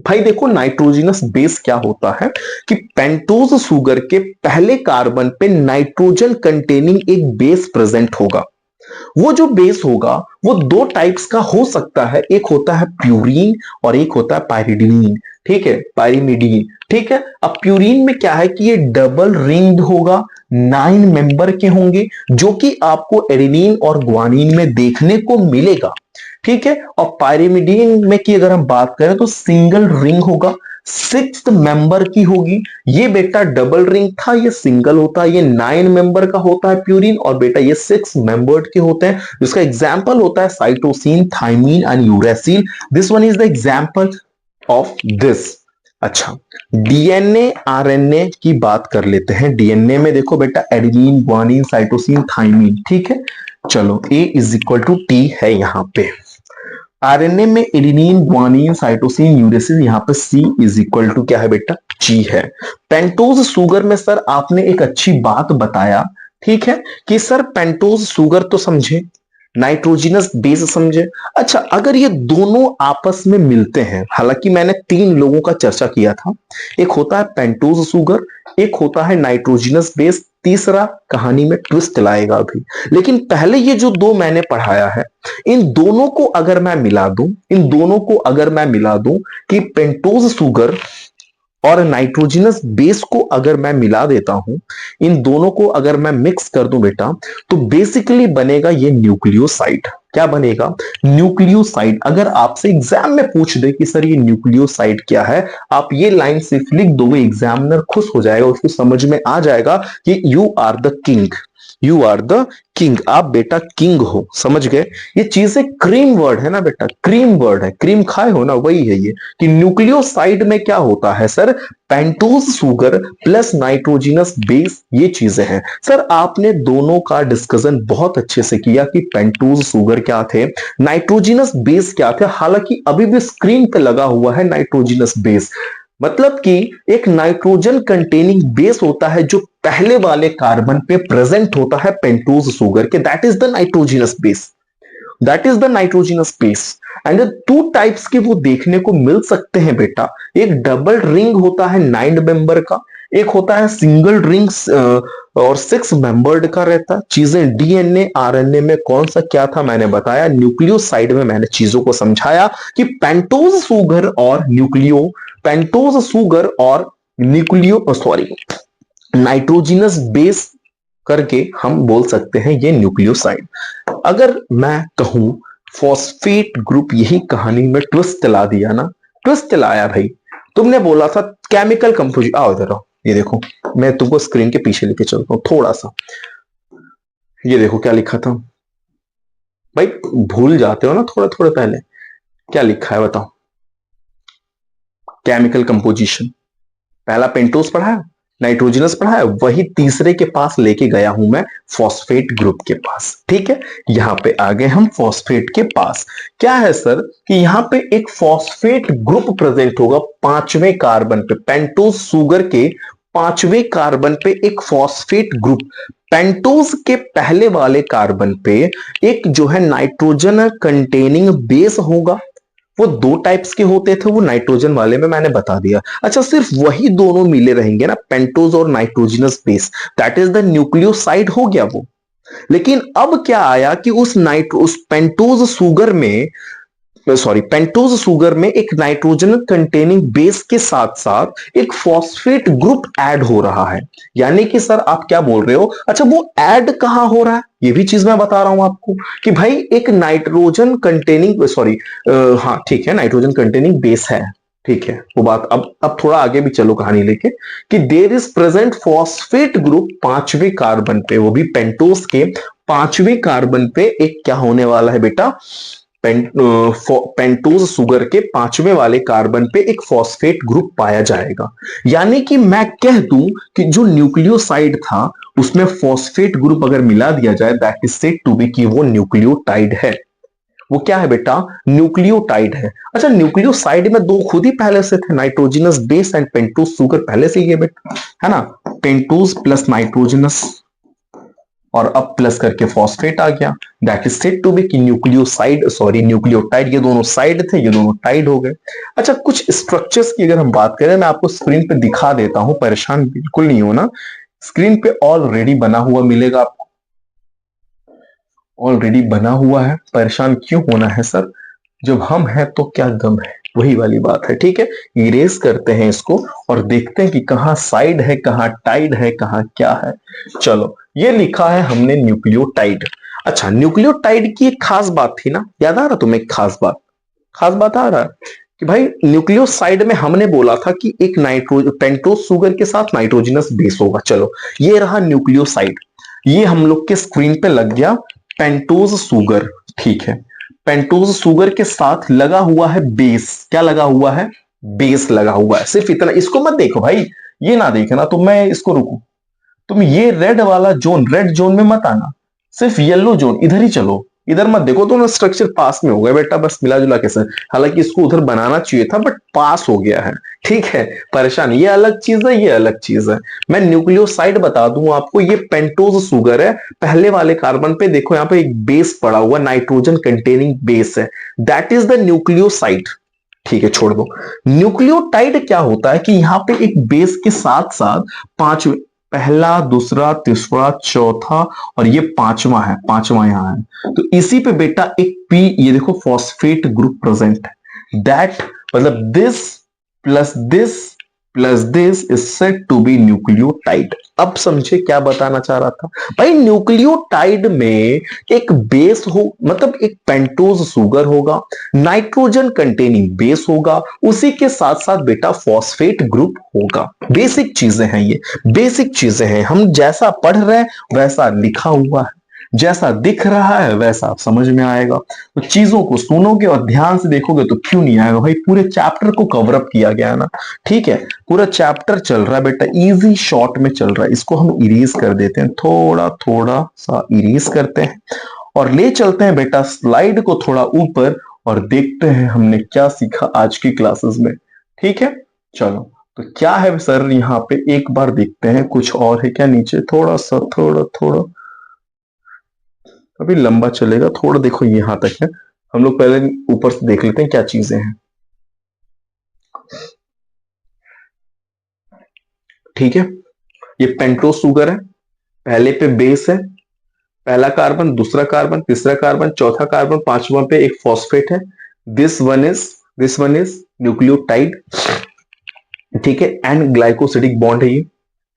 भाई देखो नाइट्रोजिनस बेस क्या होता है कि पेंटोज सुगर के पहले कार्बन पे नाइट्रोजन कंटेनिंग एक बेस प्रेजेंट होगा। वो जो बेस होगा वो 2 टाइप्स का हो सकता है, एक होता है प्यूरीन और एक होता है पाइरिडीन, ठीक है, पाइरिमिडीन, ठीक है। अब प्यूरीन में क्या है कि ये डबल रिंग्ड होगा, 9 मेंबर के होंगे, जो कि आपको एडेनिन और ग्वानिन में देखने को मिलेगा, ठीक है। और पाइरिमिडीन में की अगर हम बात करें तो सिंगल रिंग होगा, 6th मेंबर की होगी। ये बेटा डबल रिंग था, ये सिंगल होता है, ये 9 मेंबर का होता है प्यूरिन, और बेटा ये 6 मेंबर्ड के होते हैं, जिसका एग्जांपल होता है cytosine, thymine and uracil. This one is the example of this, अच्छा, डीएनए आरएनए की बात कर लेते हैं। डीएनए में देखो बेटा एडेनिन, ग्वानिन, साइटोसिन, थाइमिन, ठीक है। चलो ए इज इक्वल टू टी है यहाँ पे। आरएनए में एडेनिन, ग्वानिन, साइटोसिन, यूरेसिल, यहाँ पे सी इज इक्वल टू क्या है बेटा, जी है। पेंटोज शुगर में सर आपने एक अच्छी बात बताया, ठीक है, कि सर पेंटोज शुगर तो समझे, नाइट्रोजिनस बेस समझे। अच्छा, अगर ये दोनों आपस में मिलते हैं, हालांकि मैंने तीन लोगों का चर्चा किया था, एक होता है पेंटोज शुगर, एक होता है नाइट्रोजिनस बेस, तीसरा कहानी में ट्विस्ट लाएगा अभी। लेकिन पहले ये जो दो मैंने पढ़ाया है, इन दोनों को अगर मैं मिला दूं, इन दोनों को अगर मैं मिला दूं कि पेंटोज शुगर और नाइट्रोजनस बेस को अगर मैं मिला देता हूं, इन दोनों को अगर मैं मिक्स कर दूं बेटा, तो बेसिकली बनेगा ये न्यूक्लियोसाइड। क्या बनेगा, न्यूक्लियोसाइड। अगर आपसे एग्जाम में पूछ दे कि सर ये न्यूक्लियोसाइड क्या है, आप ये लाइन सिर्फ लिख दोगे, एग्जामिनर खुश हो जाएगा, उसको समझ में आ जाएगा कि you are the king, you are the king, आप बेटा किंग हो, समझ गए। ये चीजें क्रीम वर्ड है ना बेटा, क्रीम वर्ड है, क्रीम खाए हो ना, वही है ये। कि न्यूक्लियोसाइड में क्या होता है sir, pentose sugar plus nitrogenous base, ये चीजें हैं। सर आपने दोनों का डिस्कशन बहुत अच्छे से किया कि पेंटोज शुगर क्या थे, नाइट्रोजिनस बेस क्या थे। हालांकि अभी भी स्क्रीन पे लगा हुआ है नाइट्रोजिनस बेस, मतलब कि एक नाइट्रोजन कंटेनिंग बेस होता है जो पहले वाले कार्बन पे प्रेजेंट होता है पेंटोज शुगर के, that is the nitrogenous base, that is the nitrogenous base. And two types के वो देखने को मिल सकते हैं बेटा, एक डबल रिंग होता है 9 मेंबर का, एक होता है सिंगल रिंग और 6 मेंबर्ड का रहता है। चीजें डीएनए आरएनए में कौन सा क्या था मैंने बताया, न्यूक्लियोसाइड में मैंने चीजों को समझाया कि पेंटोज शुगर और न्यूक्लियो, पेंटोज शुगर और न्यूक्लियो सॉरी नाइट्रोजिनस बेस करके हम बोल सकते हैं ये न्यूक्लियोसाइड। अगर मैं कहूं फॉस्फेट ग्रुप, यही कहानी में ट्विस्ट ला दिया ना, ट्विस्ट लाया भाई। तुमने बोला था केमिकल कंपोजिशन, आओ इधर आओ, ये देखो मैं तुमको स्क्रीन के पीछे लेके चलता हूं थोड़ा सा। ये देखो क्या लिखा था भाई, भूल जाते हो ना थोड़ा थोड़ा पहले, क्या लिखा है बताओ। केमिकल कंपोजिशन, पहला पेंटोस पढ़ा है, नाइट्रोजनस पढ़ा है, वही तीसरे के पास लेके गया हूं मैं, फॉस्फेट ग्रुप के पास, ठीक है। यहां पे आ गए हम फॉस्फेट के पास। क्या है सर कि यहां पे एक फॉस्फेट ग्रुप प्रेजेंट होगा 5वें कार्बन पे, पेंटोस शुगर के 5वें कार्बन पे एक फॉस्फेट ग्रुप, पेंटोज के पहले वाले कार्बन पे एक जो है नाइट्रोजन कंटेनिंग बेस होगा। वो दो टाइप्स के होते थे, वो नाइट्रोजन वाले में मैंने बता दिया। अच्छा, सिर्फ वही दोनों मिले रहेंगे ना, पेंटोज और nitrogenous base, that is the nucleoside हो गया वो। लेकिन अब क्या आया कि उस पेंटोज शुगर में, सॉरी पेंटोज शुगर में एक नाइट्रोजन कंटेनिंग बेस के साथ साथ एक फॉस्फेट ग्रुप ऐड हो रहा है। यानी कि सर आप क्या बोल रहे हो, अच्छा वो ऐड कहां हो रहा है, ये भी चीज मैं बता रहा हूं आपको कि भाई एक नाइट्रोजन कंटेनिंग, सॉरी हाँ ठीक है, नाइट्रोजन कंटेनिंग बेस है, ठीक है वो बात। अब थोड़ा आगे भी चलो कहानी लेके, कि there is present phosphate group 5वें कार्बन पे, वो भी पेंटोज के 5वें कार्बन पे एक क्या होने वाला है बेटा, पेंटोज शुगर के 5वें वाले कार्बन पे एक फॉस्फेट ग्रुप पाया जाएगा। यानी कि मैं कह दूं कि जो न्यूक्लियोसाइड था उसमें फॉस्फेट ग्रुप अगर मिला दिया जाए, that is said to be कि वो न्यूक्लियोटाइड है। वो क्या है बेटा, न्यूक्लियोटाइड है। अच्छा, न्यूक्लियोसाइड में दो खुद ही पहले से थे, nitrogenous base and pentose sugar पहले से ही है बेटा, है ना, पेंटोज प्लस नाइट्रोजनस और अब प्लस करके फॉस्फेट आ गया, that is said to be कि न्यूक्लियोसाइड, सॉरी न्यूक्लियोटाइड, ये दोनों साइड थे, ये दोनों टाइड हो गए। अच्छा, कुछ स्ट्रक्चर्स की अगर हम बात करें, मैं आपको स्क्रीन पे दिखा देता हूं, परेशान बिल्कुल नहीं होना, स्क्रीन पे ऑलरेडी बना हुआ मिलेगा आपको, ऑलरेडी बना हुआ है, परेशान क्यों होना है सर, जब हम हैं तो क्या गम है, वही वाली बात है, ठीक है। इरेज करते हैं इसको और देखते हैं कि कहां साइड है, कहां टाइड है, कहां क्या है। चलो, ये लिखा है हमने न्यूक्लियोटाइड। अच्छा, न्यूक्लियोटाइड की एक खास बात थी ना, याद आ रहा तुम्हें, एक खास बात आ रहा है कि भाई न्यूक्लियोसाइड में हमने बोला था कि एक पेंटोज शुगर के साथ नाइट्रोजनस बेस होगा। चलो, ये रहा न्यूक्लियोसाइड, ये हम लोग के स्क्रीन पे लग गया पेंटोज शुगर, ठीक है। पेंटोज शुगर के साथ लगा हुआ है बेस, क्या लगा हुआ है, बेस लगा हुआ है, सिर्फ इतना। इसको मत देखो भाई, ये ना देखना, तो मैं इसको रुकू, तुम ये रेड वाला जोन, रेड जोन में मत आना, सिर्फ येलो जोन इधर ही चलो, इधर मत देखो। तो स्ट्रक्चर पास में हो गया बेटा, बस मिला जुला के सर। हालांकि इसको उधर बनाना चाहिए था, बट पास हो गया है, ठीक है। परेशान, ये अलग चीज है, ये अलग चीज है। मैं न्यूक्लियोसाइड बता दूं आपको, ये पेंटोज सुगर है। पहले वाले कार्बन पे देखो, यहाँ पे एक बेस पड़ा हुआ, नाइट्रोजन कंटेनिंग बेस है, दैट इज द न्यूक्लियोसाइड। ठीक है, छोड़ दो। न्यूक्लियोटाइड क्या होता है कि यहाँ पे एक बेस के साथ साथ पांच, पहला, दूसरा, तीसरा, चौथा और ये पांचवा है, पांचवा यहाँ है। तो इसी पे बेटा एक पी, ये देखो फॉस्फेट ग्रुप प्रेजेंट है, दैट मतलब this plus this is said to be nucleotide. अब समझे क्या बताना चाह रहा था भाई। न्यूक्लियोटाइड में एक बेस हो, मतलब एक पेंटोज सुगर होगा, नाइट्रोजन कंटेनिंग बेस होगा, उसी के साथ साथ बेटा फॉस्फेट ग्रुप होगा। बेसिक चीजें हैं ये, बेसिक चीजें हैं। हम जैसा पढ़ रहे हैं वैसा लिखा हुआ है, जैसा दिख रहा है वैसा आप समझ में आएगा। तो चीजों को सुनोगे और ध्यान से देखोगे तो क्यों नहीं आएगा भाई। पूरे चैप्टर को कवर अप किया गया है ना, ठीक है। पूरा चैप्टर चल रहा है बेटा, इजी शॉर्ट में चल रहा है। इसको हम इरेज कर देते हैं, थोड़ा थोड़ा सा इरेज करते हैं और ले चलते हैं बेटा स्लाइड को थोड़ा ऊपर, और देखते हैं हमने क्या सीखा आज की क्लासेस में, ठीक है। चलो, तो क्या है सर यहाँ पे, एक बार देखते हैं कुछ और है क्या नीचे। थोड़ा सा, थोड़ा थोड़ा अभी लंबा चलेगा, थोड़ा देखो यहां तक है। हम लोग पहले ऊपर से देख लेते हैं क्या चीजें हैं, ठीक है। ये पेंटोज सुगर है, पहले पे बेस है, पहला कार्बन, दूसरा कार्बन, तीसरा कार्बन, चौथा कार्बन, पांचवा पे एक फॉस्फेट है। दिस वन इज न्यूक्लियोटाइड, ठीक है। एंड ग्लाइकोसिडिक बॉन्ड है ये,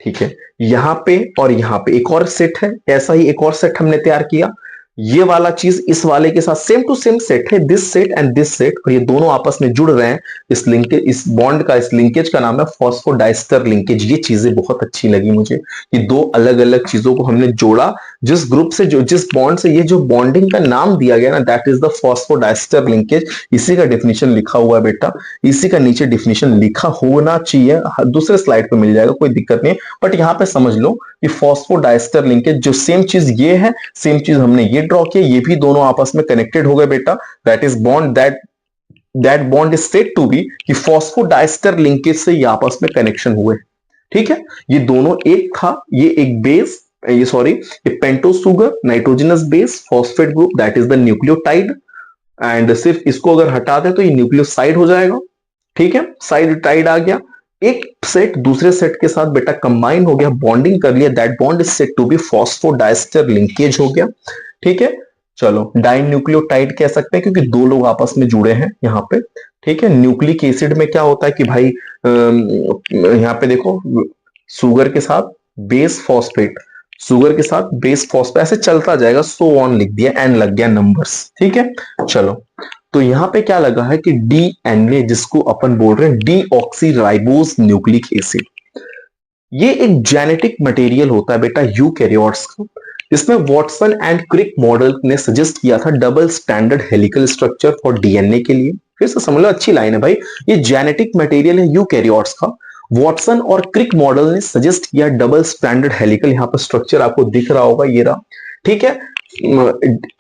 ठीक है। यहाँ पे और यहाँ पे एक और सेट है, ऐसा ही एक और सेट हमने तैयार किया। ये वाला चीज इस वाले के साथ सेम टू सेम सेट है, this set and this set, और ये दोनों आपस में जुड़ रहे हैं। इस लिंकेज, इस बॉन्ड का, इस लिंकेज का नाम है फॉस्फोडाइस्टर लिंकेज। ये चीजें बहुत अच्छी लगी मुझे कि दो अलग अलग चीजों को हमने जोड़ा, जिस ग्रुप से, जो जिस बॉन्ड से, ये जो बॉन्डिंग का नाम दिया गया ना, that is the phosphodiester linkage. इसी का डेफिनेशन लिखा हुआ है बेटा, इसी का नीचे डेफिनेशन लिखा होना चाहिए, दूसरे स्लाइड पे मिल जाएगा, कोई दिक्कत नहीं। बट यहाँ पे समझ लो कि फॉस्फोडाइस्टर लिंकेज, जो सेम चीज ये है, सेम चीज हमने ये ड्रॉ किया, ये भी दोनों आपस में कनेक्टेड हो गए बेटा। That is bond, that bond is said to be कि फॉस्फोडाइस्टर लिंकेज से ये आपस में कनेक्शन हुए, ठीक है। ये दोनों एक था, ये एक बेस, ये सॉरी, ये pentose sugar, nitrogenous base, phosphate group, that is the nucleotide. And सिर्फ इसको अगर हटा दे तो ये न्यूक्लियोसाइड हो जाएगा, ठीक है। साइड टाइड आ गया, एक सेट दूसरे सेट के साथ बेटा कंबाइन हो गया, बॉन्डिंग कर लिया, that bond is said to be phosphodiester linkage हो गया, ठीक है। चलो, डाइन्यूक्लियोटाइड कह सकते हैं क्योंकि दो लोग आपस में जुड़े हैं यहाँ पे, ठीक है। न्यूक्लिक एसिड में क्या होता है कि भाई यहाँ पे देखो, सुगर के साथ बेस फॉस्फेट, सुगर के साथ बेस फॉस्फेट, ऐसे चलता जाएगा, सो ऑन लिख दिया, एन लग गया नंबर्स, ठीक है। चलो, तो यहां पे क्या लगा है कि डीएनए, जिसको अपन बोल रहे हैं डीऑक्सीराइबोज न्यूक्लिक एसिड, ये एक जेनेटिक मटेरियल होता है बेटा यूकैरियोट्स का। इसमें वॉटसन एंड क्रिक मॉडल ने सजेस्ट किया था double standard helical structure for DNA के लिए। फिर से समझ लो, अच्छी लाइन है भाई, ये जेनेटिक मटेरियल है यूकैरियोट्स का। वॉटसन और क्रिक मॉडल ने सजेस्ट किया डबल स्टैंडर्ड हेलिकल, यहाँ पर स्ट्रक्चर आपको दिख रहा होगा, ये रहा, ठीक है।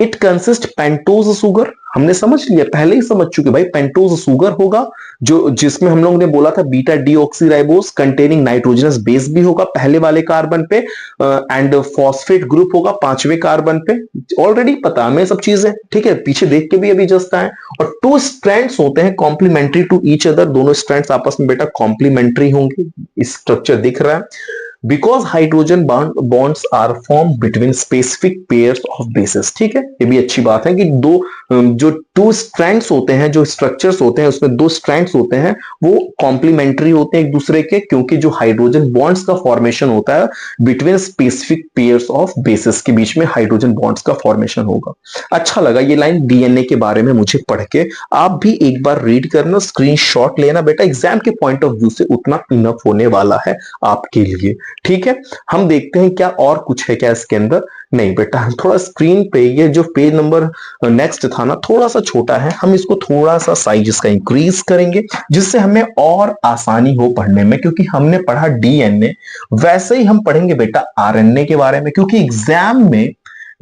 इट कंसिस्ट पेंटोज सुगर, हमने समझ लिया, पहले ही समझ चुके भाई, पेंटोज सुगर होगा, जो जिसमें हम लोग ने बोला था beta deoxyribose containing nitrogenous base भी होगा पहले वाले कार्बन पे, एंड फॉस्फेट ग्रुप होगा पांचवें कार्बन पे। ऑलरेडी पता हमें सब चीजें, ठीक है, पीछे देख के भी अभी जस्ट आए। और टू स्ट्रैंड्स होते हैं कॉम्प्लीमेंट्री टू ईच अदर, दोनों स्ट्रैंड्स आपस में बेटा कॉम्प्लीमेंट्री होंगे, इस स्ट्रक्चर दिख रहा है। Because hydrogen bonds are form between specific pairs of bases, ठीक है। ये भी अच्छी बात है कि दो जो टू स्ट्रैंड्स होते हैं, जो स्ट्रक्चर्स होते हैं, उसमें दो स्ट्रैंड्स होते हैं, वो कॉम्प्लीमेंट्री होते हैं एक दूसरे के, क्योंकि जो हाइड्रोजन बॉन्ड्स का फॉर्मेशन होता है between specific pairs of bases, के बीच में हाइड्रोजन बॉन्ड्स का फॉर्मेशन होगा। अच्छा लगा ये लाइन डीएनए के बारे में मुझे पढ़ के, आप भी एक बार रीड करना, स्क्रीनशॉट लेना बेटा, एग्जाम के पॉइंट ऑफ व्यू से उतना इनफ होने वाला है आपके लिए। ठीक है, हम देखते हैं क्या और कुछ है क्या इसके अंदर। नहीं बेटा, थोड़ा स्क्रीन पे ये जो पेज नंबर नेक्स्ट था ना, थोड़ा सा छोटा है, हम इसको थोड़ा सा साइज इसका इंक्रीज करेंगे जिससे हमें और आसानी हो पढ़ने में, क्योंकि हमने पढ़ा डीएनए, वैसे ही हम पढ़ेंगे बेटा आरएनए के बारे में, क्योंकि एग्जाम में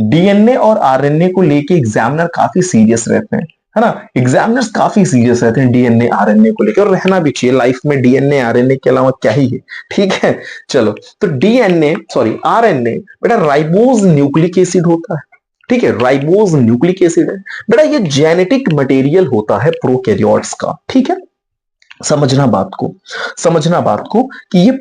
डीएनए और आरएनए को लेके एग्जामिनर काफी सीरियस रहते हैं, है ना। एग्जामिनर्स काफी सीरियस रहते हैं डीएनए आरएनए को लेकर, और रहना भी चाहिए, लाइफ में डीएनए आरएनए के अलावा क्या ही है, ठीक है। चलो, तो डीएनए सॉरी आरएनए बेटा राइबोज न्यूक्लिक एसिड होता है, ठीक है, राइबोज न्यूक्लिक एसिड है बेटा, ये जेनेटिक मटेरियल होता है प्रोकैरियोट्स का, ठीक है। समझना बात को, समझना बात को कि ये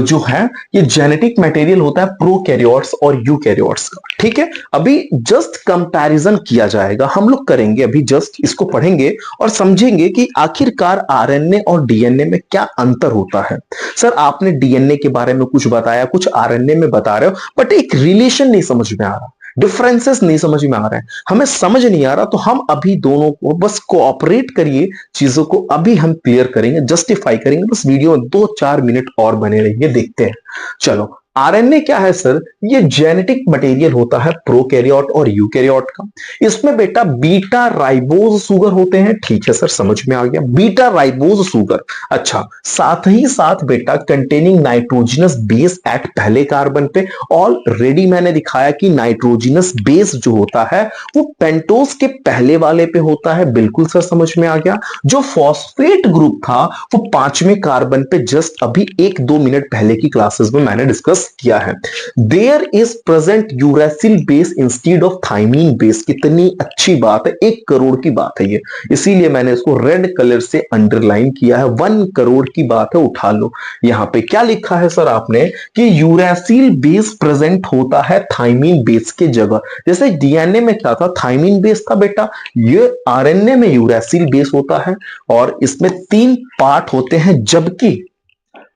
जो है ये जेनेटिक मटेरियल होता है प्रोकैरियोट्स और यूकैरियोट्स का, ठीक है। अभी जस्ट कंपैरिजन किया जाएगा, हम लोग करेंगे, अभी जस्ट इसको पढ़ेंगे और समझेंगे कि आखिरकार आरएनए और डीएनए में क्या अंतर होता है। सर आपने डीएनए के बारे में कुछ बताया, कुछ आरएनए में बता रहे हो, बट एक रिलेशन नहीं समझ में आ रहा, डिफरेंसेस नहीं समझ में आ रहे हैं, हमें समझ नहीं आ रहा, तो हम अभी दोनों को बस कोऑपरेट करिए, चीजों को अभी हम क्लियर करेंगे, जस्टिफाई करेंगे, बस वीडियो में 2-4 मिनट और बने रहिए, देखते हैं। चलो, आरएनए क्या है सर, ये जेनेटिक मटेरियल होता है प्रोकैरियोट और यूकैरियोट का। इसमें बेटा बीटा राइबोज सुगर होते हैं, ठीक है सर, समझ में आ गया, बीटा राइबोज सुगर। अच्छा, साथ ही साथ बेटा कंटेनिंग नाइट्रोजनस बेस एट पहले कार्बन पे, ऑलरेडी मैंने दिखाया कि नाइट्रोजनस बेस जो होता है वो पेंटोज के पहले वाले पे होता है, बिल्कुल सर समझ में आ गया। जो फॉस्फेट ग्रुप था वो 5वें कार्बन पे, जस्ट अभी 1-2 मिनट पहले की क्लासेस में मैंने डिस्कस किया है। There is present uracil base instead of thymine base, कितनी अच्छी बात है, 1 करोड़ की बात है ये, इसीलिए मैंने इसको रेड कलर से अंडरलाइन किया है, 1 करोड़ की बात है, उठा लो। यहां पे क्या लिखा है सर आपने कि यूरैसिल बेस प्रेजेंट होता है थाइमीन बेस के जगह, जैसे डीएनए में क्या था, थाइमीन बेस था बेटा, ये आरएनए में यूरैसिल बेस होता है, और इसमें 3 पार्ट होते हैं,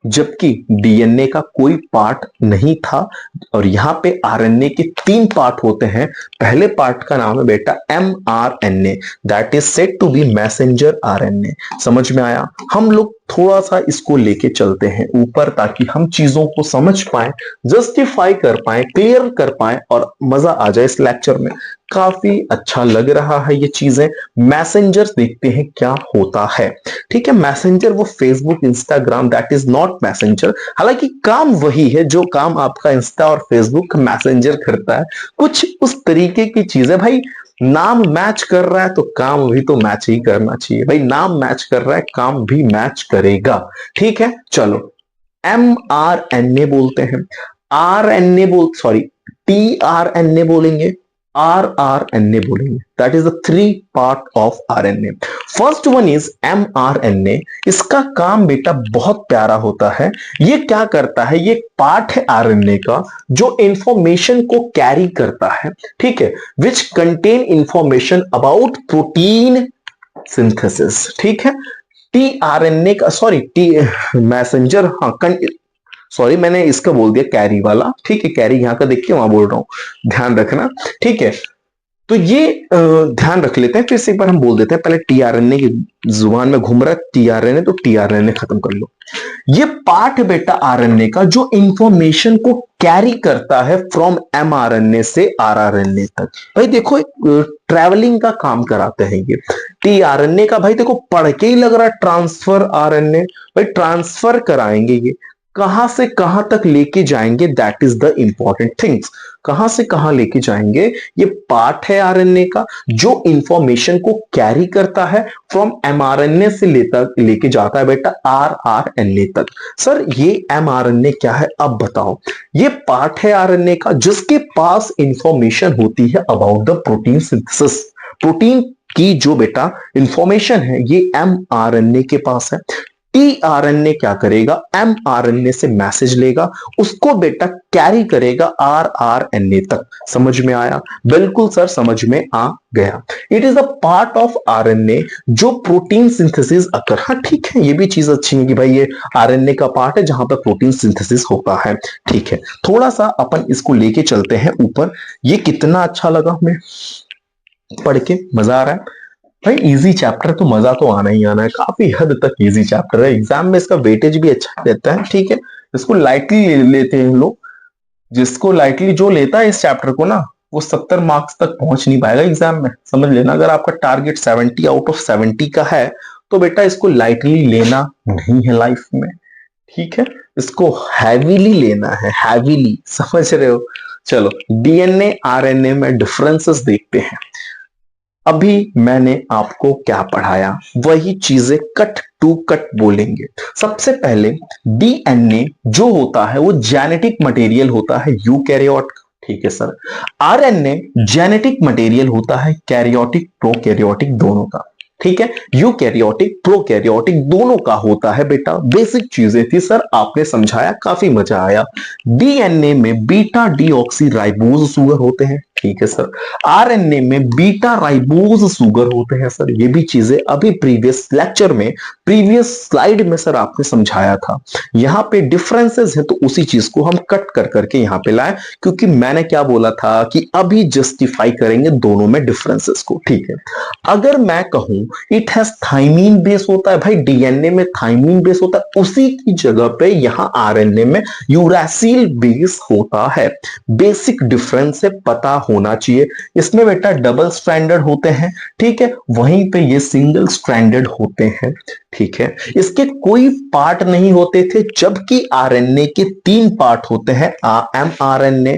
जबकि डीएनए का कोई पार्ट नहीं था, और यहां पे आरएनए के 3 पार्ट होते हैं। पहले पार्ट का नाम है बेटा mRNA, that is said to be messenger RNA. समझ में आया, हम लोग थोड़ा सा इसको लेके चलते हैं ऊपर, ताकि हम चीजों को समझ पाए, जस्टिफाई कर पाए, क्लियर कर पाए, और मजा आ जाए इस लेक्चर में। काफी अच्छा लग रहा है ये चीजें। मैसेंजर देखते हैं क्या होता है, ठीक है। मैसेंजर वो Facebook Instagram, that is not messenger, हालांकि काम वही है जो काम आपका इंस्टा और फेसबुक मैसेंजर करता है, कुछ उस तरीके की चीज है भाई। नाम मैच कर रहा है तो काम भी तो मैच ही करना चाहिए भाई, नाम मैच कर रहा है काम भी मैच करेगा, ठीक है। चलो, एमआरएनए बोलते हैं, आरएनए सॉरी टीआरएनए बोलेंगे, आरआरएनए बोलेंगे, that is the 3 part of RNA. First one is mRNA, इसका काम बेटा बहुत प्यारा होता है। ये क्या करता है, ये पार्ट है आरएनए का जो इंफॉर्मेशन को कैरी करता है, ठीक है, which contain information about protein synthesis, ठीक है। टीआरएनए का सॉरी टी मैसेंजर, हाँ सॉरी मैंने इसका बोल दिया कैरी वाला, ठीक है, कैरी यहां का देख के वहां बोल रहा हूं, ध्यान रखना, ठीक है। तो ये ध्यान रख लेते हैं, फिर से एक बार हम बोल देते हैं, पहले टीआरएनए की जुबान में घूम रहा है टीआरएनए, तो टीआरएनए खत्म कर लो। ये पार्ट है बेटा आरएनए का जो इंफॉर्मेशन को कैरी करता है फ्रॉम एमआरएनए से आरआरएनए तक। भाई देखो, ट्रैवलिंग का काम कराते हैं ये टीआरएनए का, भाई देखो पढ़ के ही लग रहा है ट्रांसफर आरएनए, भाई ट्रांसफर कराएंगे, ये कहां से कहां तक लेके जाएंगे, that is the important things. कहां से कहां लेके जाएंगे, ये पार्ट है आरएनए का जो इंफॉर्मेशन को कैरी करता है फ्रॉम एमआरएनए से लेके जाता है बेटा आरआरएनए तक। सर ये एमआरएनए क्या है, अब बताओ। ये पार्ट है आरएनए का जिसके पास इंफॉर्मेशन होती है about the protein synthesis, protein की जो बेटा इंफॉर्मेशन है ये एमआरएनए के पास है। टीआरएनए क्या करेगा, एमआरएनए से मैसेज लेगा, उसको बेटा कैरी करेगा आरआरएनए तक। समझ में आया, बिल्कुल सर समझ में आ गया। It is a part of RNA जो प्रोटीन सिंथेसिस अकर, हाँ ठीक है, ये भी चीज अच्छी है कि भाई ये आरएनए का पार्ट है जहां पर प्रोटीन सिंथेसिस होता है, ठीक है। थोड़ा सा अपन इसको लेके चलते हैं ऊपर। ये कितना अच्छा लगा हमें पढ़ के, मजा आ रहा है भाई। इजी चैप्टर तो मजा तो आना ही आना है, काफी हद तक इजी चैप्टर है, एग्जाम में इसका वेटेज भी अच्छा रहता है, ठीक है। इसको लाइटली लेते हैं लोग। जिसको लाइटली जो लेता है इस चैप्टर को ना, वो 70 मार्क्स तक पहुंच नहीं पाएगा एग्जाम में, समझ लेना। अगर आपका टारगेट 70 आउट ऑफ 70 का है तो बेटा इसको लाइटली लेना नहीं है लाइफ में, ठीक है। इसको हैवीली लेना है, हैवीली, समझ रहे हो। चलो डीएनए आरएनए में डिफरेंसेस देखते हैं। अभी मैंने आपको क्या पढ़ाया वही चीजें कट टू कट बोलेंगे। सबसे पहले डीएनए जो होता है वो जेनेटिक मटेरियल होता है यूकैरियोट, ठीक है सर। आरएनए जेनेटिक मटेरियल होता है कैरियोटिक प्रोकैरियोटिक दोनों का, ठीक है। यूकैरियोटिक प्रोकैरियोटिक दोनों का होता है बेटा। बेसिक चीजें थी सर, आपने समझाया, काफी मजा आया। डीएनए में बीटा डीऑक्सी राइबोज सुगर होते हैं, ठीक है सर। आरएनए में बीटा राइबोज सुगर होते हैं सर। ये भी चीजें अभी प्रीवियस लेक्चर में, प्रीवियस स्लाइड में सर आपने समझाया था। यहाँ पे डिफरेंसेस है तो उसी चीज को हम कट कर करके यहाँ पे लाए, क्योंकि मैंने क्या बोला था कि अभी जस्टिफाई करेंगे दोनों में डिफरेंसेस को, ठीक है। अगर मैं कहूं इट हैज थाइमीन बेस होता है, भाई डीएनए में थाइमीन बेस होता है, उसी की जगह पे यहां आरएनए में यूरासिल बेस होता है। बेसिक डिफरेंस से पता होना चाहिए। इसमें बेटा डबल स्ट्रैंडर्ड होते हैं, ठीक है, वहीं पे ये सिंगल स्ट्रैंडर्ड होते हैं, ठीक है। इसके कोई पार्ट नहीं होते थे, जबकि आरएनए के 3 पार्ट होते हैं, mRNA,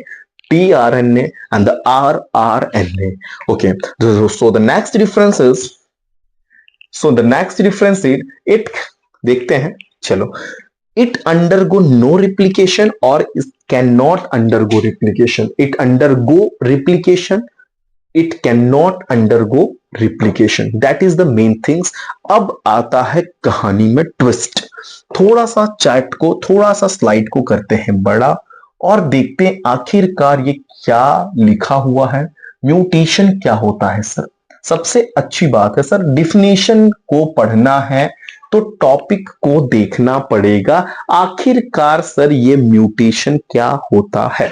tRNA and the rRNA. Okay, so the next difference is, it, देखते हैं, चलो, it undergo no replication or it cannot undergo replication. It undergo replication, it cannot undergo replication. That is the main things. अब आता है कहानी में twist. थोड़ा सा चैट को, थोड़ा सा स्लाइड को करते हैं बड़ा और देखते हैं आखिरकार ये क्या लिखा हुआ है। म्यूटेशन क्या होता है सर? सबसे अच्छी बात है सर, डिफिनेशन को पढ़ना है तो टॉपिक को देखना पड़ेगा। आखिरकार सर ये म्यूटेशन क्या होता है,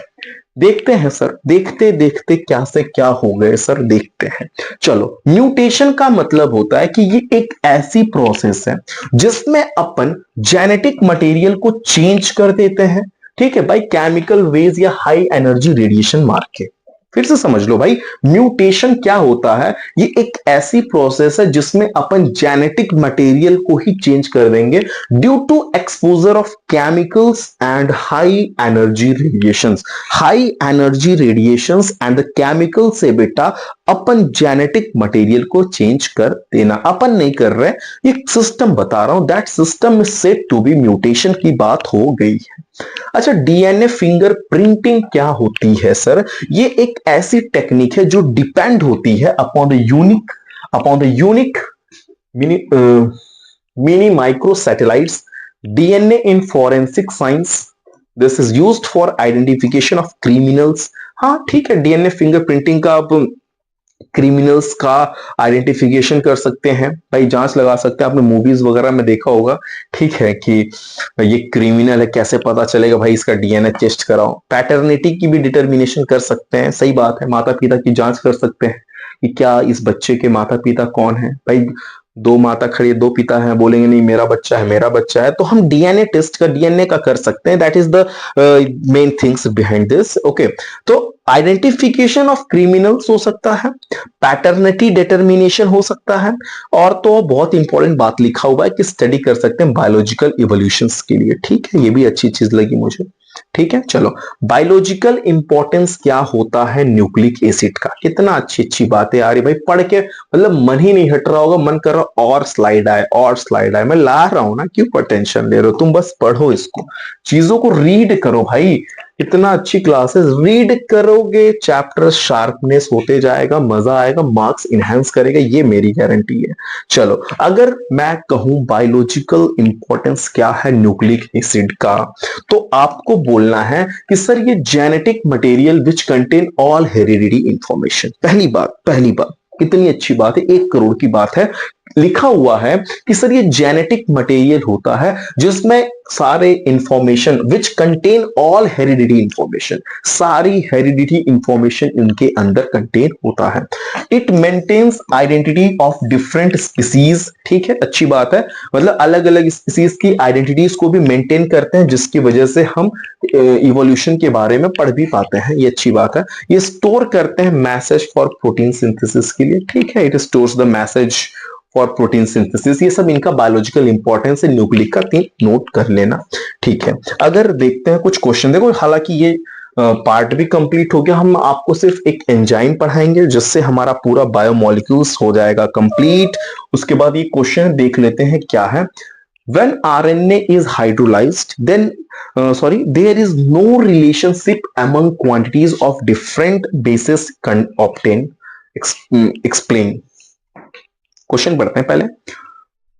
देखते हैं सर। देखते देखते क्या से क्या हो गए सर, देखते हैं। चलो, म्यूटेशन का मतलब होता है कि ये एक ऐसी प्रोसेस है जिसमें अपन जेनेटिक मटेरियल को चेंज कर देते हैं, ठीक है, बाय केमिकल वेज या हाई एनर्जी रेडिएशन मार के। फिर से समझ लो भाई, म्यूटेशन क्या होता है। ये एक ऐसी प्रोसेस है जिसमें अपन जेनेटिक मटेरियल को ही चेंज कर देंगे due to exposure of chemicals and high energy radiations. High energy radiations and the chemical से बेटा अपन जेनेटिक मटेरियल को चेंज कर देना। अपन नहीं कर रहे, ये सिस्टम बता रहा हूं, that system is said to be mutation की बात हो गई है। अच्छा, डीएनए फिंगर प्रिंटिंग क्या होती है सर? ये एक ऐसी टेक्निक है जो डिपेंड होती है upon the unique mini micro satellites DNA in forensic science. This is used for identification of criminals. हाँ ठीक है, डीएनए फिंगर प्रिंटिंग का आप क्रिमिनल्स का आइडेंटिफिकेशन कर सकते हैं, भाई जांच लगा सकते हैं। आपने मूवीज वगैरह में देखा होगा, ठीक है, कि ये क्रिमिनल है, कैसे पता चलेगा, भाई इसका डीएनए टेस्ट कराओ। पैटर्निटी की भी डिटर्मिनेशन कर सकते हैं, सही बात है, माता पिता की जांच कर सकते हैं कि क्या इस बच्चे के माता पिता कौन है। भाई 2 माता खड़ी, 2 पिता हैं, बोलेंगे नहीं मेरा बच्चा है, मेरा बच्चा है, तो हम डीएनए टेस्ट का, डीएनए का कर सकते हैं। That is the main things behind this. Okay, तो आइडेंटिफिकेशन ऑफ क्रिमिनल्स हो सकता है, पैटर्निटी डिटर्मिनेशन हो सकता है, और तो बहुत इंपॉर्टेंट बात लिखा हुआ है कि स्टडी कर सकते हैं बायोलॉजिकल इवोल्यूशंस के लिए, ठीक है, ये भी अच्छी चीज लगी मुझे, ठीक है। चलो, बायोलॉजिकल इंपॉर्टेंस क्या होता है न्यूक्लिक एसिड का? कितना अच्छी अच्छी बातें आ रही भाई, पढ़ के मतलब मन ही नहीं हट रहा होगा, मन कर रहा और स्लाइड आए और स्लाइड आए। मैं ला रहा हूं ना, क्यों टेंशन ले रहे हो? तुम बस पढ़ो इसको, चीजों को रीड करो भाई। इतना अच्छी क्लासेस रीड करोगे, चैप्टर शार्पनेस होते जाएगा, मजा आएगा, मार्क्स इनहेंस करेगा, ये मेरी गारंटी है। चलो, अगर मैं कहूं बायोलॉजिकल इंपॉर्टेंस क्या है न्यूक्लिक एसिड का, तो आपको बोलना है कि सर ये genetic material which contain all heredity information. पहली बात कितनी अच्छी बात है, 1 करोड़ की बात है। लिखा हुआ है कि सर ये जेनेटिक मटेरियल होता है जिसमें सारे information which contain all heredity information, सारी हेरिडिटी इंफॉर्मेशन इनके अंदर कंटेन होता है। It maintains identity of different species, ठीक है, अच्छी बात है, मतलब अलग अलग स्पीसीज की आइडेंटिटीज को भी मेंटेन करते हैं, जिसकी वजह से हम इवोल्यूशन के बारे में पढ़ भी पाते हैं, ये अच्छी बात है। ये स्टोर करते हैं मैसेज फॉर प्रोटीन सिंथेसिस के लिए, ठीक है, it stores the message for protein synthesis. ये सब इनका बायोलॉजिकल इंपॉर्टेंस है, न्यूक्लिक का 3 नोट कर लेना, ठीक है। अगर देखते हैं कुछ क्वेश्चन, देखो हालांकि ये पार्ट भी कंप्लीट हो गया, हम आपको सिर्फ एक एंजाइम पढ़ाएंगे जिससे हमारा पूरा बायोमोलिक्यूल्स हो जाएगा कंप्लीट। उसके बाद ये क्वेश्चन देख लेते हैं क्या है। When RNA is hydrolyzed, then there is no relationship among quantities of different bases obtained. Explain. Question पढ़ते हैं पहले।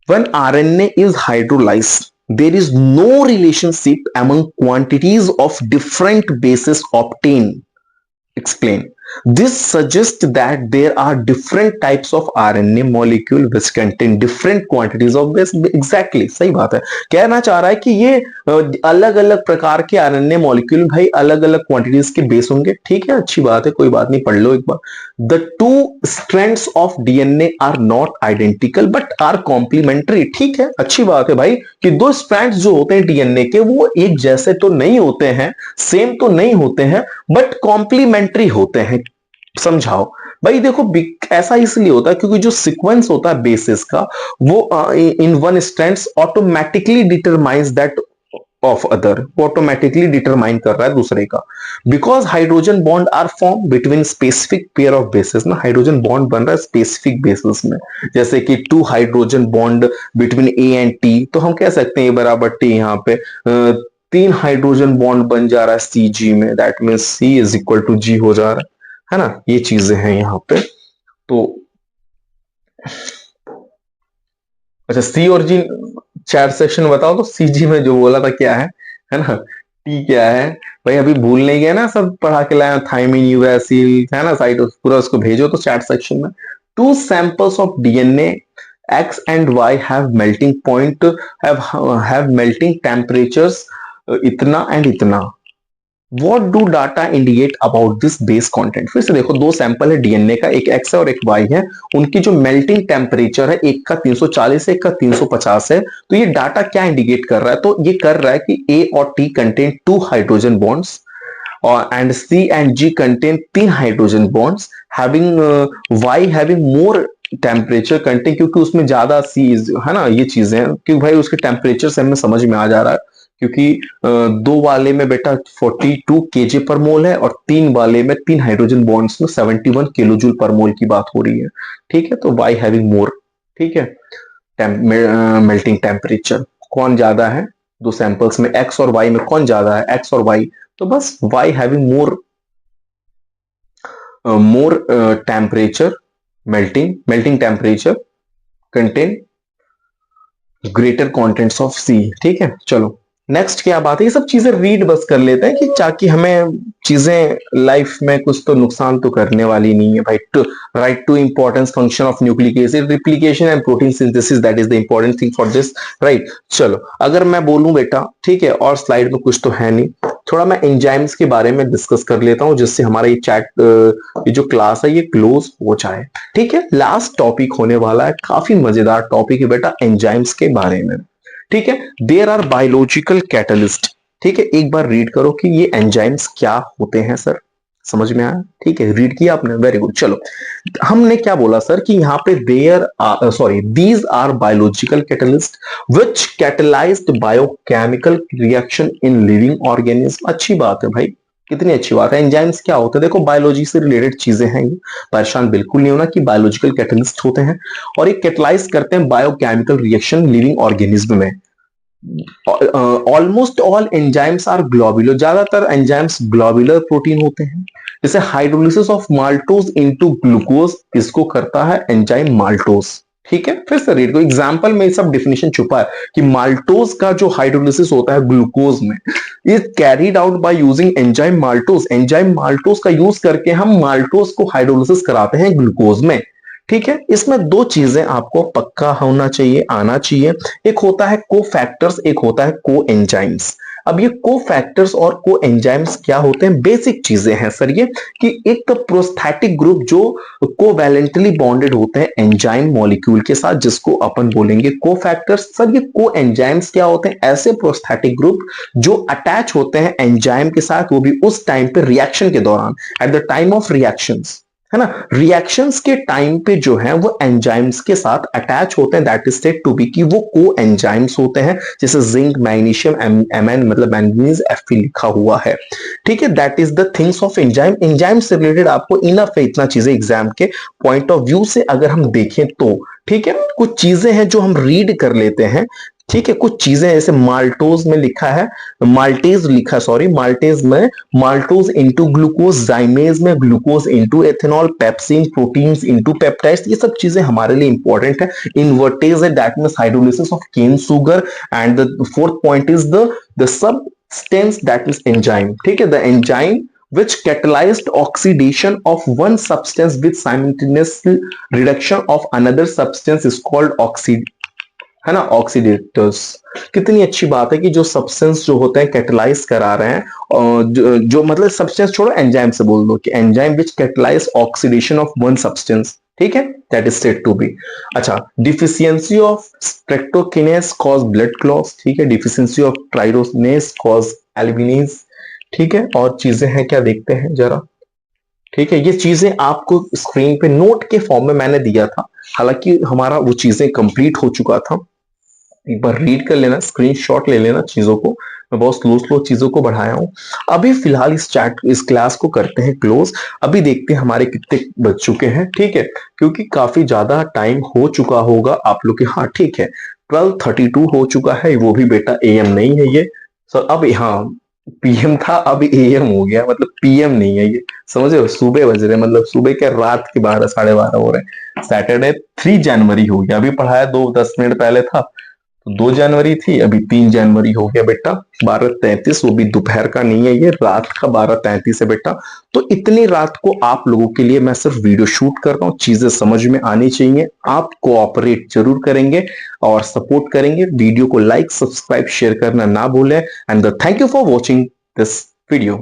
When RNA is hydrolyzed, there is no relationship among quantities of different bases obtained. Explain. This suggests that there are different types of RNA molecule which contain different quantities of base. Exactly, सही बात है। कहना चाह रहा है कि ये अलग अलग प्रकार के आरएनए मॉलिक्यूल भाई अलग अलग क्वांटिटीज के बेस होंगे, ठीक है, अच्छी बात है, कोई बात नहीं, पढ़ लो एक बार। The two strands of DNA are not identical but are complementary, ठीक है, अच्छी बात है भाई कि 2 स्ट्रैंड्स जो होते हैं डीएनए के वो एक जैसे तो नहीं होते हैं, सेम तो नहीं होते हैं, बट कॉम्प्लीमेंट्री होते हैं। समझाओ भाई। देखो ऐसा इसलिए होता है क्योंकि जो सीक्वेंस होता है बेसिस का वो in one strands automatically determines that of other, वो ऑटोमेटिकली डिटरमाइन कर रहा है दूसरे का। Because hydrogen bond are form between specific pair of basis ना, हाइड्रोजन बॉन्ड बन रहा है स्पेसिफिक बेसिस में, जैसे कि 2 hydrogen bond between A and T, तो हम कह सकते हैं बराबर टी, यहाँ पे 3 हाइड्रोजन बॉन्ड बन जा रहा है सी जी में, that mean C is equal to G हो जा रहा है ना, ये चीजें हैं यहाँ पे। तो अच्छा सी और जी चैट सेक्शन बताओ तो सीजी में जो बोला था क्या है ना, टी क्या है भाई, अभी भूल नहीं गए ना, सब पढ़ा के लाया, थाइमिन यूरासिल है ना, साइट पूरा उसको भेजो तो चैट सेक्शन में। 2 samples of DNA X and Y have melting point, have melting temperatures इतना एंड इतना। What do data indicate about this base content? फिर से देखो 2 सैंपल है डीएनए का, एक एक्स है और एक वाई है, उनकी जो मेल्टिंग टेम्परेचर है एक का 340 है एक का 350 है, तो ये डाटा क्या इंडिकेट कर रहा है, तो ये कर रहा है कि ए और टी कंटेन 2 हाइड्रोजन बॉन्ड्स और and C and G contain 3 hydrogen bonds, having why having more temperature content, क्योंकि उसमें ज्यादा सी है ना, ये चीजें हैं, क्योंकि भाई उसके टेम्परेचर से हमें समझ में आ जा रहा है, क्योंकि 2 वाले में बेटा 42 केजे पर मोल है और 3 वाले में 3 हाइड्रोजन बॉन्ड्स में 71 किलो जूल पर मोल की बात हो रही है, ठीक है। तो वाई हैविंग मोर, ठीक है, मेल्टिंग टेम्परेचर कौन ज्यादा है 2 सैंपल्स में, एक्स और वाई में कौन ज्यादा है, एक्स और वाई, तो बस Y having more temperature, melting temperature contain greater contents of C, ठीक है। चलो नेक्स्ट क्या बात है, ये सब चीजें रीड बस कर लेते हैं कि ताकि हमें चीजें लाइफ में कुछ तो नुकसान तो करने वाली नहीं है भाई। Write two importance function of nucleic acid replication and protein synthesis, that is the important thing for this, right. चलो अगर मैं बोलूं बेटा, ठीक है, और स्लाइड में कुछ तो है नहीं, थोड़ा मैं एंजाइम्स के बारे में डिस्कस कर लेता हूं जिससे हमारा ये चैट ये जो क्लास है ये क्लोज हो जाए, ठीक है। लास्ट टॉपिक होने वाला है, काफी मजेदार टॉपिक है बेटा एंजाइम्स के बारे में, ठीक है। देयर आर बायोलॉजिकल कैटलिस्ट, ठीक है, एक बार रीड करो कि ये एंजाइम्स क्या होते हैं सर, समझ में आया, ठीक है, रीड किया आपने, वेरी गुड। चलो हमने क्या बोला सर कि यहाँ पे these are biological catalyst which catalysed biochemical reaction in living organism. अच्छी बात है भाई, कितनी अच्छी बात है। एंजाइम्स क्या होते हैं, देखो बायोलॉजी से रिलेटेड चीजें हैं, ये परेशान बिल्कुल नहीं होना कि बायोलॉजिकल कैटलिस्ट होते हैं और ये कैटलाइज करते हैं बायोकेमिकल रिएक्शन लिविंग ऑर्गेनिज्म में। Almost all enzymes are globular, ज्यादातर एंजाइम्स ग्लोबुलर प्रोटीन होते हैं, जैसे hydrolysis of maltose into glucose, इसको करता है एंजाइम माल्टोज, ठीक है। फिर से रीड को, एग्जांपल में सब डिफिनेशन छुपा है कि माल्टोज का जो हाइड्रोलिसिस होता है ग्लूकोज में is carried out by using enzyme maltose, enzyme maltose का यूज करके हम माल्टोज को हाइड्रोलिसिस कराते हैं ग्लूकोज में, ठीक है, इसमें दो चीजें आपको पक्का होना चाहिए, आना चाहिए। एक होता है को फैक्टर्स, एक होता है को एंजाइम्स। अब ये को फैक्टर्स और को एंजाइम्स क्या होते हैं? बेसिक चीजें हैं सर ये, कि एक तो प्रोस्थेटिक ग्रुप जो कोवैलेंटली बॉन्डेड होते हैं एंजाइम मॉलिक्यूल के साथ, जिसको अपन बोलेंगे को फैक्टर्स। सर ये को एंजाइम्स क्या होते हैं? ऐसे प्रोस्थेटिक ग्रुप जो अटैच होते हैं एंजाइम के साथ, वो भी उस टाइम पे रिएक्शन के दौरान, at the time of reactions, है ना। रिएक्शंस के टाइम पे जो है वो एंजाइम्स के साथ अटैच होते हैं, that is said to be, कि वो को एंजाइम्स होते हैं, जैसे जिंक, मैग्नीशियम, एमएन मतलब मैंगनीज, एफई लिखा हुआ है। ठीक है, that is the things of enzyme. Enzyme से रिलेटेड आपको इनफ है इतना चीजें एग्जाम के पॉइंट ऑफ व्यू से अगर हम देखें तो। ठीक है, कुछ चीजें हैं जो हम रीड कर लेते हैं। ठीक है, कुछ चीजें जैसे माल्टोज में लिखा है, माल्टेज लिखा, सॉरी माल्टेज में माल्टोज इनटू ग्लूकोज, जाइमेज में glucose into ethanol, pepsin proteins into peptides, ये सब चीजें हमारे लिए इंपॉर्टेंट है। इनवर्टेज है, that means hydrolysis of cane sugar, and the fourth point is the substance that is enzyme. ठीक है, the enzyme which catalyzed oxidation of one substance with simultaneous reduction of another substance is called है ना, ऑक्सीडेटर्स। कितनी अच्छी बात है कि जो सब्सटेंस जो होते हैं कैटेलाइज करा रहे हैं, और जो मतलब सब्सटेंस छोड़ो, एंजाइम से बोल दो कि enzyme which catalyse oxidation of one substance. ठीक है, that is said to be. अच्छा, deficiency of streptokinase cause blood clots. ठीक है, deficiency of tyrosinase cause albinism. ठीक है, और चीजें हैं क्या, देखते हैं जरा। ठीक है, ये चीजें आपको स्क्रीन पे नोट के फॉर्म में मैंने दिया था, हालांकि हमारा वो चीजें कंप्लीट हो चुका था। एक बार रीड कर लेना, स्क्रीनशॉट ले लेना चीजों को। मैं बहुत स्लो स्लो चीजों को बढ़ाया हूं। अभी फिलहाल इस क्लास को करते हैं क्लोज। अभी देखते हैं हमारे कितने बज चुके हैं। ठीक है, क्योंकि काफी ज्यादा टाइम हो चुका होगा आप लोग के। हाँ ठीक है, 12:32 हो चुका है, वो भी बेटा AM नहीं है ये सर। अब हाँ, PM था, अब AM हो गया, मतलब PM नहीं है ये, समझ रहे हो। सुबह बज रहे, मतलब सुबह के रात के 12 12:30 हो रहे हैं। सैटरडे 3 जनवरी हो गया, अभी पढ़ाया 2-10 मिनट पहले था, तो 2 जनवरी थी, अभी 3 जनवरी हो गया बेटा। 12:33, वो भी दोपहर का नहीं है ये, रात का 12:33 है बेटा। तो इतनी रात को आप लोगों के लिए मैं सिर्फ वीडियो शूट कर रहा हूँ, चीजें समझ में आनी चाहिए। आप कोऑपरेट जरूर करेंगे और सपोर्ट करेंगे। वीडियो को लाइक, सब्सक्राइब, शेयर करना ना भूलें। And thank you for watching this video.